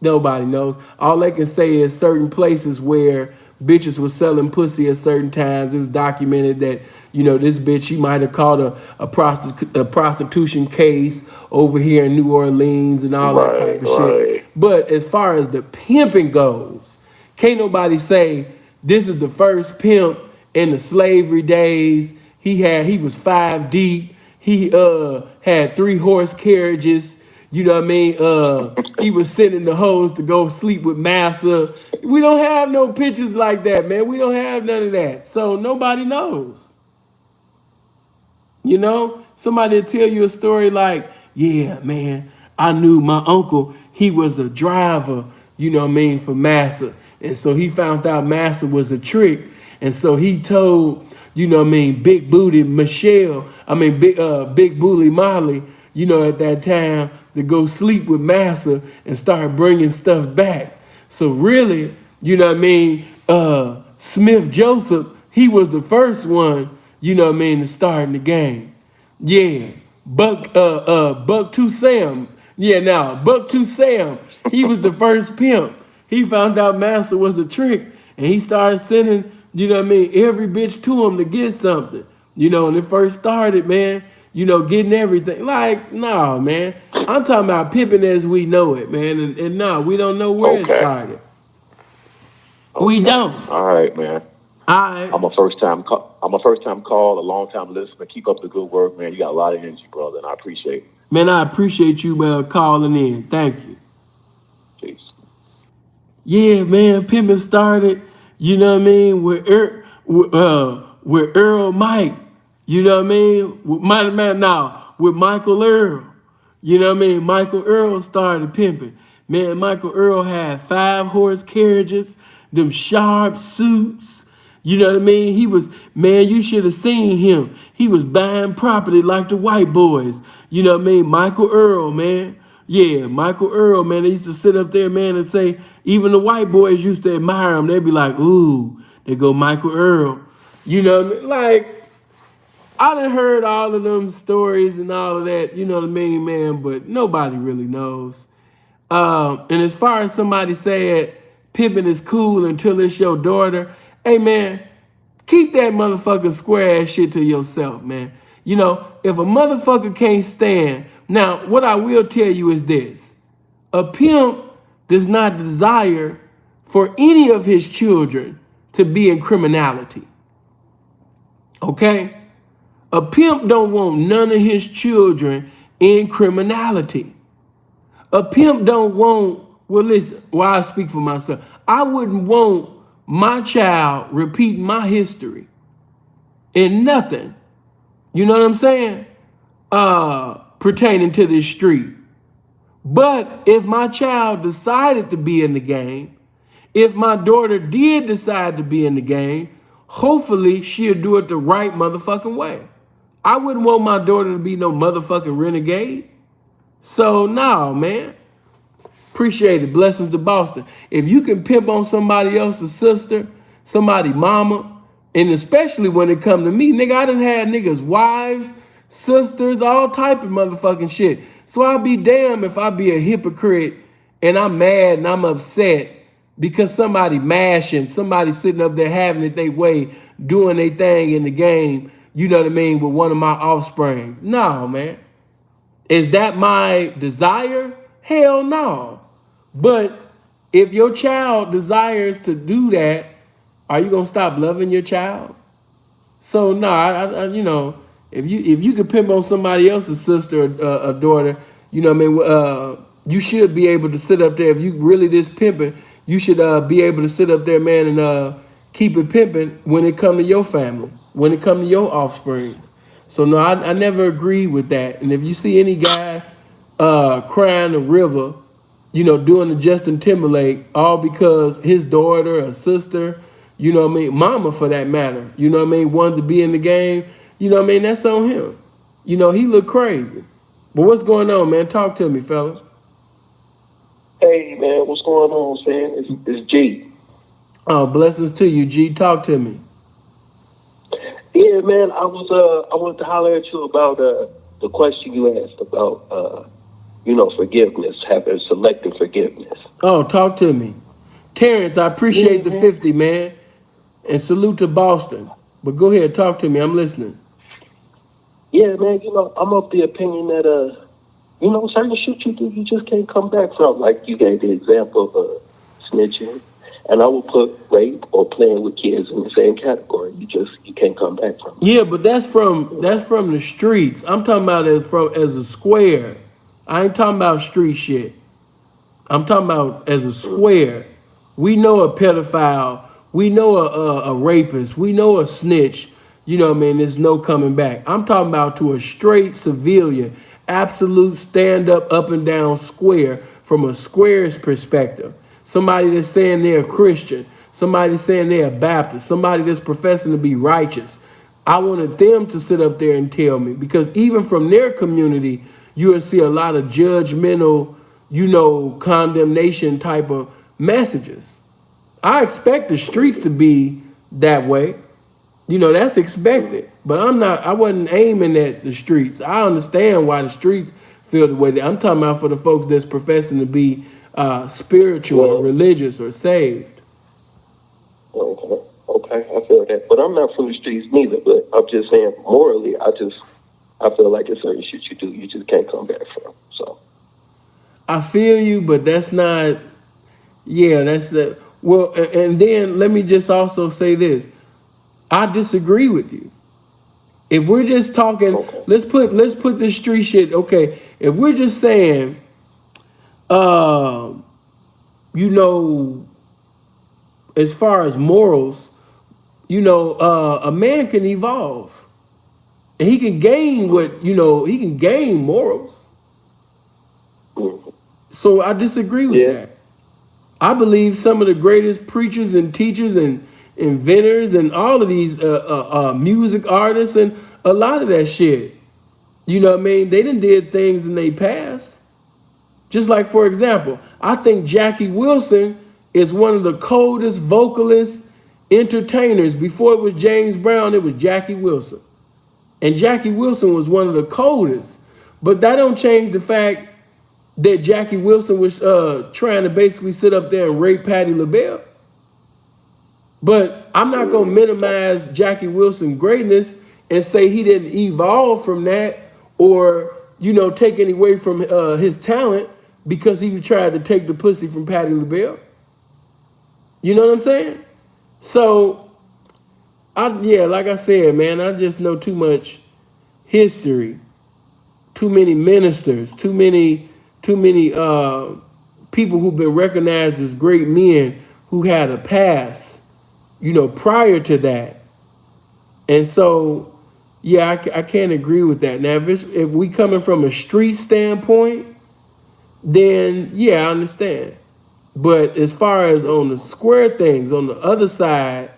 Nobody knows. All they can say is certain places where bitches were selling pussy at certain times. It was documented that, this bitch, she might have caught a prostitution case over here in New Orleans and all that type of shit. But as far as the pimping goes, can't nobody say this is the first pimp in the slavery days. He was 5 deep. He had 3 horse carriages. You know what I mean? He was sending the hoes to go sleep with massa. We don't have no pictures like that, man. We don't have none of that. So nobody knows. Somebody will tell you a story like, "Yeah, man, I knew my uncle, he was a driver, for massa. And so he found out massa was a trick. And so he told, Big Booty Michelle, Big Booty Molly, at that time, to go sleep with massa and start bringing stuff back. So really, Smith Joseph, he was the first one, to start in the game. Yeah, Buck Two Sam. Yeah, now Buck Two Sam, he was the first pimp. He found out massa was a trick, and he started sending, every bitch to him to get something. When it first started, man, getting everything. Like, nah, man. I'm talking about pimping as we know it, man. And nah, we don't know where it started. Okay. We don't. All right, man. All right. I'm a first time call, a long time listener. Keep up the good work, man. You got a lot of energy, brother, and I appreciate it. Man, I appreciate you calling in. Thank you. Peace. Yeah, man, pimping started, with Earl Mike, with Michael Earl. Michael Earl started pimping. Man, Michael Earl had 5 horse carriages, them sharp suits. You know what I mean? He was, man, you should have seen him. He was buying property like the white boys. You know what I mean? Michael Earl, man. Yeah, Michael Earl, man. They used to sit up there, man, and say, even the white boys used to admire him. They'd be like, ooh, they go Michael Earl. You know what I mean? Like, I done heard all of them stories and all of that, you know what I mean, man, but nobody really knows. And as far as somebody said, pimping is cool until it's your daughter, hey, man, keep that motherfucking square ass shit to yourself, man. If a motherfucker can't stand, now, what I will tell you is this. A pimp does not desire for any of his children to be in criminality. Okay? A pimp don't want none of his children in criminality. A pimp don't want, well, listen, I speak for myself. I wouldn't want my child repeating my history in nothing. You know what I'm saying? Pertaining to this street. But if my child decided to be in the game, if my daughter did decide to be in the game, hopefully she'll do it the right motherfucking way. I wouldn't want my daughter to be no motherfucking renegade. So, no, man. Appreciate it. Blessings to Boston. If you can pimp on somebody else's sister, somebody mama, and especially when it come to me, nigga, I done had niggas' wives, sisters, all type of motherfucking shit. So I'll be damned if I be a hypocrite and I'm mad and I'm upset because somebody mashing, somebody sitting up there having it their way, doing their thing in the game, you know what I mean, with one of my offsprings. No, man. Is that my desire? Hell no. But if your child desires to do that, are you gonna stop loving your child? So no, if you could pimp on somebody else's sister or a daughter, you know what I mean, you should be able to sit up there. If you really this pimping, you should be able to sit up there, man, and keep it pimping when it come to your family, when it come to your offsprings. So no, I never agree with that. And if you see any guy crying a river, you know, doing the Justin Timberlake, all because his daughter or sister, you know what I mean, mama for that matter, you know what I mean, wanted to be in the game, you know what I mean, that's on him. You know, he look crazy. But what's going on, man? Talk to me, fella. Hey, man, what's going on, man? It's G. Oh, blessings to you, G. Talk to me. Yeah, man, I wanted to holler at you about the question you asked about, forgiveness, having selective forgiveness. Oh, talk to me. Terrence, I appreciate the 50, man. And salute to Boston. But go ahead, talk to me. I'm listening. Yeah, man, I'm of the opinion that, certain shit you do, you just can't come back from. Like you gave the example of snitching. And I would put rape or playing with kids in the same category. You can't come back from it. Yeah, but that's from the streets. I'm talking about as a square. I ain't talking about street shit. I'm talking about as a square. We know a pedophile. We know a rapist. We know a snitch. You know what I mean? There's no coming back. I'm talking about to a straight civilian, absolute stand up and down square from a square's perspective. Somebody that's saying they're a Christian. Somebody saying they're a Baptist. Somebody that's professing to be righteous. I wanted them to sit up there and tell me, because even from their community, you will see a lot of judgmental, condemnation type of messages. I expect the streets to be that way. That's expected. But I wasn't aiming at the streets. I understand why the streets feel the way that I'm talking about for the folks that's professing to be spiritual or religious or saved. Okay, I feel that. But I'm not from the streets neither, but I'm just saying morally, I feel like it's certain shit you do, you just can't come back from. So I feel you, but that's not, that's the, well, and then let me just also say this. I disagree with you. If we're just talking, let's put this street shit, okay, if we're just saying, as far as morals, a man can evolve. And he can gain he can gain morals. So I disagree with that. I believe some of the greatest preachers and teachers and inventors and all of these music artists and a lot of that shit, you know what I mean? They done did things in their past. Just like, for example, I think Jackie Wilson is one of the coldest vocalist entertainers. Before it was James Brown, it was Jackie Wilson. And Jackie Wilson was one of the coldest. But that don't change the fact that Jackie Wilson was trying to basically sit up there and rape Patti LaBelle. But I'm not going to minimize Jackie Wilson's greatness and say he didn't evolve from that or, take any away from his talent because he tried to take the pussy from Patti LaBelle. You know what I'm saying? So, like I said, man, I just know too much history, too many ministers, too many people who've been recognized as great men who had a past, prior to that. And so, I can't agree with that. Now, if we coming from a street standpoint, then I understand. But as far as on the square things, on the other side,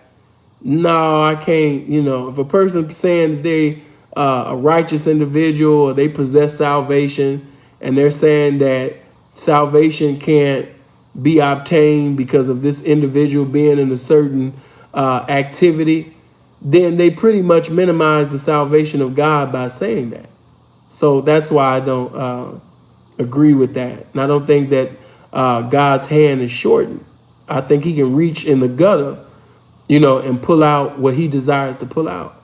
no, I can't. If a person saying that they a righteous individual or they possess salvation and they're saying that salvation can't be obtained because of this individual being in a certain activity, then they pretty much minimize the salvation of God by saying that. So that's why I don't agree with that. And I don't think that God's hand is shortened. I think he can reach in the gutter, and pull out what he desires to pull out.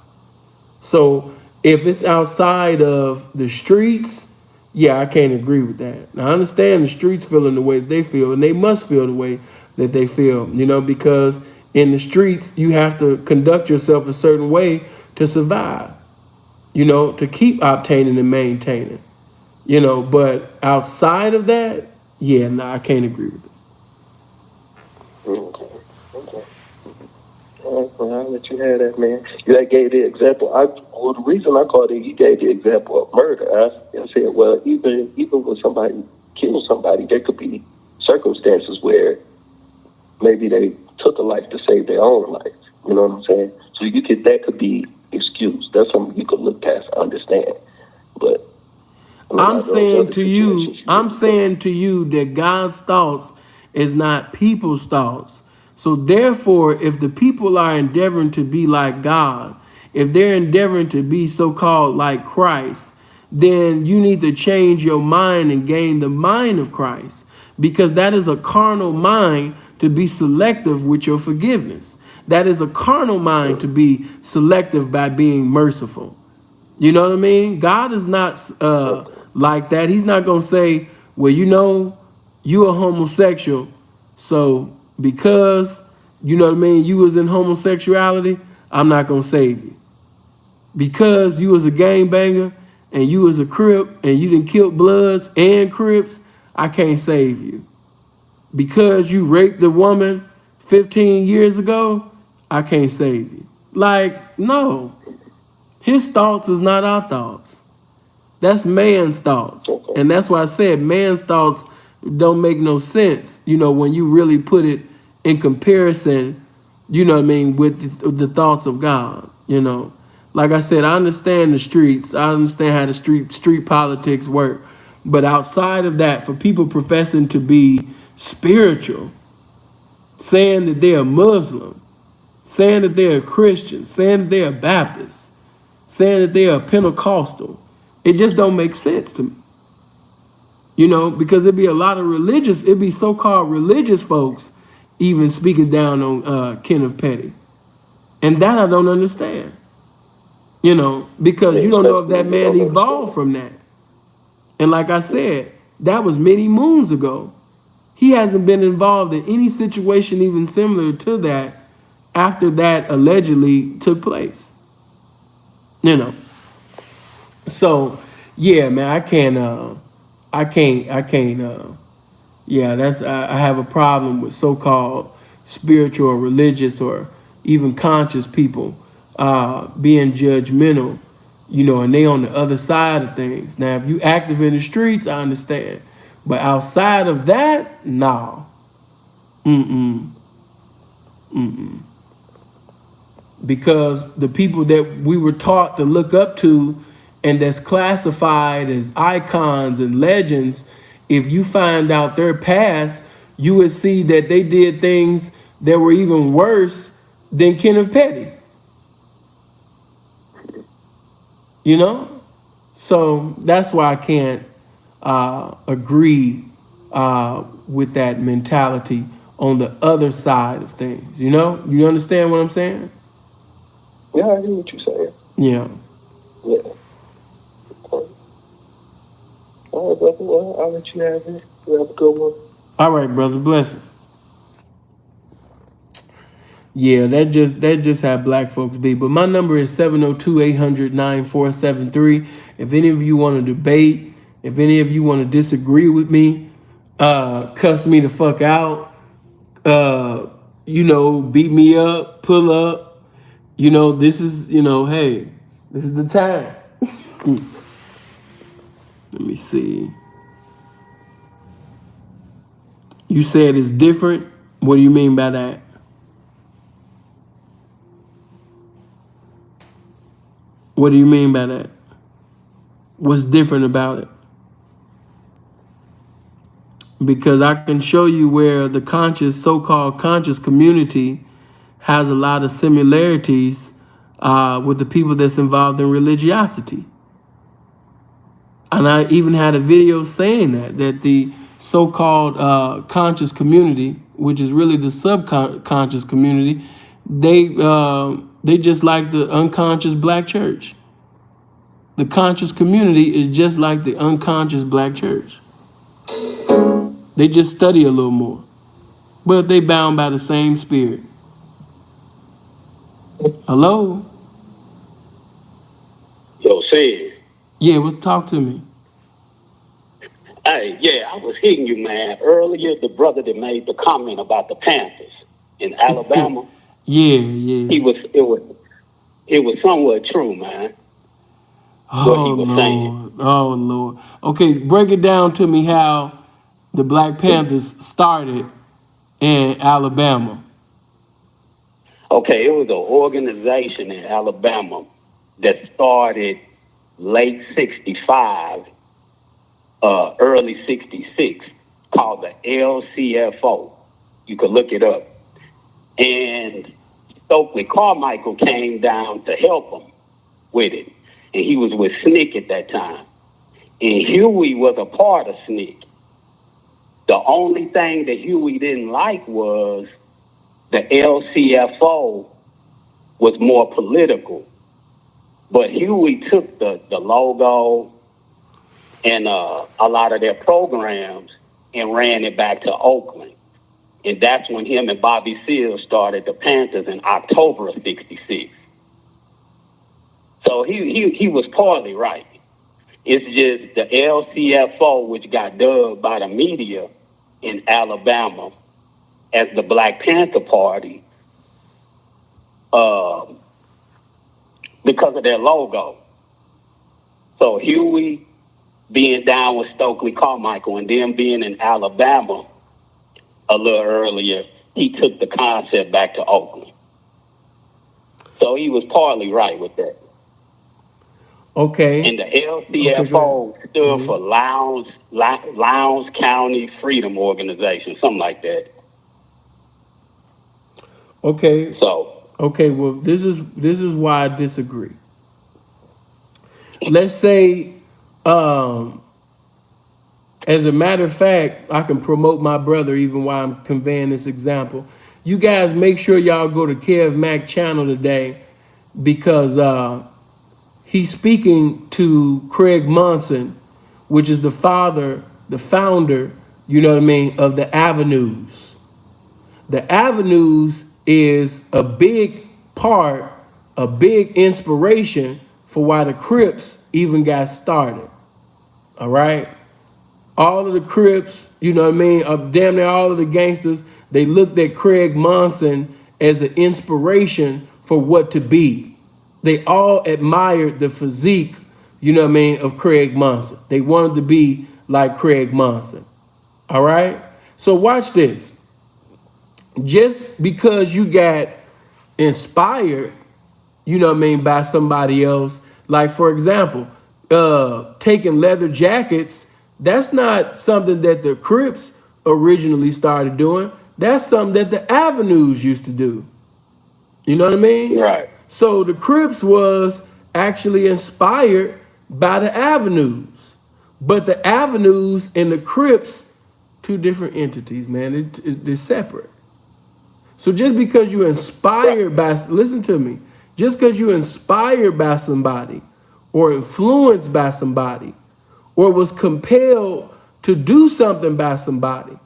So if it's outside of the streets, I can't agree with that. Now, I understand the streets feeling the way that they feel, and they must feel the way that they feel, because in the streets, you have to conduct yourself a certain way to survive, to keep obtaining and maintaining, but outside of that, I can't agree with it. Okay. I'll let you have that, man. You gave the example. The reason I called it, you gave the example of murder. I said, well, even when somebody kills somebody, there could be circumstances where maybe they took a life to save their own life. You know what I'm saying? So that could be excused. That's something you could look past, understand. But I'm saying to you that God's thoughts is not people's thoughts. So therefore, if the people are endeavoring to be like God, if they're endeavoring to be so-called like Christ, then you need to change your mind and gain the mind of Christ, because that is a carnal mind to be selective with your forgiveness. That is a carnal mind to be selective by being merciful. You know what I mean? God is not like that. He's not going to say, well, you a homosexual, so because, you know what I mean, you was in homosexuality, I'm not going to save you. Because you was a gangbanger and you was a Crip and you done killed Bloods and Crips, I can't save you. Because you raped a woman 15 years ago, I can't save you. Like, no. His thoughts is not our thoughts. That's man's thoughts. And that's why I said man's thoughts don't make no sense, when you really put it in comparison, with the thoughts of God, Like I said, I understand the streets. I understand how the street politics work. But outside of that, for people professing to be spiritual, saying that they're Muslim, saying that they're a Christian, saying that they're a Baptist, saying that they're a Pentecostal, it just don't make sense to me. Because it'd be a lot of so-called religious folks even speaking down on Kenneth Petty. And that I don't understand. Because you don't know if that man evolved from that. And like I said, that was many moons ago. He hasn't been involved in any situation even similar to that after that allegedly took place. So yeah, man, I have a problem with so-called spiritual or religious or even conscious people being judgmental, and they on the other side of things. Now, if you active in the streets, I understand. But outside of that, nah. Because the people that we were taught to look up to and that's classified as icons and legends, if you find out their past, you would see that they did things that were even worse than Kenneth Petty. So that's why I can't agree with that mentality on the other side of things. You understand what I'm saying? Yeah, I hear what you're saying. Yeah. All right, brother. Well, I'll let you have it. You have a good one. All right, brother. Blessings. Yeah, that just how black folks be. But my number is 702-800-9473. If any of you want to debate, if any of you want to disagree with me, cuss me the fuck out, beat me up, pull up, this is, hey, this is the time. Let me see. You said it's different. What do you mean by that? What do you mean by that? What's different about it? Because I can show you where the so-called conscious community has a lot of similarities with the people that's involved in religiosity. And I even had a video saying that the so-called conscious community, which is really the subconscious community, they just like the unconscious black church. The conscious community is just like the unconscious black church. They just study a little more, but they bound by the same spirit. Hello? Yo, Sid. Yeah, well, talk to me. Hey, yeah, I was hitting you, man. Earlier, the brother that made the comment about the Panthers in Alabama. Yeah. It was somewhat true, man. What he was saying. Oh Lord. Okay, break it down to me how the Black Panthers started in Alabama. Okay, it was an organization in Alabama that started late 65, early 66, called the LCFO. You could look it up. And Stokely Carmichael came down to help him with it. And he was with Snick at that time. And Huey was a part of Snick. The only thing that Huey didn't like was the LCFO was more political. But Huey took the logo and a lot of their programs and ran it back to Oakland. And that's when him and Bobby Seals started the Panthers in October of 66. So he was partly right. It's just the LCFO, which got dubbed by the media in Alabama as the Black Panther Party, because of their logo. So Huey being down with Stokely Carmichael and them being in Alabama a little earlier, he took the concept back to Oakland. So he was partly right with that. Okay. And the LCFO stood for Lowndes County Freedom Organization, something like that. Okay. So. Okay, well, this is why I disagree. Let's say, as a matter of fact, I can promote my brother even while I'm conveying this example. You guys make sure y'all go to Kev Mack channel today because he's speaking to Craig Munson, which is the founder, you know what I mean, of the Avenues. The Avenues is a big part, a big inspiration for why the Crips even got started. All right? All of the Crips, you know what I mean, damn near all of the gangsters, they looked at Craig Munson as an inspiration for what to be. They all admired the physique, you know what I mean, of Craig Munson. They wanted to be like Craig Munson. All right? So watch this. Just because you got inspired, you know what I mean, by somebody else, like for example, taking leather jackets, that's not something that the Crips originally started doing. That's something that the Avenues used to do. You know what I mean? Right. So the Crips was actually inspired by the Avenues. But the Avenues and the Crips, two different entities, man. They're separate. So just because you're inspired by, listen to me, just because you're inspired by somebody or influenced by somebody or was compelled to do something by somebody,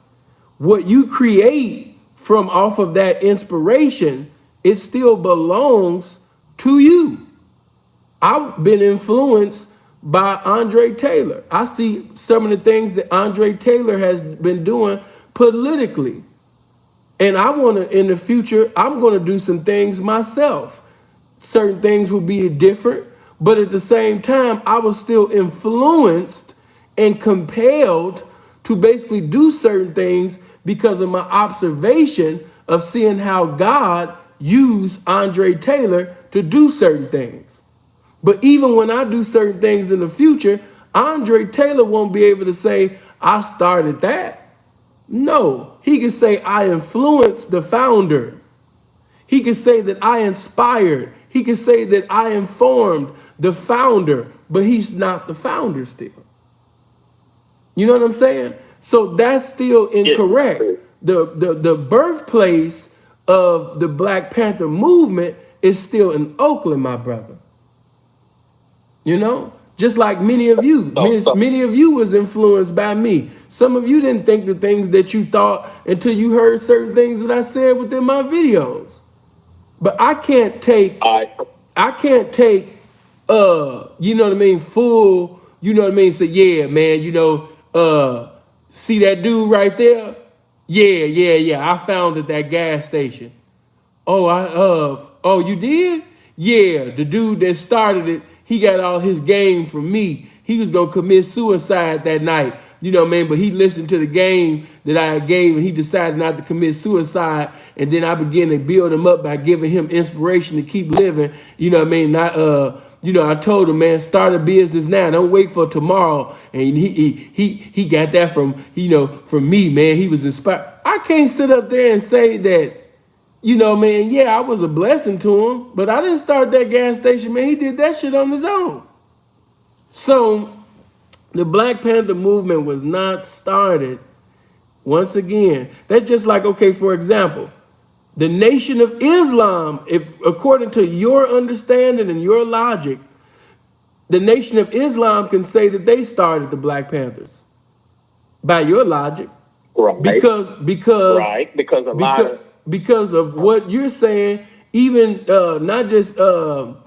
what you create from off of that inspiration, it still belongs to you. I've been influenced by Andre Taylor. I see some of the things that Andre Taylor has been doing politically. And I want to, in the future, I'm going to do some things myself. Certain things will be different, but at the same time, I was still influenced and compelled to basically do certain things because of my observation of seeing how God used Andre Taylor to do certain things. But even when I do certain things in the future, Andre Taylor won't be able to say, I started that. No, he can say, I influenced the founder. He can say that I inspired. He can say that I informed the founder, but he's not the founder still. You know what I'm saying? So that's still incorrect. The birthplace of the Black Panther movement is still in Oakland, my brother. You know? Just like many of you. Many of you was influenced by me. Some of you didn't think the things that you thought until you heard certain things that I said within my videos. But I can't take, you know what I mean, full, you know what I mean, say, yeah, man, you know, see that dude right there? Yeah, I found at that gas station. Oh, you did? Yeah, the dude that started it, he got all his game from me. He was gonna commit suicide that night. You know what I mean? But he listened to the game that I gave and he decided not to commit suicide. And then I began to build him up by giving him inspiration to keep living. You know what I mean? I told him, man, start a business now. Don't wait for tomorrow. And he got that from me, man. He was inspired. I can't sit up there and say that, man, yeah, I was a blessing to him, but I didn't start that gas station, man. He did that shit on his own. So the Black Panther movement was not started, once again. That's just like, okay, for example, the Nation of Islam, if according to your understanding and your logic, the Nation of Islam can say that they started the Black Panthers. By your logic. Right. Because a lot of because of what you're saying, even not just the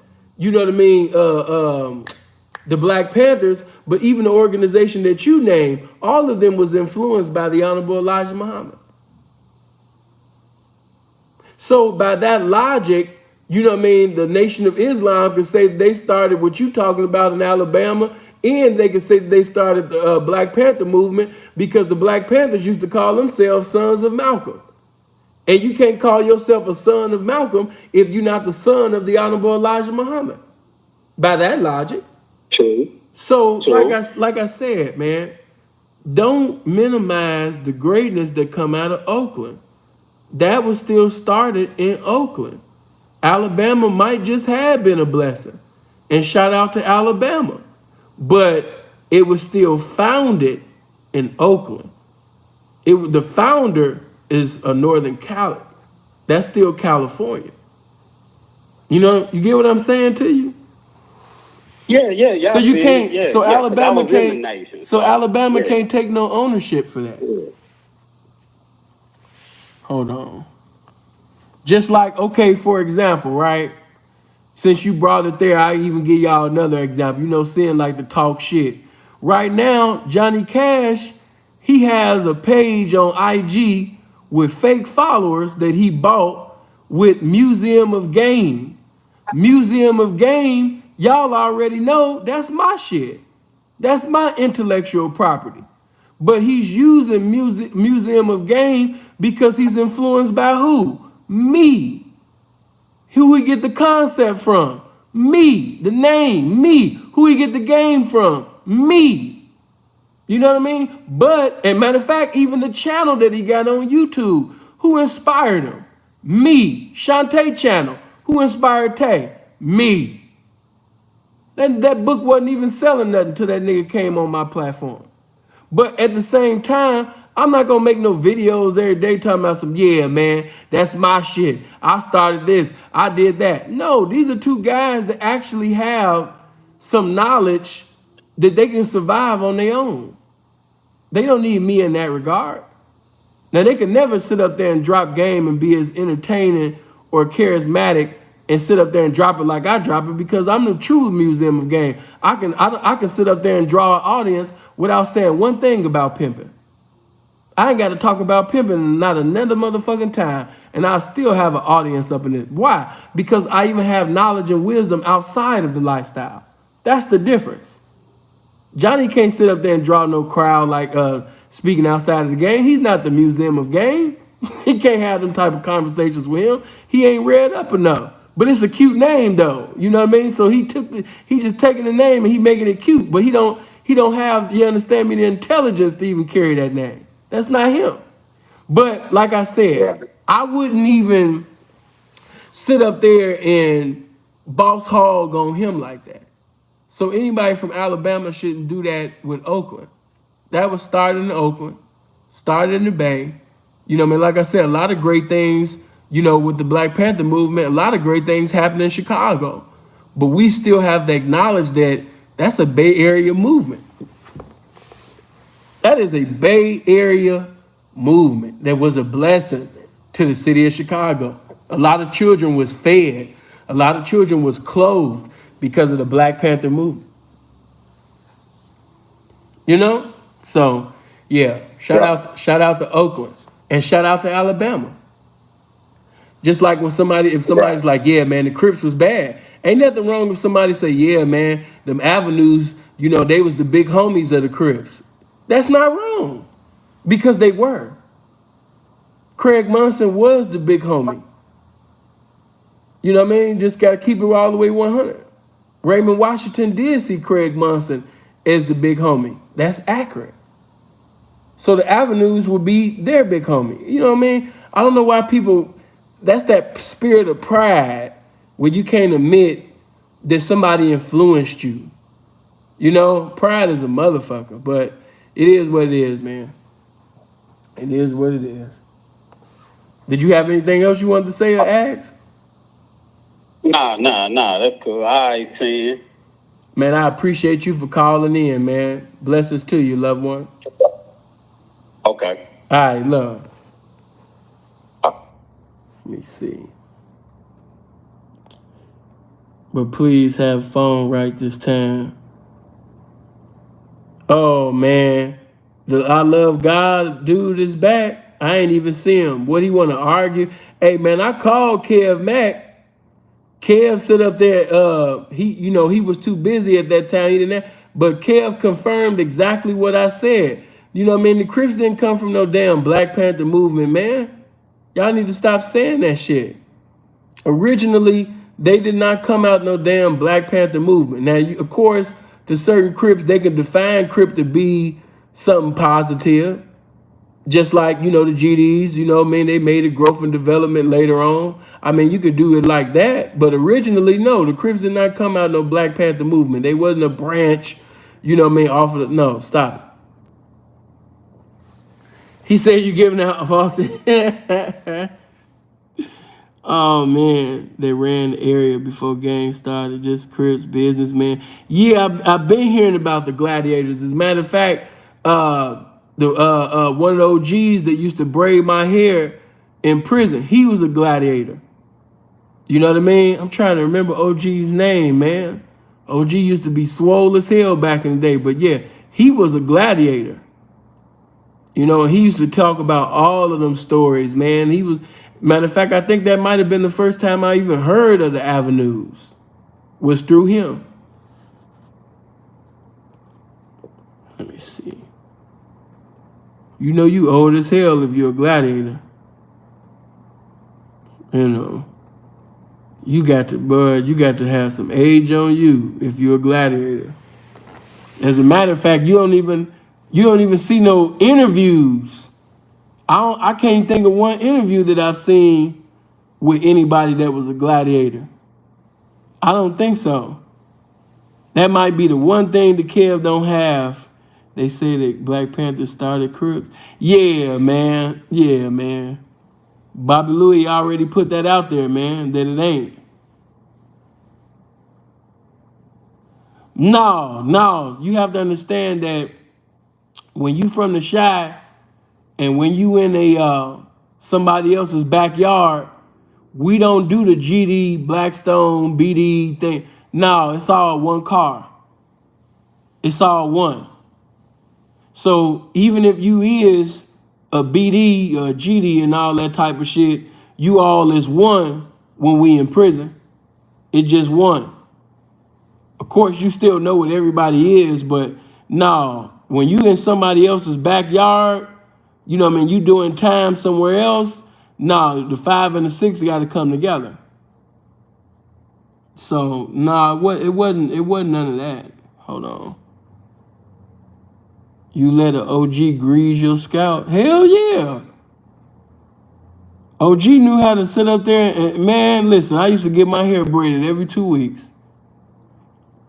Black Panthers, but even the organization that you named, all of them was influenced by the Honorable Elijah Muhammad. So by that logic, the Nation of Islam could say they started what you talking about in Alabama, and they could say they started the Black Panther movement because the Black Panthers used to call themselves sons of Malcolm. And you can't call yourself a son of Malcolm if you're not the son of the Honorable Elijah Muhammad. By that logic. True. So like I said, man, don't minimize the greatness that come out of Oakland. That was still started in Oakland. Alabama might just have been a blessing. And shout out to Alabama. But it was still founded in Oakland. The founder is a Northern Cali. That's still California. You get what I'm saying to you? Yeah. So you can't. Yeah, so Alabama can't. Nation, so Alabama can't take no ownership for that. Yeah. Hold on. Just like, okay, for example, right? Since you brought it there, I even give y'all another example. Seeing like the talk shit. Right now, Johnny Cash, he has a page on IG with fake followers that he bought with Museum of Game. Museum of Game, y'all already know that's my shit. That's my intellectual property. But he's using Museum of Game because he's influenced by who? Me. Who we get the concept from? Me. The name, me. Who we get the game from? Me. You know what I mean? But, and matter of fact, even the channel that he got on YouTube, who inspired him? Me. Shantae channel. Who inspired Tay? Me. That book wasn't even selling nothing until that nigga came on my platform. But at the same time, I'm not gonna make no videos every day talking about some, yeah, man, that's my shit. I started this, I did that. No, these are two guys that actually have some knowledge that they can survive on their own. They don't need me in that regard. Now, they can never sit up there and drop game and be as entertaining or charismatic and sit up there and drop it like I drop it because I'm the true Museum of Game. I can sit up there and draw an audience without saying one thing about pimping. I ain't got to talk about pimping not another motherfucking time, and I still have an audience up in it. Why? Because I even have knowledge and wisdom outside of the lifestyle. That's the difference. Johnny can't sit up there and draw no crowd like speaking outside of the game. He's not the Museum of Game. He can't have them type of conversations with him. He ain't read up enough. But it's a cute name though. You know what I mean? So he just taking the name and he making it cute, but he don't have, you understand me, the intelligence to even carry that name. That's not him. But like I said, I wouldn't even sit up there and boss hog on him like that. So anybody from Alabama shouldn't do that with Oakland. That was started in Oakland, started in the Bay. You know what I mean? Like I said, a lot of great things, with the Black Panther movement, a lot of great things happened in Chicago. But we still have to acknowledge that that's a Bay Area movement. That is a Bay Area movement that was a blessing to the city of Chicago. A lot of children was fed. A lot of children was clothed because of the Black Panther movement. So yeah, shout out to Oakland and shout out to Alabama. Just like when if somebody's like, yeah, man, the Crips was bad. Ain't nothing wrong if somebody say, yeah, man, them Avenues, they was the big homies of the Crips. That's not wrong. Because they were. Craig Munson was the big homie. You know what I mean? Just got to keep it all the way 100. Raymond Washington did see Craig Munson as the big homie. That's accurate. So the Avenues would be their big homie. You know what I mean? I don't know why people, that's that spirit of pride where you can't admit that somebody influenced you. Pride is a motherfucker, but it is what it is, man. It is what it is. Did you have anything else you wanted to say or ask? Nah, that's cool. All right, Sam. Man, I appreciate you for calling in, man. Blessings to you, loved one. Okay. All right, love. Let me see. But please have phone right this time. Oh, man. The I Love God dude is back. I ain't even see him. What, he want to argue? Hey, man, I called Kev Mack. Kev sit up there, he was too busy at that time. He didn't have, but Kev confirmed exactly what I said. You know what I mean? The Crips didn't come from no damn Black Panther movement, man. Y'all need to stop saying that shit. Originally, they did not come out no damn Black Panther movement. Now, of course, to certain Crips, they can define Crip to be something positive. Just like, the GDs, they made it growth and development later on. I mean, you could do it like that. But originally, no, the Crips did not come out no Black Panther movement. They wasn't a branch, off of the, no, stop it. He said you giving out false. Oh, man, they ran the area before gang started. Just Crips, businessman. Yeah, I've been hearing about the Gladiators. As a matter of fact, one of the OGs that used to braid my hair in prison, he was a gladiator. You know what I mean? I'm trying to remember OG's name, man. OG used to be swole as hell back in the day, but yeah, he was a gladiator. He used to talk about all of them stories, man. He was, matter of fact, I think that might have been the first time I even heard of the Avenues, was through him. Let me see. You old as hell if you're a gladiator. You got to have some age on you if you're a gladiator. As a matter of fact, you don't even see no interviews. I can't think of one interview that I've seen with anybody that was a gladiator. I don't think so. That might be the one thing the Kev don't have. They say that Black Panther started Crips. Yeah, man. Yeah, man. Bobby Louie already put that out there, man, that it ain't. No. You have to understand that when you from the Chi and when you in a somebody else's backyard, we don't do the GD, Blackstone, BD thing. No, it's all one car. It's all one. So even if you is a BD or a GD and all that type of shit, you all is one when we in prison. It's just one. Of course, you still know what everybody is, but no, when you in somebody else's backyard, you doing time somewhere else, no, the 5 and the 6 got to come together. So, it wasn't none of that. Hold on. You let an OG grease your scalp? Hell yeah. OG knew how to sit up there and, man, listen, I used to get my hair braided every 2 weeks.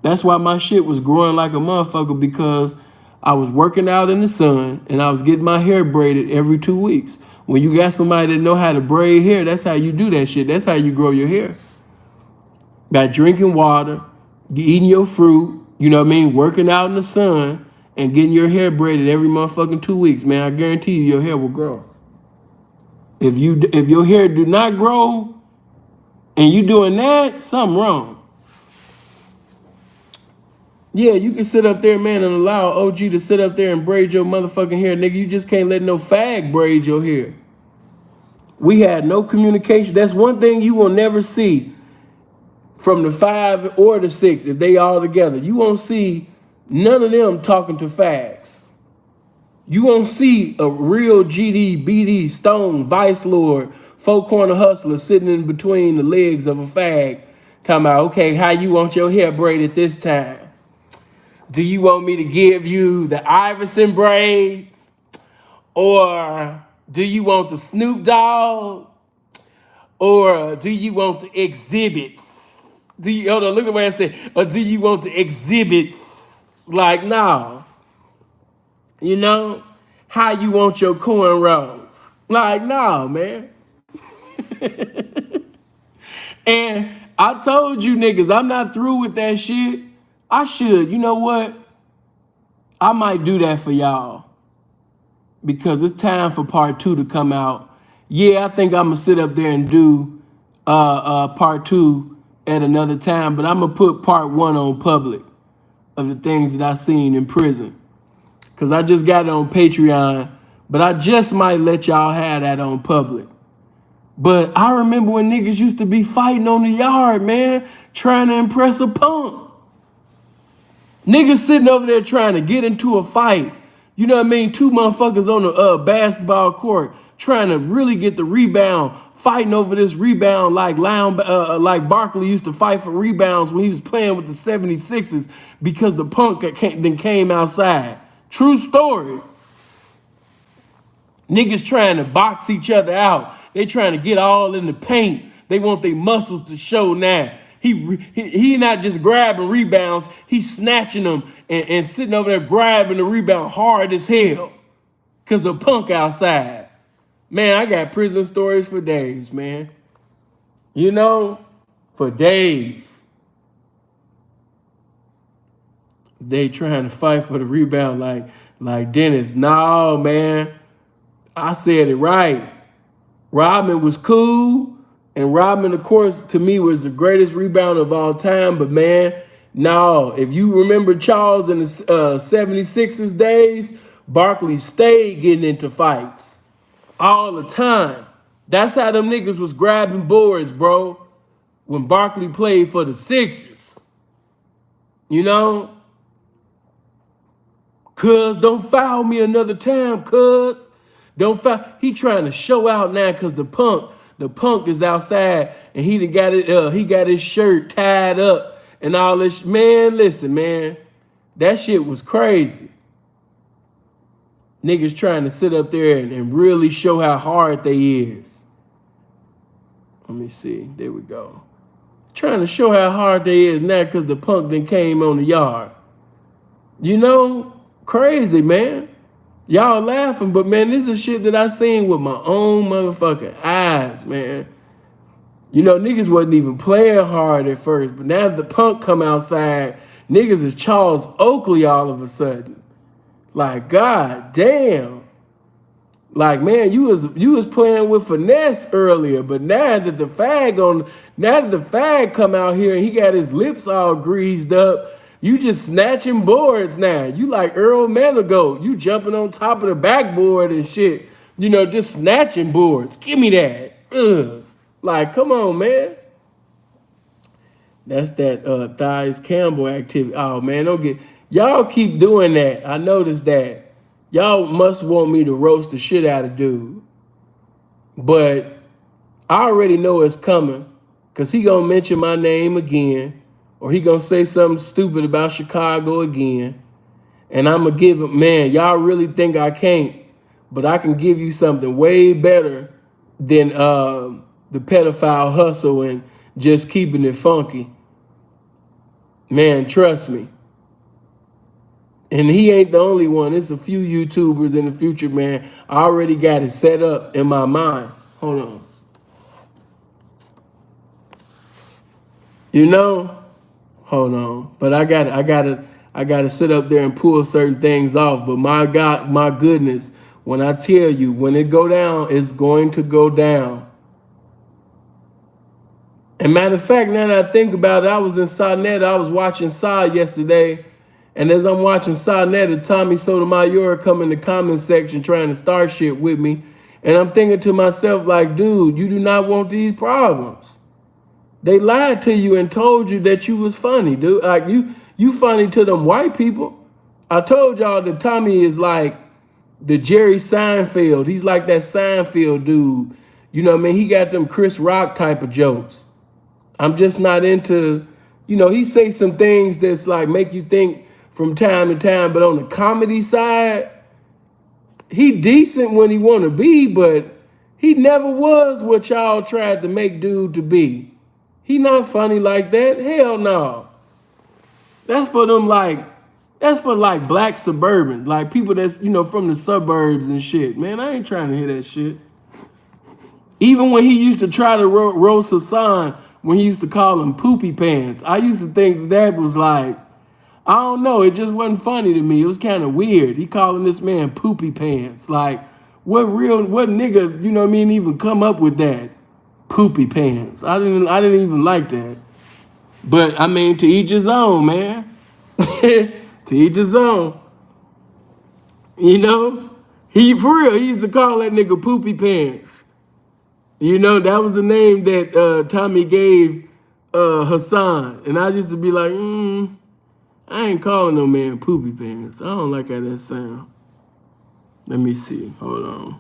That's why my shit was growing like a motherfucker, because I was working out in the sun and I was getting my hair braided every 2 weeks. When you got somebody that know how to braid hair, that's how you do that shit. That's how you grow your hair. By drinking water, eating your fruit, working out in the sun, and getting your hair braided every motherfucking 2 weeks, man. I guarantee you your hair will grow. If your hair do not grow and you doing that, something wrong. Yeah, you can sit up there, man, and allow OG to sit up there and braid your motherfucking hair, nigga. You just can't let no fag braid your hair. We had no communication. That's one thing you will never see from the 5 or the 6, if they all together. You won't see none of them talking to fags. You won't see a real GD, BD, Stone, Vice Lord, Four Corner Hustler sitting in between the legs of a fag talking about, okay, how you want your hair braided this time? Do you want me to give you the Iverson braids? Or do you want the Snoop Dogg? Or do you want the exhibits? Hold on, look at what I said. Or do you want the exhibits? Like, no. You know? How you want your cornrows? Like, no, man. And I told you niggas, I'm not through with that shit. I should. You know what? I might do that for y'all. Because it's time for part 2 to come out. Yeah, I think I'm gonna sit up there and do part 2 at another time, but I'm gonna put part 1 on public of the things that I seen in prison. Cause I just got it on Patreon, but I just might let y'all have that on public. But I remember when niggas used to be fighting on the yard, man, trying to impress a punk. Niggas sitting over there trying to get into a fight. You know what I mean? 2 motherfuckers on the basketball court trying to really get the rebound, fighting over this rebound like Barkley used to fight for rebounds when he was playing with the 76ers because the punk then came outside. True story. Niggas trying to box each other out. They trying to get all in the paint. They want their muscles to show now. He not just grabbing rebounds, he's snatching them and sitting over there grabbing the rebound hard as hell. Cause of punk outside. Man, I got prison stories for days, man. You know, for days. They trying to fight for the rebound like Dennis. No, man. I said it right. Rodman was cool. And Rodman, of course, to me was the greatest rebounder of all time. But, man, no. If you remember Charles in the 76ers days, Barkley stayed getting into fights all the time. That's how them niggas was grabbing boards, bro, when Barkley played for the Sixers. You know? Cuz, don't foul me another time, cuz. Don't foul. He trying to show out now because the punk is outside and he got his shirt tied up and all this. Man, listen, man. That shit was crazy. Niggas trying to sit up there and really show how hard they is. Let me see. There we go. Trying to show how hard they is now because the punk then came on the yard. You know? Crazy, man. Y'all laughing, but man, this is shit that I seen with my own motherfucking eyes, man. You know, niggas wasn't even playing hard at first, but now the punk come outside, niggas is Charles Oakley all of a sudden. Like, god damn. Like, man, you was playing with finesse earlier, but now that the fag come out here and he got his lips all greased up, you just snatching boards now. You like Earl Manigault. You jumping on top of the backboard and shit. You know, just snatching boards. Give me that. Ugh. Like, come on, man. That's that Thighs Campbell activity. Oh, man, y'all keep doing that. I noticed that. Y'all must want me to roast the shit out of dude. But I already know it's coming because he gonna mention my name again. Or he gonna say something stupid about Chicago again. And I'm gonna give him, man, y'all really think I can't, but I can give you something way better than the pedophile hustle and just keeping it funky. Man, trust me. And he ain't the only one. There's a few YouTubers in the future, man. I already got it set up in my mind. Hold on. You know? Hold on, but I gotta sit up there and pull certain things off. But my God, my goodness, when I tell you, when it go down, it's going to go down. And matter of fact, now that I think about it, I was in Sonnet. I was watching Saw yesterday, and as I'm watching Sonnet, Tommy Sotomayor come in the comment section trying to start shit with me, And I'm thinking to myself, like, dude, you do not want these problems. They lied to you and told you that you was funny, dude. Like, you funny to them white people. I told y'all that Tommy is like the Jerry Seinfeld. He's like that Seinfeld dude. You know what I mean? He got them Chris Rock type of jokes. I'm just not into, he say some things that's like make you think from time to time, but on the comedy side, he decent when he want to be, but he never was what y'all tried to make dude to be. He not funny like that. Hell no. That's for black suburban, like people that's, from the suburbs and shit. Man, I ain't trying to hear that shit. Even when he used to try to roast Hassan, when he used to call him poopy pants, I used to think that was like, I don't know, it just wasn't funny to me. It was kind of weird. He calling this man poopy pants. Like, what nigga, even come up with that? Poopy pants. I didn't even like that. But I mean, to each his own, man. To each his own. He for real, he used to call that nigga poopy pants. That was the name that Tommy gave Hassan. And I used to be like, I ain't calling no man poopy pants. I don't like how that sound. Let me see. Hold on.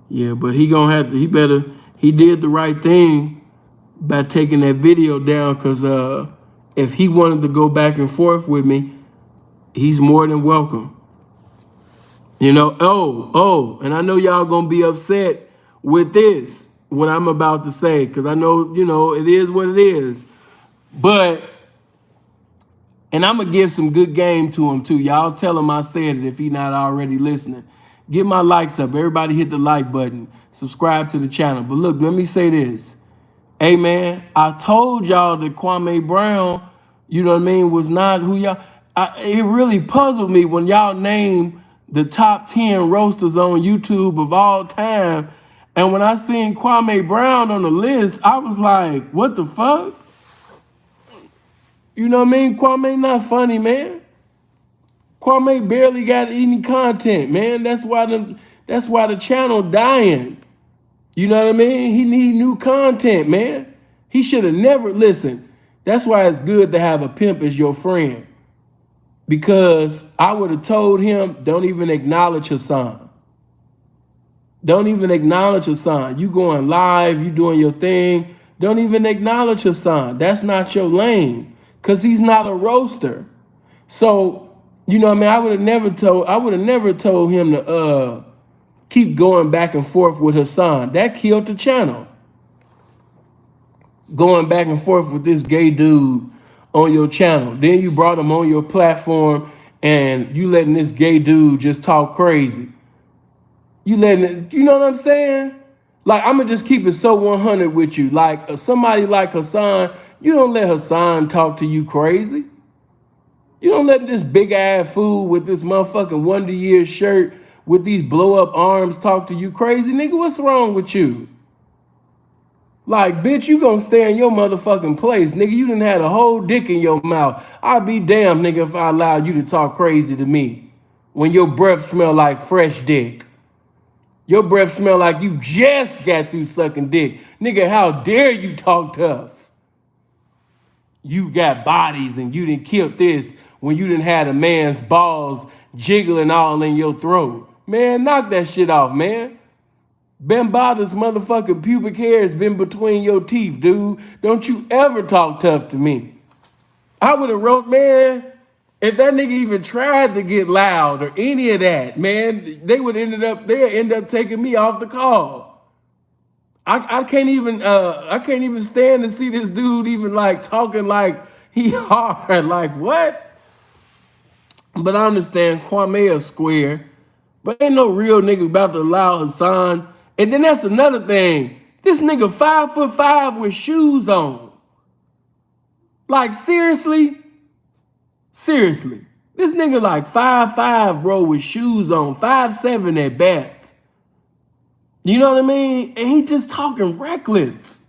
Yeah, but he did the right thing by taking that video down, because if he wanted to go back and forth with me, he's more than welcome. And I know y'all gonna be upset with this, what I'm about to say, because I know, it is what it is. But, and I'm gonna give some good game to him too. Y'all tell him I said it if he not already listening. Get my likes up. Everybody hit the like button. Subscribe to the channel. But look, let me say this. Hey man, I told y'all that Kwame Brown, was not who y'all. It really puzzled me when y'all named the top 10 roasters on YouTube of all time. And when I seen Kwame Brown on the list, I was like, what the fuck? Kwame not funny, man. Kwame barely got any content, man. That's why the channel dying. You know what I mean? He need new content, man. He should have never listened. That's why it's good to have a pimp as your friend. Because I would have told him, don't even acknowledge Hassan. Don't even acknowledge Hassan. You going live, you doing your thing. Don't even acknowledge Hassan. That's not your lane. Because he's not a roaster. So, I would have never told him to keep going back and forth with Hassan. That killed the channel. Going back and forth with this gay dude on your channel. Then you brought him on your platform and you letting this gay dude just talk crazy. You letting it, you know what I'm saying? Like, I'm gonna just keep it so 100 with you. Like, somebody like Hassan, you don't let Hassan talk to you crazy. You don't let this big ass fool with this motherfucking Wonder Years shirt with these blow up arms talk to you crazy. Nigga, what's wrong with you? Like, bitch, you gonna stay in your motherfucking place. Nigga, you done had a whole dick in your mouth. I'd be damned, nigga, if I allowed you to talk crazy to me when your breath smell like fresh dick. Your breath smell like you just got through sucking dick. Nigga, how dare you talk tough? You got bodies and you done killed this when you done had a man's balls jiggling all in your throat. Man, knock that shit off, man. Bambada's motherfucking pubic hair has been between your teeth, dude. Don't you ever talk tough to me. I would have wrote, man, if that nigga even tried to get loud or any of that, man, they'd end up taking me off the call. I can't even stand to see this dude even like talking like he hard. Like, what? But I understand Kwame a square, but ain't no real nigga about to allow Hassan. And then that's another thing. This nigga 5'5" with shoes on. Like, seriously? Seriously. This nigga like 5'5", bro, with shoes on. 5'7" at best. You know what I mean? And he just talking reckless.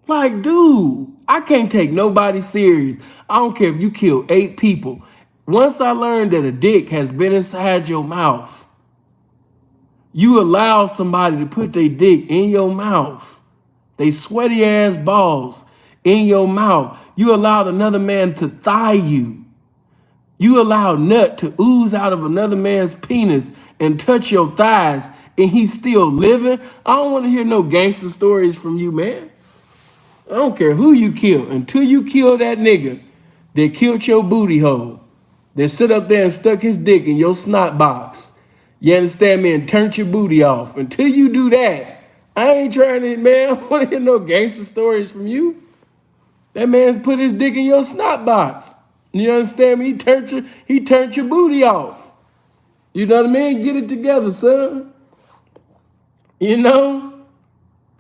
Like, dude, I can't take nobody serious. I don't care if you kill 8 people. Once I learned that a dick has been inside your mouth, you allow somebody to put their dick in your mouth, they sweaty ass balls in your mouth. You allowed another man to thigh you. You allowed nut to ooze out of another man's penis and touch your thighs, and he's still living. I don't want to hear no gangster stories from you, man. I don't care who you kill until you kill that nigga that killed your booty hole, that sit up there and stuck his dick in your snot box. You understand me? And turned your booty off. Until you do that, I ain't trying to, man. I don't want to hear no gangster stories from you. That man's put his dick in your snot box. You understand me? He turned your booty off. You know what I mean? Get it together, son. You know?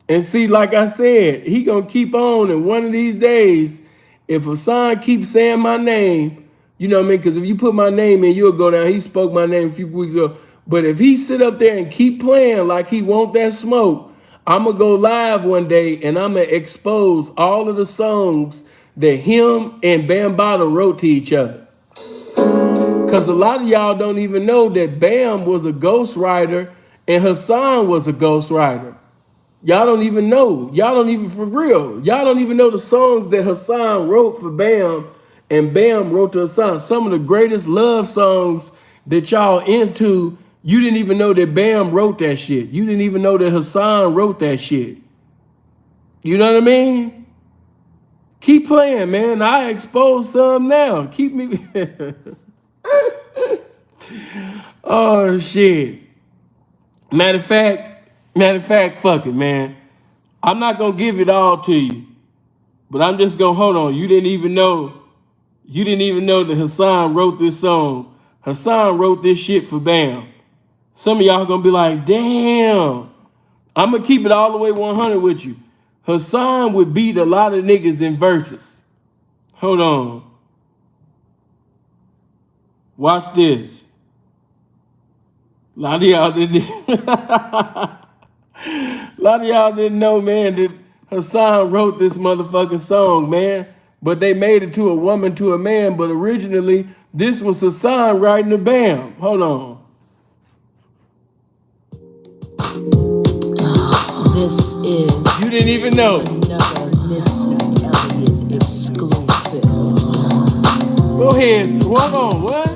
And see, like I said, he gonna keep on, and one of these days, if Hassan keeps saying my name, you know what I mean? Because if you put my name in, you'll go down. He spoke my name a few weeks ago. But if he sit up there and keep playing like he want that smoke, I'm going to go live one day and I'm going to expose all of the songs that him and Bambaataa wrote to each other. Because a lot of y'all don't even know that Bam was a ghostwriter and Hassan was a ghostwriter. Y'all don't even know. Y'all don't even, for real, y'all don't even know the songs that Hassan wrote for Bam and Bam wrote to Hassan. Some of the greatest love songs that y'all into, you didn't even know that Bam wrote that shit. You didn't even know that Hassan wrote that shit. You know what I mean? Keep playing, man. I expose some now. Keep me. Oh, shit. Matter of fact, fuck it, man. I'm not going to give it all to you. But I'm just going to hold on. You didn't even know that Hassan wrote this song. Hassan wrote this shit for Bam. Some of y'all gonna be like, damn. I'm gonna keep it all the way 100 with you. Hassan would beat a lot of niggas in verses. Hold on. Watch this. A lot of y'all didn't know, man, that Hassan wrote this motherfucking song, man. But they made it to a woman to a man. But originally, this was Hassan writing to Bam. Hold on. This is you didn't even know. Another Mr. Elliott exclusive. Go ahead. Hold on. What?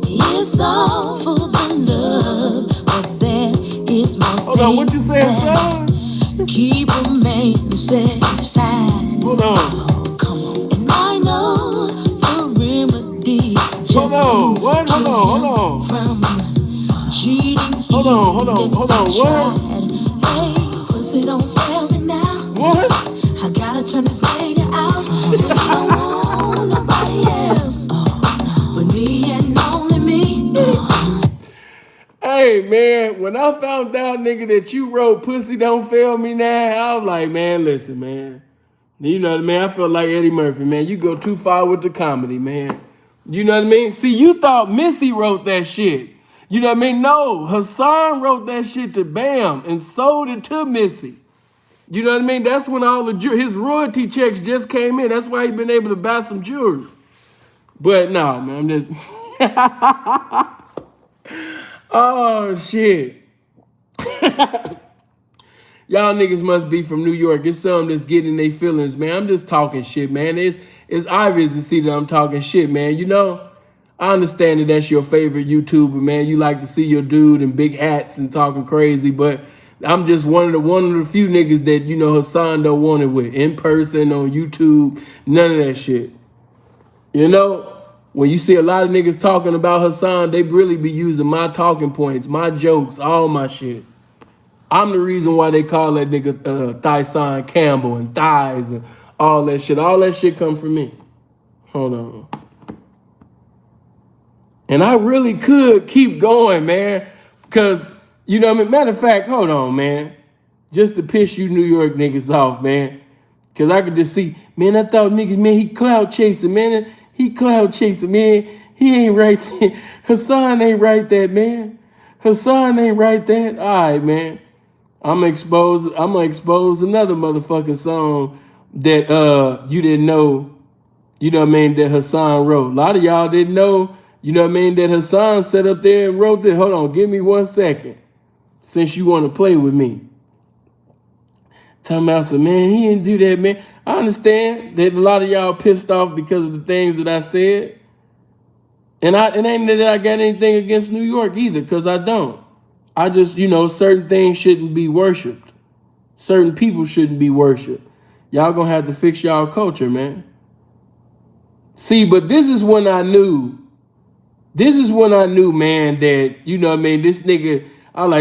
It's all for the love, but there is one Hold on. What you saying, son? Keep a man satisfied. Hold on. Come on. And I know the remedy. Hold on. What? Hold on. From cheating. Hold on. What? Hey, pussy don't fail me now. What? I gotta turn this nigga out. So I don't want nobody else. But me and only me. Hey, man, when I found out, nigga, that you wrote Pussy Don't Fail Me Now, I was like, man, listen, man. You know what I mean? I felt like Eddie Murphy, man. You go too far with the comedy, man. You know what I mean? See, you thought Missy wrote that shit. You know what I mean? No, Hassan wrote that shit to Bam and sold it to Missy. You know what I mean? That's when all the his royalty checks just came in. That's why he been able to buy some jewelry. But nah, man, I'm just... Oh, shit. Y'all niggas must be from New York. It's something that's getting their feelings, man. I'm just talking shit, man. It's obvious to see that I'm talking shit, man. You know, I understand that that's your favorite YouTuber, man. You like to see your dude in big hats and talking crazy, but I'm just one of the few niggas that, you know, Hassan don't want it with. In person, on YouTube, none of that shit. You know? When you see a lot of niggas talking about Hassan, they really be using my talking points, my jokes, all my shit. I'm the reason why they call that nigga Hassan Campbell and thighs and all that shit. All that shit come from me. Hold on. And I really could keep going, man. Because, you know what I mean? Matter of fact, hold on, man. Just to piss you New York niggas off, man. Because I could just see, man, I thought niggas, man, he cloud chasing, man. He cloud chasing, man. He ain't right there. Hassan ain't right that, man. Hassan ain't right that. All right, man. I'm gonna expose another motherfucking song that you didn't know, you know what I mean, that Hassan wrote. A lot of y'all didn't know. You know what I mean? That Hassan sat up there and wrote this. Hold on, give me 1 second. Since you want to play with me. Talking about some, man, he didn't do that, man. I understand that a lot of y'all pissed off because of the things that I said. And it ain't that I got anything against New York either, because I don't. I just, certain things shouldn't be worshipped. Certain people shouldn't be worshipped. Y'all gonna have to fix y'all culture, man. See, but this is when I knew, man, that, this nigga,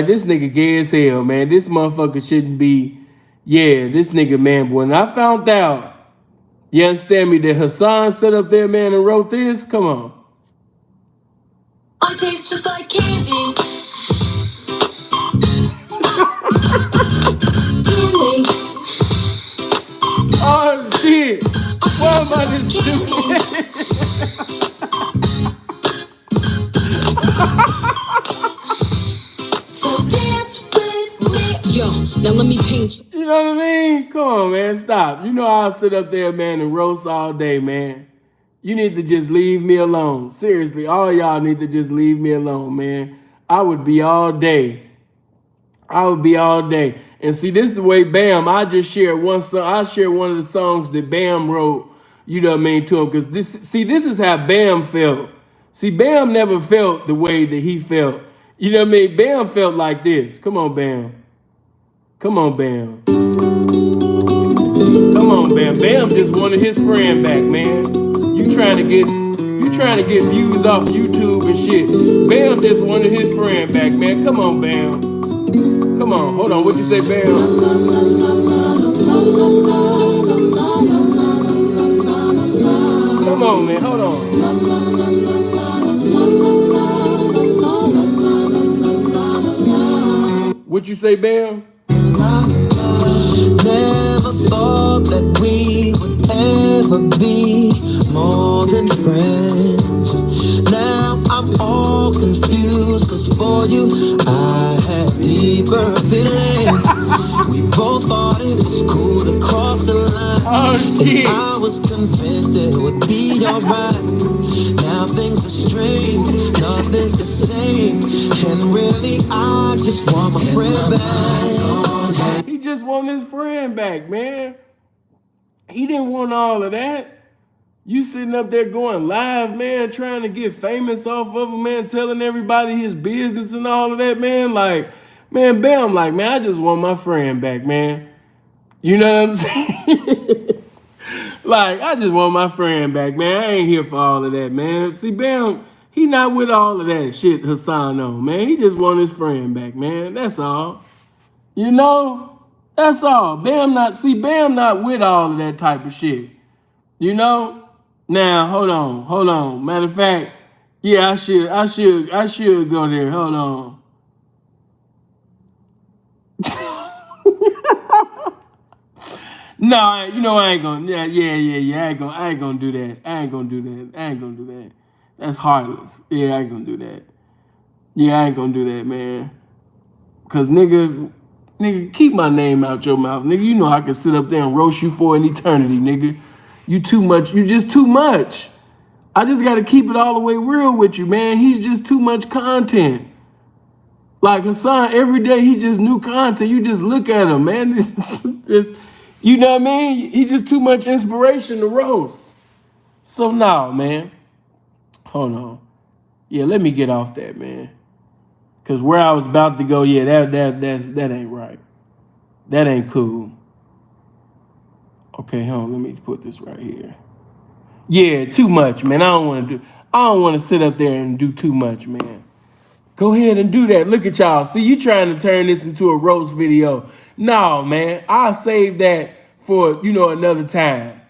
this nigga gay as hell, man. This motherfucker shouldn't be, this nigga, man. But when I found out, you understand me, that Hassan sat up there, man, and wrote this, come on. I taste just like candy. Candy. Oh, shit. Why am I this stupid? So dance with me. Yo, now let me paint you. You know what I mean? Come on, man, stop. I'll sit up there, man, and roast all day, man. You need to just leave me alone. Seriously, all y'all need to just leave me alone, man. I would be all day. And see, this is the way Bam, I just shared one song. I shared one of the songs that Bam wrote, to him. Because this is how Bam felt. See, Bam never felt the way that he felt. You know what I mean? Bam felt like this. Come on, Bam. Come on, Bam. Bam just wanted his friend back, man. You trying to get views off YouTube and shit. Bam just wanted his friend back, man. Come on, Bam. Come on, hold on. What you say, Bam? Come on, man. Hold on. What you say, Bam? Never thought that we would ever be more than friends. Now I'm all confused, cause for you I had deeper feelings. We both thought it was cool to cross the line. Oh, shit. And I was convinced it would be alright. Now things are strange, nothing's the same. And really I just want my friend back. He just want his friend back, man. He didn't want all of that. You sitting up there going live, man, trying to get famous off of him, man, telling everybody his business and all of that, man. Like, man, Bam, like, man, I just want my friend back, man. You know what I'm saying? Like, I just want my friend back, man. I ain't here for all of that, man. See, Bam, he not with all of that shit Hassan on, man. He just want his friend back, man. That's all. That's all. Bam not with all of that type of shit. Now, hold on. Matter of fact, yeah, I should go there. Hold on. No, I ain't gonna. Yeah. I ain't gonna do that. I ain't gonna do that. That's heartless. Yeah, I ain't gonna do that. Yeah, I ain't gonna do that, man. Cause nigga, keep my name out your mouth, nigga. I can sit up there and roast you for an eternity, nigga. You too much. You just too much. I just gotta keep it all the way real with you, man. He's just too much content. Like Hassan, every day he just new content. You just look at him, man. You know what I mean? He's just too much inspiration to roast. So now, man, hold on. Yeah, let me get off that, man. Cause where I was about to go, yeah, that ain't right. That ain't cool. Okay, hold on, let me put this right here. Yeah, too much, man. I don't want to sit up there and do too much, man. Go ahead and do that. Look at y'all. See, you trying to turn this into a roast video. No, man. I'll save that for, another time.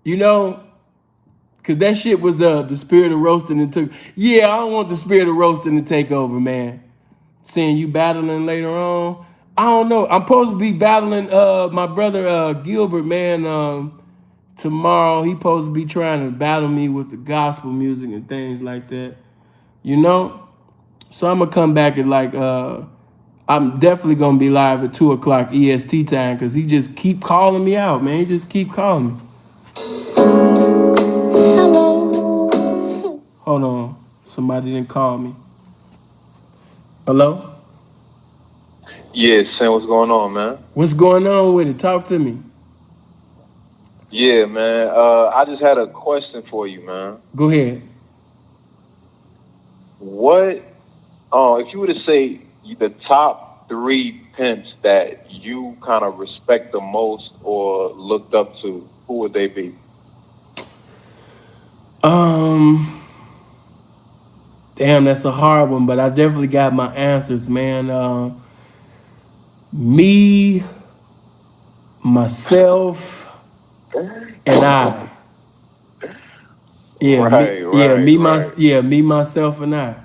Because that shit was the spirit of roasting and took. Yeah, I don't want the spirit of roasting to take over, man. Seeing you battling later on. I don't know. I'm supposed to be battling my brother Gilbert, man, tomorrow. He supposed to be trying to battle me with the gospel music and things like that. So I'm going to come back at I'm definitely going to be live at 2 o'clock EST time because he just keep calling me out, man. He just keep calling me. Hello. Hold on. Somebody didn't call me. Hello? Yeah, Sam, what's going on, man? What's going on with it? Talk to me. Yeah, man. I just had a question for you, man. Go ahead. What, if you were to say the top 3 pimps that you kind of respect the most or looked up to, who would they be? Damn, that's a hard one, but I definitely got my answers, man. Me, myself, and I. Yeah, me, myself, and I.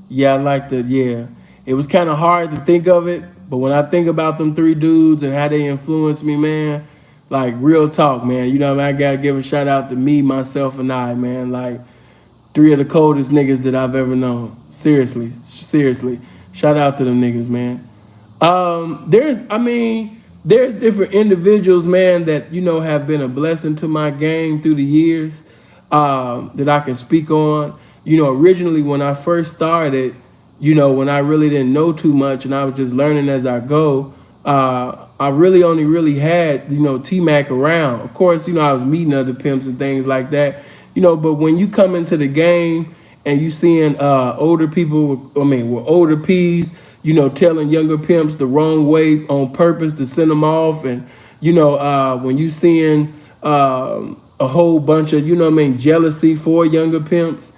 Yeah, I like the, yeah. It was kind of hard to think of it, but when I think about them 3 dudes and how they influenced me, man, like real talk, man. You know what I mean? I gotta give a shout out to me, myself, and I, man. Like 3 of the coldest niggas that I've ever known. Seriously. Shout out to them niggas, man. There's different individuals, man, that, you know, have been a blessing to my game through the years, that I can speak on. You know, originally when I first started, you know, when I really didn't know too much and I was just learning as I go, I really only had, you know, T-Mac around. Of course, you know, I was meeting other pimps and things like that, you know, but when you come into the game and you seeing older people, with older P's, you know, telling younger pimps the wrong way on purpose to send them off. And, you know, when you seeing a whole bunch of, you know what I mean, jealousy for younger pimps.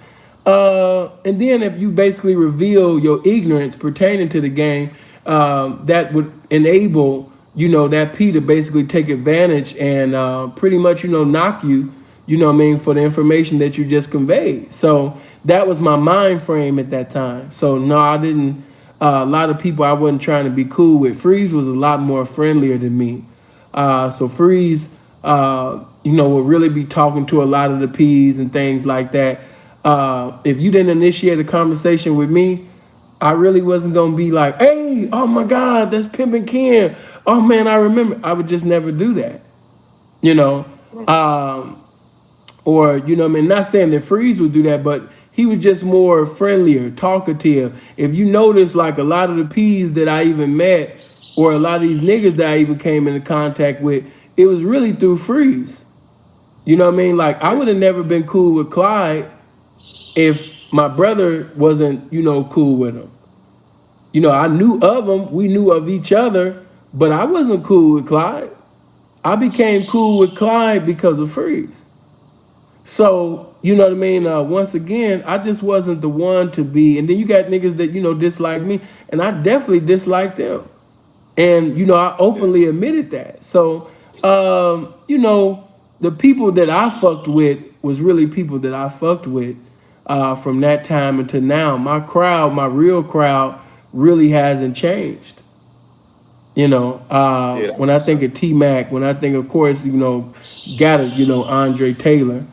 And then if you basically reveal your ignorance pertaining to the game, that would enable, you know, that P to basically take advantage and pretty much, you know, knock you, you know what I mean, for the information that you just conveyed. So that was my mind frame at that time. So no, I didn't, a lot of people I wasn't trying to be cool with. Freeze was a lot more friendlier than me. So Freeze, you know, would really be talking to a lot of the P's and things like that. If you didn't initiate a conversation with me, I really wasn't going to be like, hey, oh my God, that's Pimping Ken. Oh man, I remember. I would just never do that, you know. Or, you know what I mean, not saying that Freeze would do that, but he was just more friendlier, talkative. If you notice, like a lot of the P's that I even met, or a lot of these niggas that I even came into contact with, it was really through Freeze. You know what I mean? Like, I would have never been cool with Clyde if my brother wasn't, you know, cool with him. You know, I knew of him, we knew of each other, but I wasn't cool with Clyde. I became cool with Clyde because of Freeze. So, you know what I mean? Once again, I just wasn't the one to be. And then you got niggas that, you know, dislike me. And I definitely disliked them. And, you know, I openly admitted that. So, you know, the people that I fucked with was really people that I fucked with from that time until now. My crowd, my real crowd, really hasn't changed. You know, when I think of T-Mac, when I think, of course, you know, you know, Andre Taylor.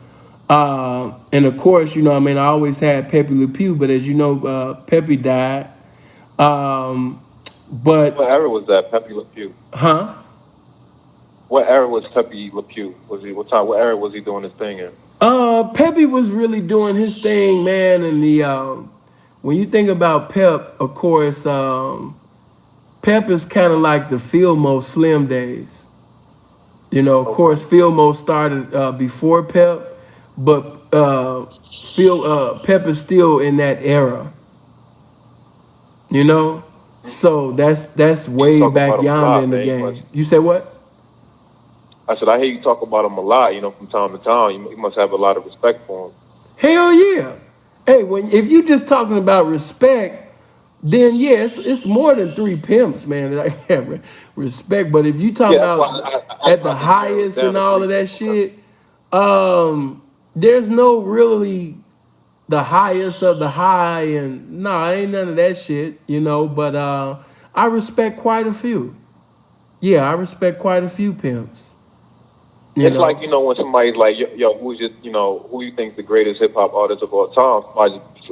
And of course, you know, I mean, I always had Pepe Le Pew, but as you know, Pepe died. But what era was that, Pepe Le Pew? Huh? What era was Pepe Le Pew? What era was he doing his thing in? Pepe was really doing his thing, man. And the when you think about Pep, of course, Pep is kind of like the Filmo Slim days. You know, of course, Filmo started before Pep, but Pep is still in that era. You know, so that's way back yonder in the game. You said what? I said I hear you talk about him a lot. You know, from time to time, you must have a lot of respect for him. Hell yeah. Hey, if you just talking about respect, then yes, it's more than 3 pimps, man, that I have respect. But if you talk about at the highest and all of that shit, there's no really the highest of the high, and ain't none of that shit, you know. But I respect quite a few. Yeah, I respect quite a few pimps. It's like, you know, when somebody's like, yo, who's just, you know, who you think's the greatest hip hop artist of all time?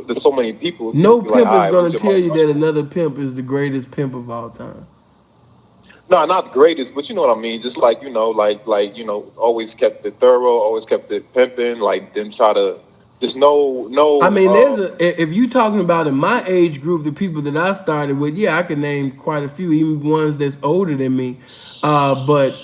There's so many people. No pimp is gonna tell you that another pimp is the greatest pimp of all time. No, not the greatest, but you know what I mean. Just like, you know, like you know, always kept it thorough, always kept it pimping. Like didn't try to There's no. I mean, if you talking about in my age group, the people that I started with, yeah, I could name quite a few, even ones that's older than me. But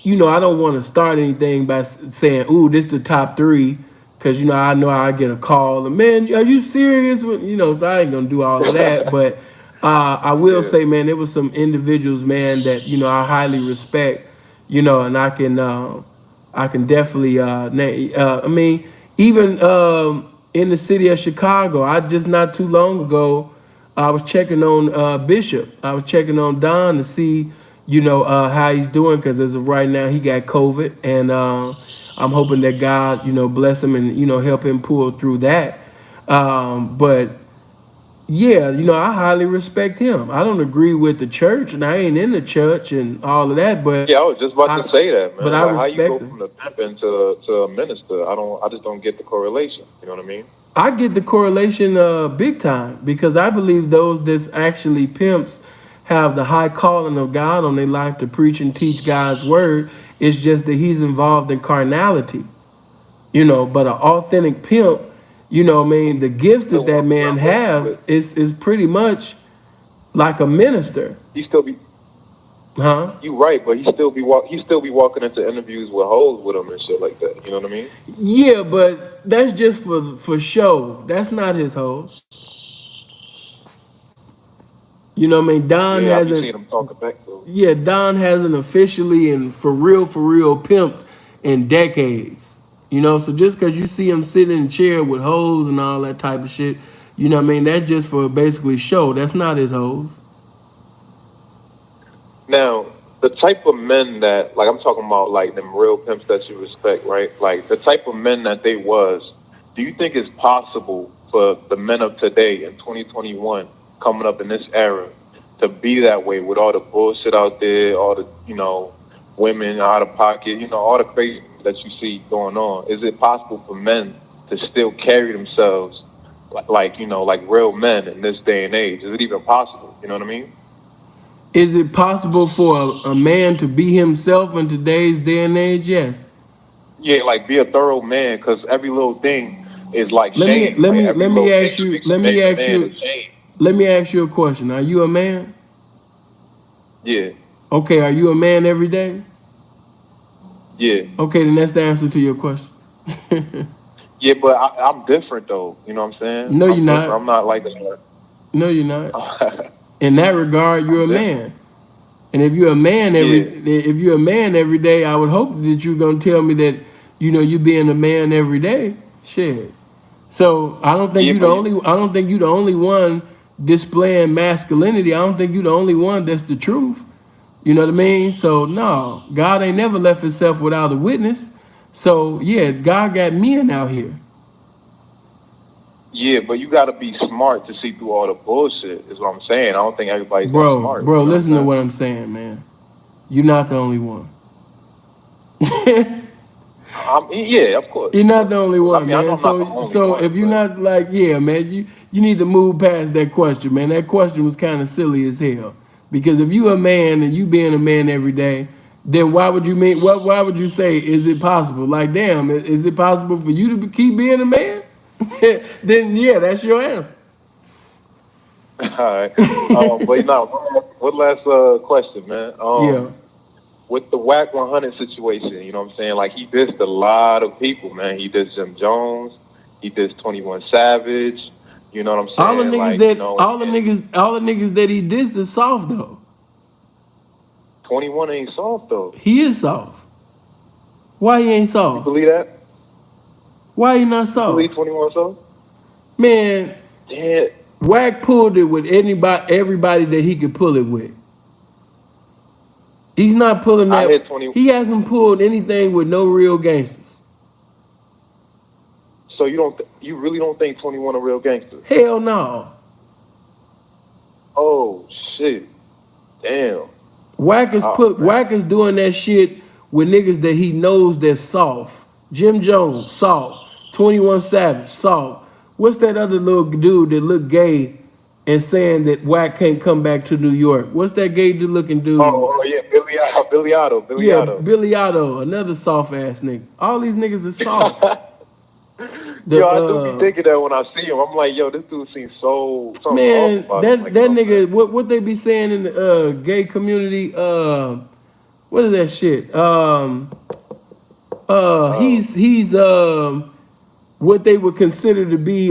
you know, I don't want to start anything by saying, "Ooh, this the top 3," because you know I get a call, and man, are you serious? You know, so I ain't gonna do all of that. But I will say, man, there was some individuals, man, that you know I highly respect. You know, and I can definitely name. I mean, even in the city of Chicago, I just not too long ago, I was checking on Bishop. I was checking on Don to see, you know, how he's doing, because as of right now, he got COVID, and I'm hoping that God, you know, bless him and you know help him pull through that. But yeah, you know, I highly respect him. I don't agree with the church, and I ain't in the church and all of that. But yeah, I was just about to say that, man. But like, I how you go respect him. from the pimping to a minister? I just don't get the correlation. You know what I mean? I get the correlation big time, because I believe those that's actually pimps have the high calling of God on their life to preach and teach God's word. It's just that he's involved in carnality, you know. But an authentic pimp, you know, I mean, the gifts that man has is pretty much like a minister. He still be. Huh? You right, but he still be walking into interviews with hoes with him and shit like that. You know what I mean? Yeah, but that's just for show. That's not his hoes. You know what I mean? Don Yeah, I be hasn't. seeing him talking back to him. Yeah, Don hasn't officially and for real pimped in decades. You know, so just because you see him sitting in a chair with hoes and all that type of shit, you know what I mean? That's just for basically show. That's not his hoes. Now, the type of men that, like, I'm talking about, like, them real pimps that you respect, right? Like, the type of men that they was, do you think it's possible for the men of today in 2021, coming up in this era, to be that way with all the bullshit out there, all the, you know, women out of pocket, you know, all the crazy that you see going on? Is it possible for men to still carry themselves like you know, like real men in this day and age? Is it even possible? You know what I mean? Is it possible for a man to be himself in today's day and age? Yes. Yeah, like be a thorough man, because every little thing is like Let shame. me ask you a question. Are you a man? Yeah. Okay, are you a man every day? Yeah. Okay, then that's the answer to your question. Yeah, but I'm different though. You know what I'm saying? No, you're not. I'm not like that. No, you're not. In that regard, you're a man. And if you're a man every day, I would hope that you're gonna tell me that, you know, you being a man every day. Shit. So I don't think you're the only one displaying masculinity. I don't think you're the only one that's the truth. You know what I mean? So no, God ain't never left himself without a witness. So yeah, God got men out here. Yeah, but you got to be smart to see through all the bullshit, is what I'm saying. I don't think everybody's that smart. Bro, listen to what I'm saying, man. You're not the only one. Yeah, of course. You're not the only one, man. So if you're not like, yeah, man, you need to move past that question, man. That question was kind of silly as hell. Because if you a man and you being a man every day, then why would you say, is it possible? Like, damn, is it possible for you to keep being a man? Then yeah, that's your answer. All right. But now, one last question, man. Yeah. With the Wack 100 situation, you know what I'm saying? Like, he dissed a lot of people, man. He dissed Jim Jones. He dissed 21 Savage. You know what I'm saying? All the niggas that he dissed is soft though. 21 ain't soft though. He is soft. Why he ain't soft? You believe that? Why he not soft? You believe 21 soft? Man, yeah. Wack pulled it with everybody that he could pull it with. He's not pulling that. He hasn't pulled anything with no real gangsters. So you really don't think 21 a real gangster? Hell no. Oh shit. Damn. Wack is doing that shit with niggas that he knows that's soft. Jim Jones, soft. 21 Savage, soft. What's that other little dude that look gay and saying that Wack can't come back to New York? What's that gay dude looking dude? Oh yeah, Billy Otto. Billy Otto, another soft ass nigga. All these niggas are soft. Yo, I do be thinking that when I see him. I'm like, yo, this dude seems so man. off That like, that nigga, what they be saying in the gay community? What is that shit? He's what they would consider to be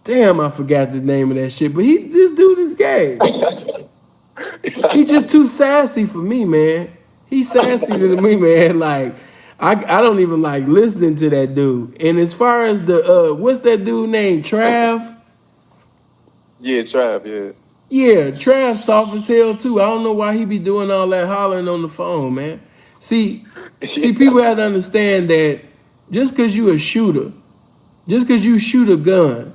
damn, I forgot the name of that shit. But this dude is gay. He just too sassy for me, man. He's sassy to me, man. Like I don't even like listening to that dude. And as far as the what's that dude named Trav? Yeah, Trav, yeah. Yeah, Trav soft as hell too. I don't know why he be doing all that hollering on the phone, man. See, people have to understand that just because you a shooter, just because you shoot a gun,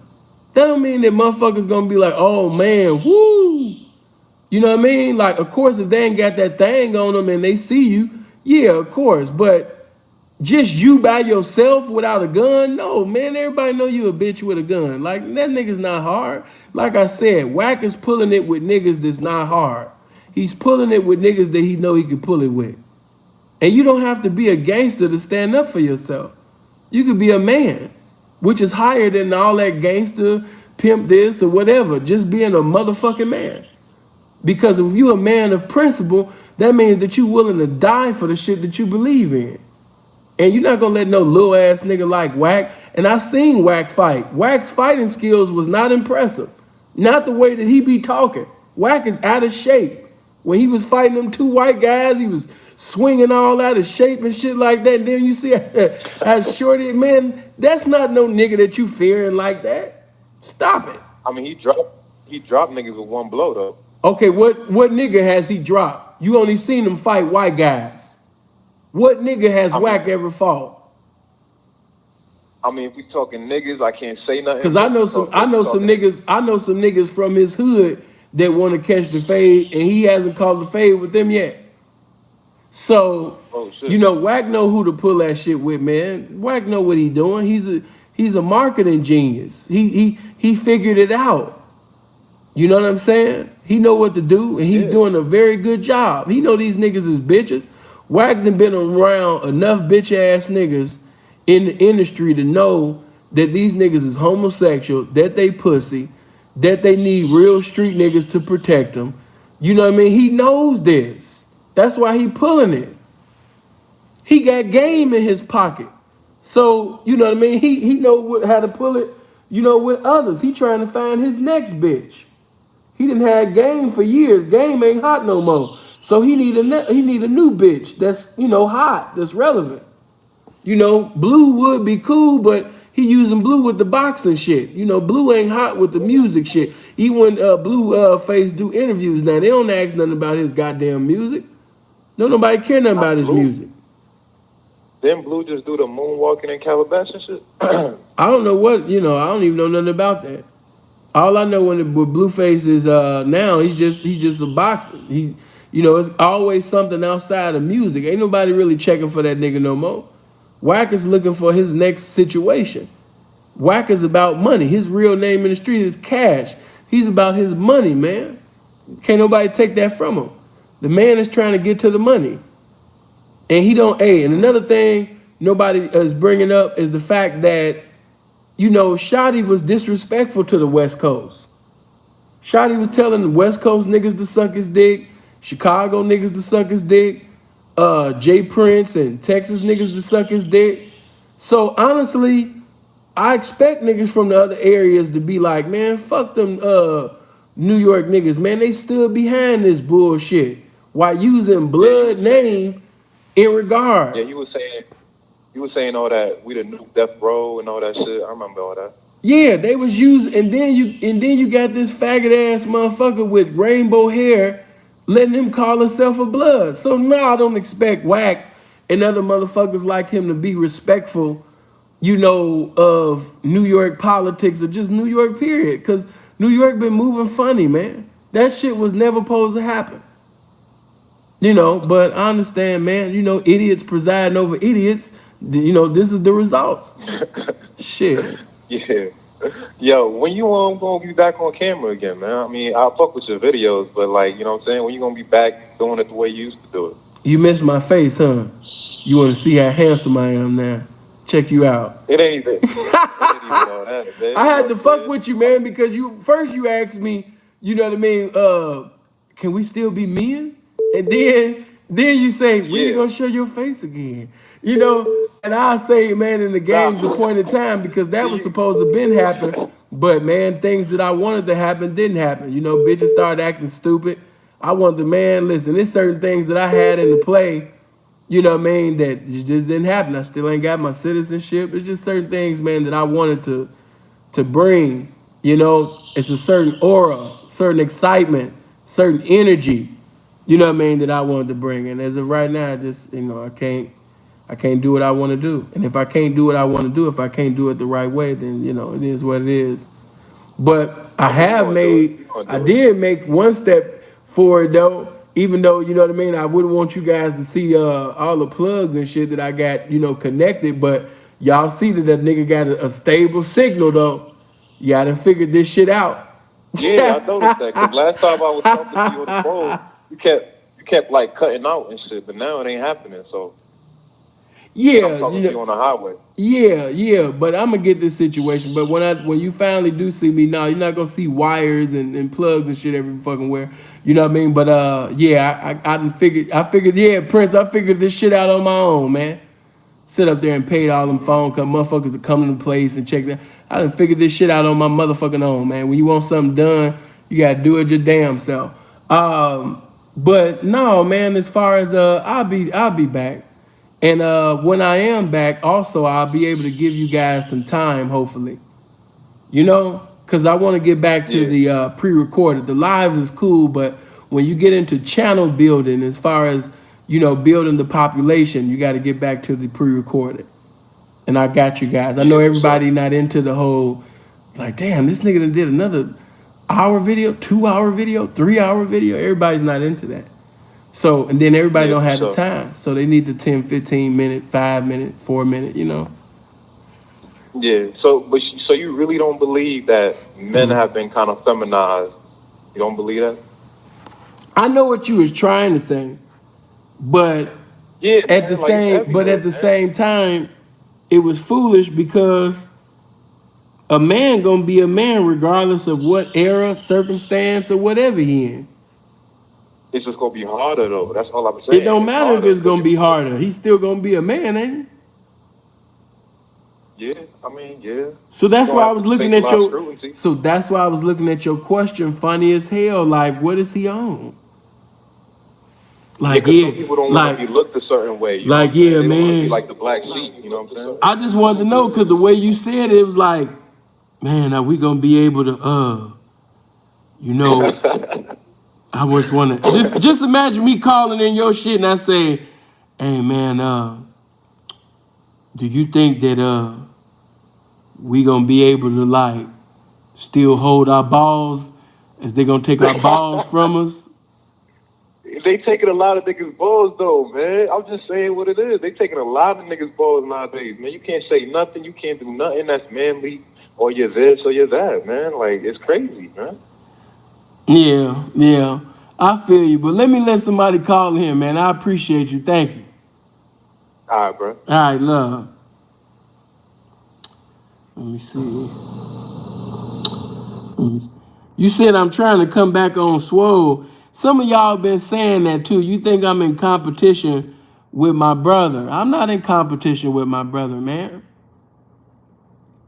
that don't mean that motherfuckers gonna be like, oh man, woo. You know what I mean? Like, of course, if they ain't got that thing on them and they see you, yeah, of course. But just you by yourself without a gun, no, man. Everybody know you a bitch with a gun. Like, that nigga's not hard. Like I said, Wack is pulling it with niggas that's not hard. He's pulling it with niggas that he know he can pull it with. And you don't have to be a gangster to stand up for yourself. You could be a man, which is higher than all that gangster, pimp this or whatever. Just being a motherfucking man. Because if you a man of principle, that means that you willing to die for the shit that you believe in. And you're not gonna let no little ass nigga like Wack. And I seen Wack fight. Wack's fighting skills was not impressive. Not the way that he be talking. Wack is out of shape. When he was fighting them two white guys, he was swinging all out of shape and shit like that. And then you see how shorty, man, that's not no nigga that you fearing like that. Stop it. I mean, he dropped niggas with one blow though. Okay, what nigga has he dropped? You only seen him fight white guys. What nigga has Wack ever fought? I mean, if we talking niggas, I can't say nothing. Cause I know some niggas from his hood that want to catch the fade, and he hasn't called the fade with them yet. So, you know, Wack know who to pull that shit with, man. Wack know what he doing. He's a marketing genius. He figured it out. You know what I'm saying? He know what to do, and he's doing a very good job. He know these niggas is bitches. Wack done been around enough bitch ass niggas in the industry to know that these niggas is homosexual, that they pussy, that they need real street niggas to protect them. You know what I mean? He knows this. That's why he pulling it. He got game in his pocket. So, you know what I mean? He know how to pull it, you know, with others. He trying to find his next bitch. He done had Game for years. Game ain't hot no more. So he need a new bitch that's, you know, hot, that's relevant. You know, Blue would be cool, but he using Blue with the boxing shit. You know, Blue ain't hot with the music shit. Even when Blue Face do interviews now, they don't ask nothing about his goddamn music. Don't nobody care nothing about his music. Didn't Blue just do the moonwalking in Calabash and shit? I don't know what, you know, I don't even know nothing about that. All I know with Blueface is now he's just a boxer. He, you know, it's always something outside of music. Ain't nobody really checking for that nigga no more. Wack is looking for his next situation. Wack is about money. His real name in the street is Cash. He's about his money, man. Can't nobody take that from him. The man is trying to get to the money. And he don't, and another thing nobody is bringing up is the fact that, you know, Shotty was disrespectful to the West Coast. Shotty was telling the West Coast niggas to suck his dick, Chicago niggas to suck his dick, Jay Prince and Texas niggas to suck his dick. So honestly, I expect niggas from the other areas to be like, man, fuck them New York niggas, man. They still behind this bullshit while using blood name in regard. Yeah, you were saying all that, we the new Death Row and all that shit. I remember all that. Yeah, they was using, and then you got this faggot ass motherfucker with rainbow hair letting him call himself a blood. So now I don't expect Wack and other motherfuckers like him to be respectful, you know, of New York politics or just New York period. Because New York been moving funny, man. That shit was never supposed to happen. You know, but I understand, man, you know, idiots presiding over idiots. You know, this is the results. Shit. Yeah. Yo, when you gonna be back on camera again, man? I mean, I'll fuck with your videos, but like, you know what I'm saying? When you gonna be back doing it the way you used to do it? You missed my face, huh? You want to see how handsome I am now? check you out. It ain't even all that, man. I had to fuck with you, man, because you asked me, you know what I mean, can we still be men? And then you say, when you gonna show your face again? You know, and I say, man, in the game's appointed time, because that was supposed to been happen. But man, things that I wanted to happen didn't happen. You know, bitches started acting stupid. I wanted to, man, listen, there's certain things that I had in the play, you know what I mean, that just didn't happen. I still ain't got my citizenship. It's just certain things, man, that I wanted to bring. You know, it's a certain aura, certain excitement, certain energy, you know what I mean, that I wanted to bring. And as of right now, I just, you know, I can't do what I want to do. And if I can't do what I want to do, if I can't do it the right way, then, you know, it is what it is. But I did make one step forward though, even though, you know what I mean, I wouldn't want you guys to see all the plugs and shit that I got, you know, connected, but y'all see that nigga got a stable signal though. Y'all done figured this shit out. Yeah, I noticed that, because last time I was talking to you on the phone, you kept like cutting out and shit, but now it ain't happening, so. Yeah, I'm talking to you on the highway. Yeah, but I'm gonna get this situation. But when you finally do see me, now you're not gonna see wires and plugs and shit every fucking where. You know what I mean? But yeah, I figured, yeah, Prince, I figured this shit out on my own, man. Sit up there and paid all them phone call motherfuckers to come to the place and check that. I done figured this shit out on my motherfucking own, man. When you want something done, you gotta do it your damn self. But no, man, as far as I'll be back. And when I am back, also, I'll be able to give you guys some time, hopefully. You know? Because I want to get back to the pre-recorded. The lives is cool, but when you get into channel building, as far as, you know, building the population, you got to get back to the pre-recorded. And I got you guys. I know everybody not into the whole, like, damn, this nigga done did another hour video, 2 hour video, 3 hour video. Everybody's not into that. So, and then everybody don't have the time. So they need the 10, 15 minute, 5 minute, 4 minute, you know? Yeah, so you really don't believe that men have been kind of feminized? You don't believe that? I know what you was trying to say, but at the same time, it was foolish, because a man gonna be a man regardless of what era, circumstance, or whatever he in. It's just gonna be harder though. That's all I'm saying. It don't matter if it's gonna be harder. He's still gonna be a man, ain't he? Yeah, I mean, yeah. So that's why I was looking at your. So that's why I was looking at your question. Funny as hell. Like, what is he on? Like, some people don't want to be looked a certain way. You like, know yeah, they man. Want to be like the black sheep. You know what I'm saying? I just wanted to know, because the way you said it, it was like, man, are we gonna be able to, you know? I just want to just imagine me calling in your shit and I say, hey man, do you think that we gonna be able to like still hold our balls as they gonna take our balls from us? They taking a lot of niggas' balls though, man. I'm just saying what it is. They taking a lot of niggas' balls nowadays, man. You can't say nothing. You can't do nothing that's manly, or you're this or you're that, man. Like, it's crazy, man. Yeah. I feel you, but let me let somebody call in, man. I appreciate you. Thank you. All right, bro. All right, love. Let me see. You said I'm trying to come back on Swole. Some of y'all been saying that too. You think I'm in competition with my brother. I'm not in competition with my brother, man.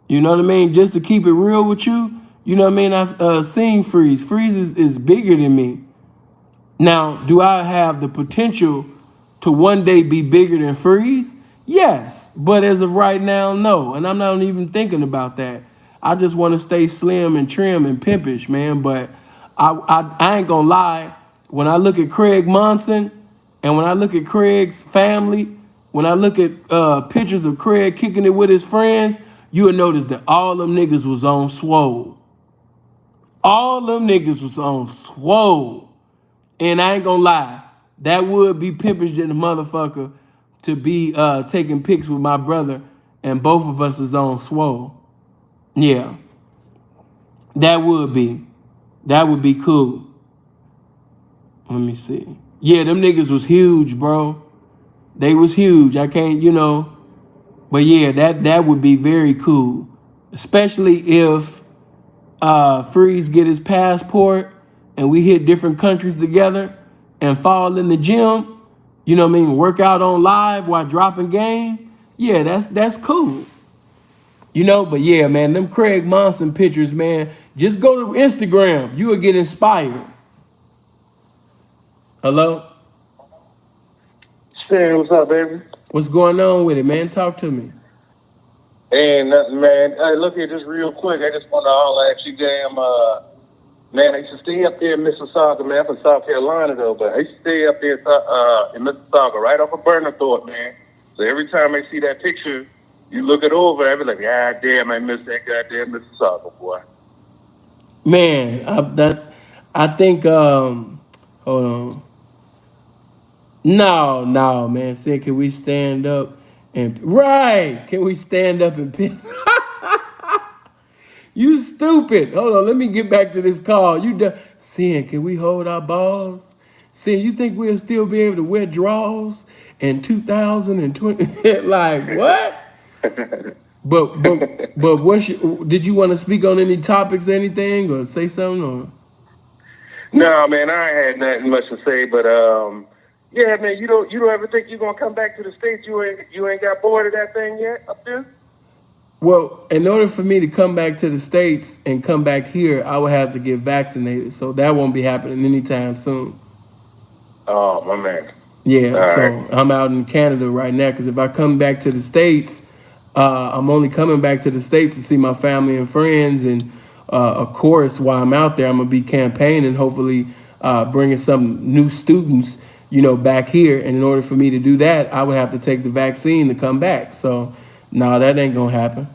You know what I mean? Just to keep it real with you, you know what I mean? I've seen Freeze. Freeze is bigger than me. Now, do I have the potential to one day be bigger than Freeze? Yes, but as of right now, no. And I'm not even thinking about that. I just want to stay slim and trim and pimpish, man. But I ain't gonna lie. When I look at Craig Monson and when I look at Craig's family, when I look at pictures of Craig kicking it with his friends, you will notice that all them niggas was on Swole. All them niggas was on Swole. And I ain't gonna lie, that would be pimpish than a motherfucker to be taking pics with my brother and both of us is on Swole. Yeah. That would be. That would be cool. Let me see. Yeah, them niggas was huge, bro. They was huge. I can't, you know. But yeah, that would be very cool. Especially if Freeze get his passport and we hit different countries together and fall in the gym, you know what I mean, work out on live while dropping game. Yeah, that's cool. You know, but yeah, man, them Craig Monson pictures, man, just go to Instagram. You will get inspired. Hello? Hey, what's up, baby? What's going on with it, man? Talk to me. Ain't nothing, man. Hey, look here, just real quick. I just want to holler at you, damn. Man, I used to stay up there in Mississauga, man. I'm from South Carolina, though, but I used to stay up there in Mississauga, right off of Bernarthorpe, man. So every time I see that picture, you look it over, I be like, God damn, I miss that goddamn Mississauga, boy. Man, I think, hold on. No, man. Say, can we stand up and right? Can we stand up and pimp? You stupid. Hold on, let me get back to this call. You done saying, can we hold our balls? Saying, you think we'll still be able to wear drawers in 2020? Like what? But did you want to speak on any topics, or anything, or say something? Or? No, man, I ain't had nothing much to say, but yeah, man, you don't ever think you're gonna come back to the States? You ain't got bored of that thing yet up there? Well, in order for me to come back to the States and come back here, I would have to get vaccinated. So that won't be happening anytime soon. Oh, my man. Yeah, all so right. I'm out in Canada right now because if I come back to the States, I'm only coming back to the States to see my family and friends. And of course, while I'm out there, I'm going to be campaigning, hopefully bringing some new students, you know, back here. And in order for me to do that, I would have to take the vaccine to come back. So, no, that ain't going to happen.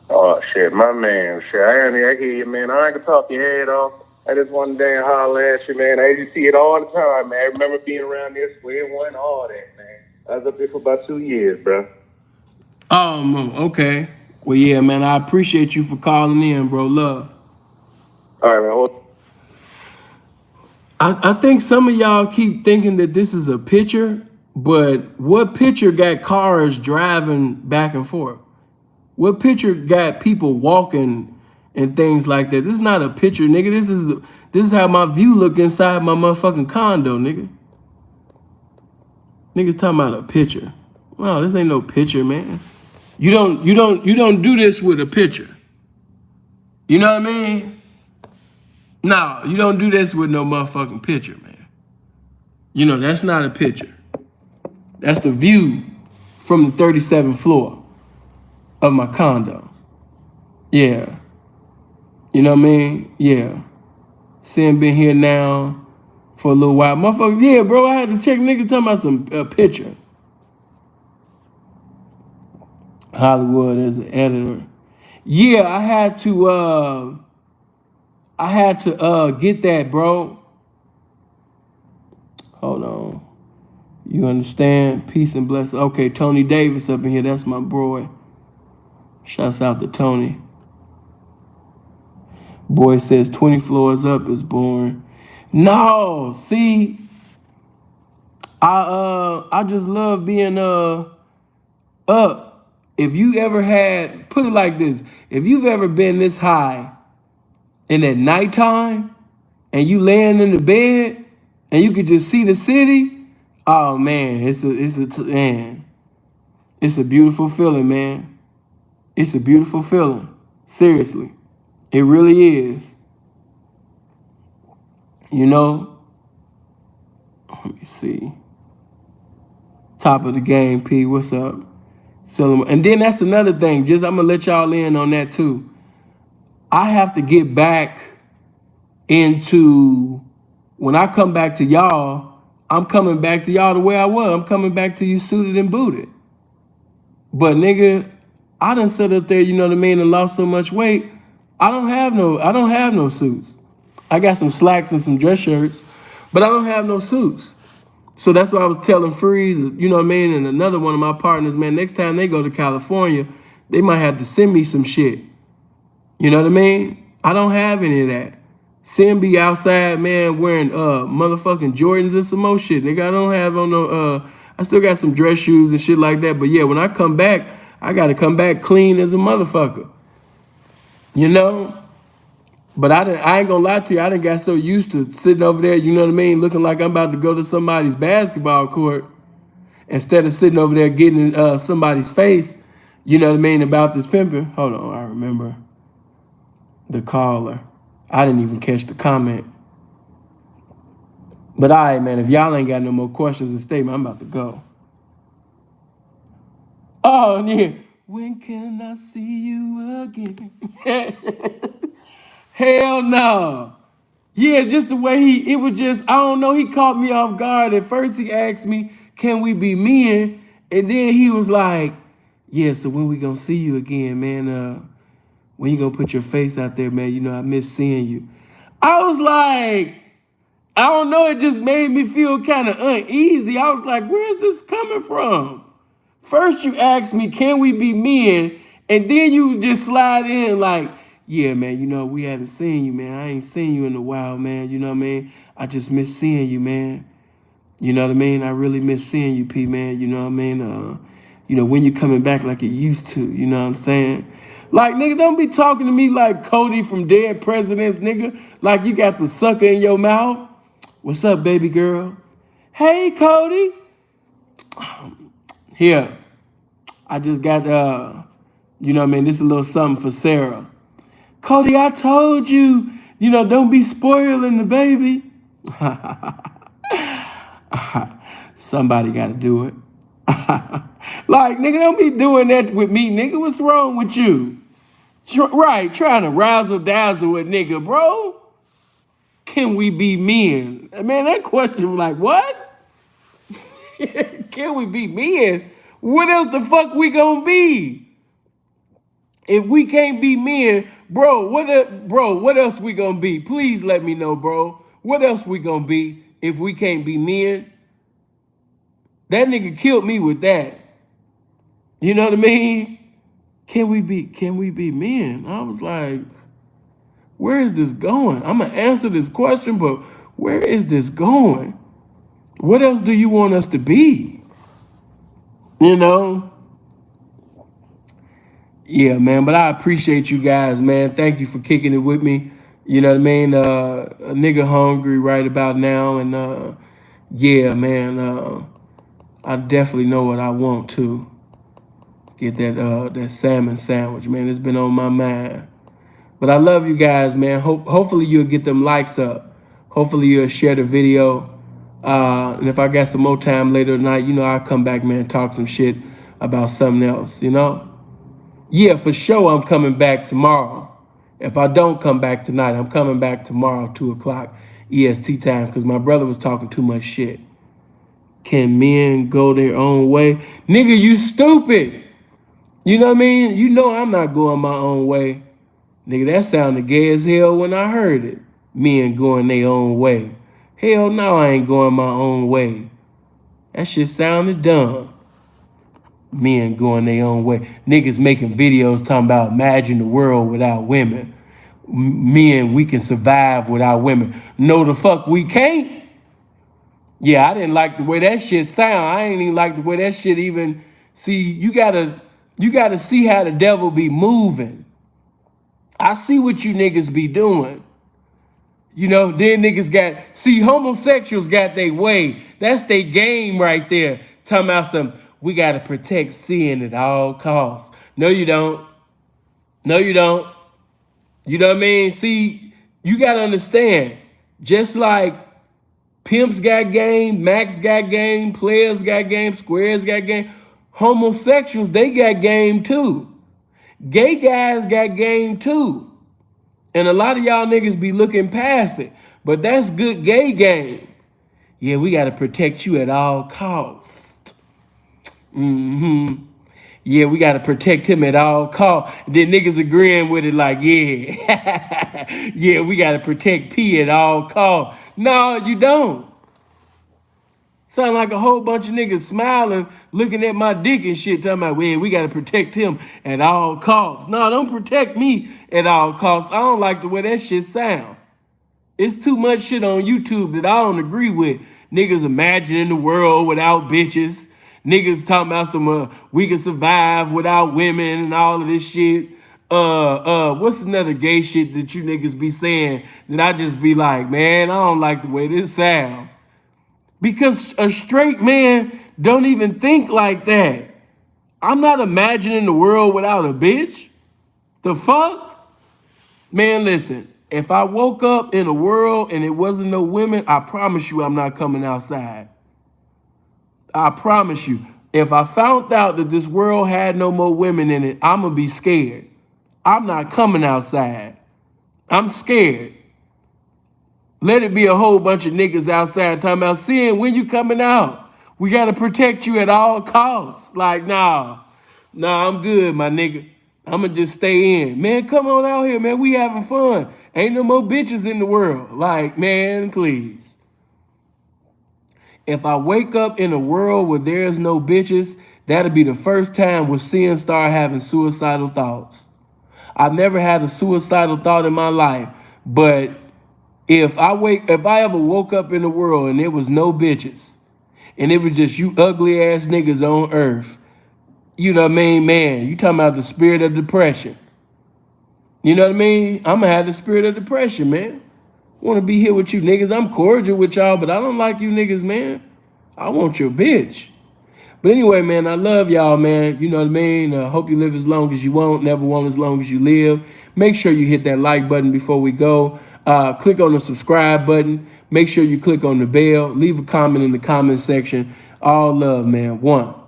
Oh, shit, my man. Shit, I hear you, man. I ain't gonna talk your head off. I just want to damn holler at you, man. I used to see it all the time, man. I remember being around there, square one, all that, man. I was up there for about 2 years, bro. Okay. Well, yeah, man, I appreciate you for calling in, bro. Love. All right, man. I think some of y'all keep thinking that this is a picture, but what picture got cars driving back and forth? What picture got people walking and things like that? This is not a picture, nigga. This is how my view look inside my motherfucking condo, nigga. Niggas talking about a picture. Wow, this ain't no picture, man. You don't do this with a picture. You know what I mean? No, you don't do this with no motherfucking picture, man. You know, that's not a picture. That's the view from the 37th floor of my condo. Yeah. You know what I mean? Yeah. Sin been here now for a little while. Motherfucker, yeah, bro, I had to check nigga talking about a picture. Hollywood as an editor. Yeah, I had to get that, bro. Hold on. You understand? Peace and blessings. Okay, Tony Davis up in here. That's my boy. Shouts out to Tony. Boy says 20 floors up is boring. No, see, I just love being up. If you ever had, put it like this, if you've ever been this high and at nighttime and you laying in the bed and you could just see the city, oh man, it's a beautiful feeling, man. It's a beautiful feeling. Seriously. It really is. You know? Let me see. Top of the game, P. What's up? And then that's another thing. I'm gonna let y'all in on that too. I have to get back into, when I come back to y'all, I'm coming back to y'all the way I was. I'm coming back to you suited and booted. But nigga, I done sit up there, you know what I mean, and lost so much weight. I don't have no suits. I got some slacks and some dress shirts, but I don't have no suits. So that's why I was telling Freeze, you know what I mean, and another one of my partners, man, next time they go to California, they might have to send me some shit. You know what I mean? I don't have any of that. Sin be outside, man, wearing motherfucking Jordans and some more shit. Nigga, I still got some dress shoes and shit like that. But yeah, when I come back, I gotta come back clean as a motherfucker. You know? But I ain't gonna lie to you, I done got so used to sitting over there, you know what I mean, looking like I'm about to go to somebody's basketball court instead of sitting over there getting in somebody's face, you know what I mean, about this pimping. Hold on, I remember the caller. I didn't even catch the comment. But all right, man, if y'all ain't got no more questions and statement, I'm about to go. Oh, yeah. When can I see you again? Hell no. Yeah, just the way it was just, I don't know, he caught me off guard. At first he asked me, can we be men? And then he was like, yeah, so when we gonna see you again, man? When you gonna put your face out there, man? You know, I miss seeing you. I was like, I don't know, it just made me feel kind of uneasy. I was like, where's this coming from? First you asked me, can we be men? And then you just slide in like, yeah, man, you know, we haven't seen you, man. I ain't seen you in a while, man. You know what I mean? I just miss seeing you, man. You know what I mean? I really miss seeing you, P, man. You know what I mean? You know, when you coming back like you used to, you know what I'm saying? Like, nigga, don't be talking to me like Cody from Dead Presidents, nigga. Like you got the sucker in your mouth. What's up, baby girl? Hey, Cody. Here, I just got, you know what I mean? This is a little something for Sarah. Cody, I told you, you know, don't be spoiling the baby. Somebody got to do it. Like, nigga, don't be doing that with me, nigga. What's wrong with you? Right, trying to razzle dazzle a nigga, bro. Can we be men? Man, that question was like, what? Can we be men? What else the fuck we gonna be? If we can't be men, bro, what else we gonna be? Please let me know, bro. What else we gonna be if we can't be men? That nigga killed me with that. You know what I mean? Can we be men? I was like, where is this going? I'm gonna answer this question, but where is this going? What else do you want us to be? You know? Yeah, man, but I appreciate you guys, man. Thank you for kicking it with me. You know what I mean? A nigga hungry right about now, and yeah, man, I definitely know what I want to. Get that salmon sandwich, man. It's been on my mind. But I love you guys, man. Hopefully you'll get them likes up. Hopefully you'll share the video. And if I got some more time later tonight, you know, I'll come back, man, talk some shit about something else, you know? Yeah, for sure I'm coming back tomorrow. If I don't come back tonight, I'm coming back tomorrow, 2 o'clock EST time, because my brother was talking too much shit. Can men go their own way? Nigga, you stupid. You know what I mean? You know I'm not going my own way. Nigga, that sounded gay as hell when I heard it. Men going their own way. Hell no, I ain't going my own way. That shit sounded dumb. Men going their own way. Niggas making videos talking about imagine the world without women. Men, we can survive without women. No, the fuck we can't. Yeah, I didn't like the way that shit sound. I ain't even like the way that shit even. See, you gotta see how the devil be moving. I see what you niggas be doing. You know, then niggas see, homosexuals got their way. That's their game right there. Talking about we gotta protect sin at all costs. No, you don't. No, you don't. You know what I mean? See, you gotta understand, just like pimps got game, Max got game, players got game, squares got game, homosexuals, they got game too. Gay guys got game too. And a lot of y'all niggas be looking past it. But that's good gay game. Yeah, we gotta protect you at all costs. Yeah, we gotta protect him at all costs. Then niggas agreeing with it like, yeah. Yeah, we gotta protect P at all costs. No, you don't. Sound like a whole bunch of niggas smiling, looking at my dick and shit, talking about, well, we gotta protect him at all costs. No, don't protect me at all costs. I don't like the way that shit sound. It's too much shit on YouTube that I don't agree with. Niggas imagining the world without bitches. Niggas talking about some we can survive without women and all of this shit. What's another gay shit that you niggas be saying that I just be like, man, I don't like the way this sound. Because a straight man don't even think like that. I'm not imagining the world without a bitch. The fuck? Man, listen, if I woke up in a world and it wasn't no women, I promise you I'm not coming outside. I promise you. If I found out that this world had no more women in it, I'm gonna be scared. I'm not coming outside. I'm scared. Let it be a whole bunch of niggas outside talking about, seeing when you coming out. We gotta protect you at all costs. Like, nah, I'm good, my nigga. I'ma just stay in. Man, come on out here, man. We having fun. Ain't no more bitches in the world. Like, man, please. If I wake up in a world where there's no bitches, that'll be the first time we're seeing start having suicidal thoughts. I've never had a suicidal thought in my life, but if I ever woke up in the world and there was no bitches, and it was just you ugly ass niggas on earth, you know what I mean? Man, you talking about the spirit of depression. You know what I mean? I'm gonna have the spirit of depression, man. Want to be here with you niggas. I'm cordial with y'all, but I don't like you niggas, man. I want your bitch. But anyway, man, I love y'all, man. You know what I mean? Hope you live as long as you want, never want as long as you live. Make sure you hit that like button before we go. Click on the subscribe button. Make sure you click on the bell. Leave a comment in the comment section. All love, man. 1.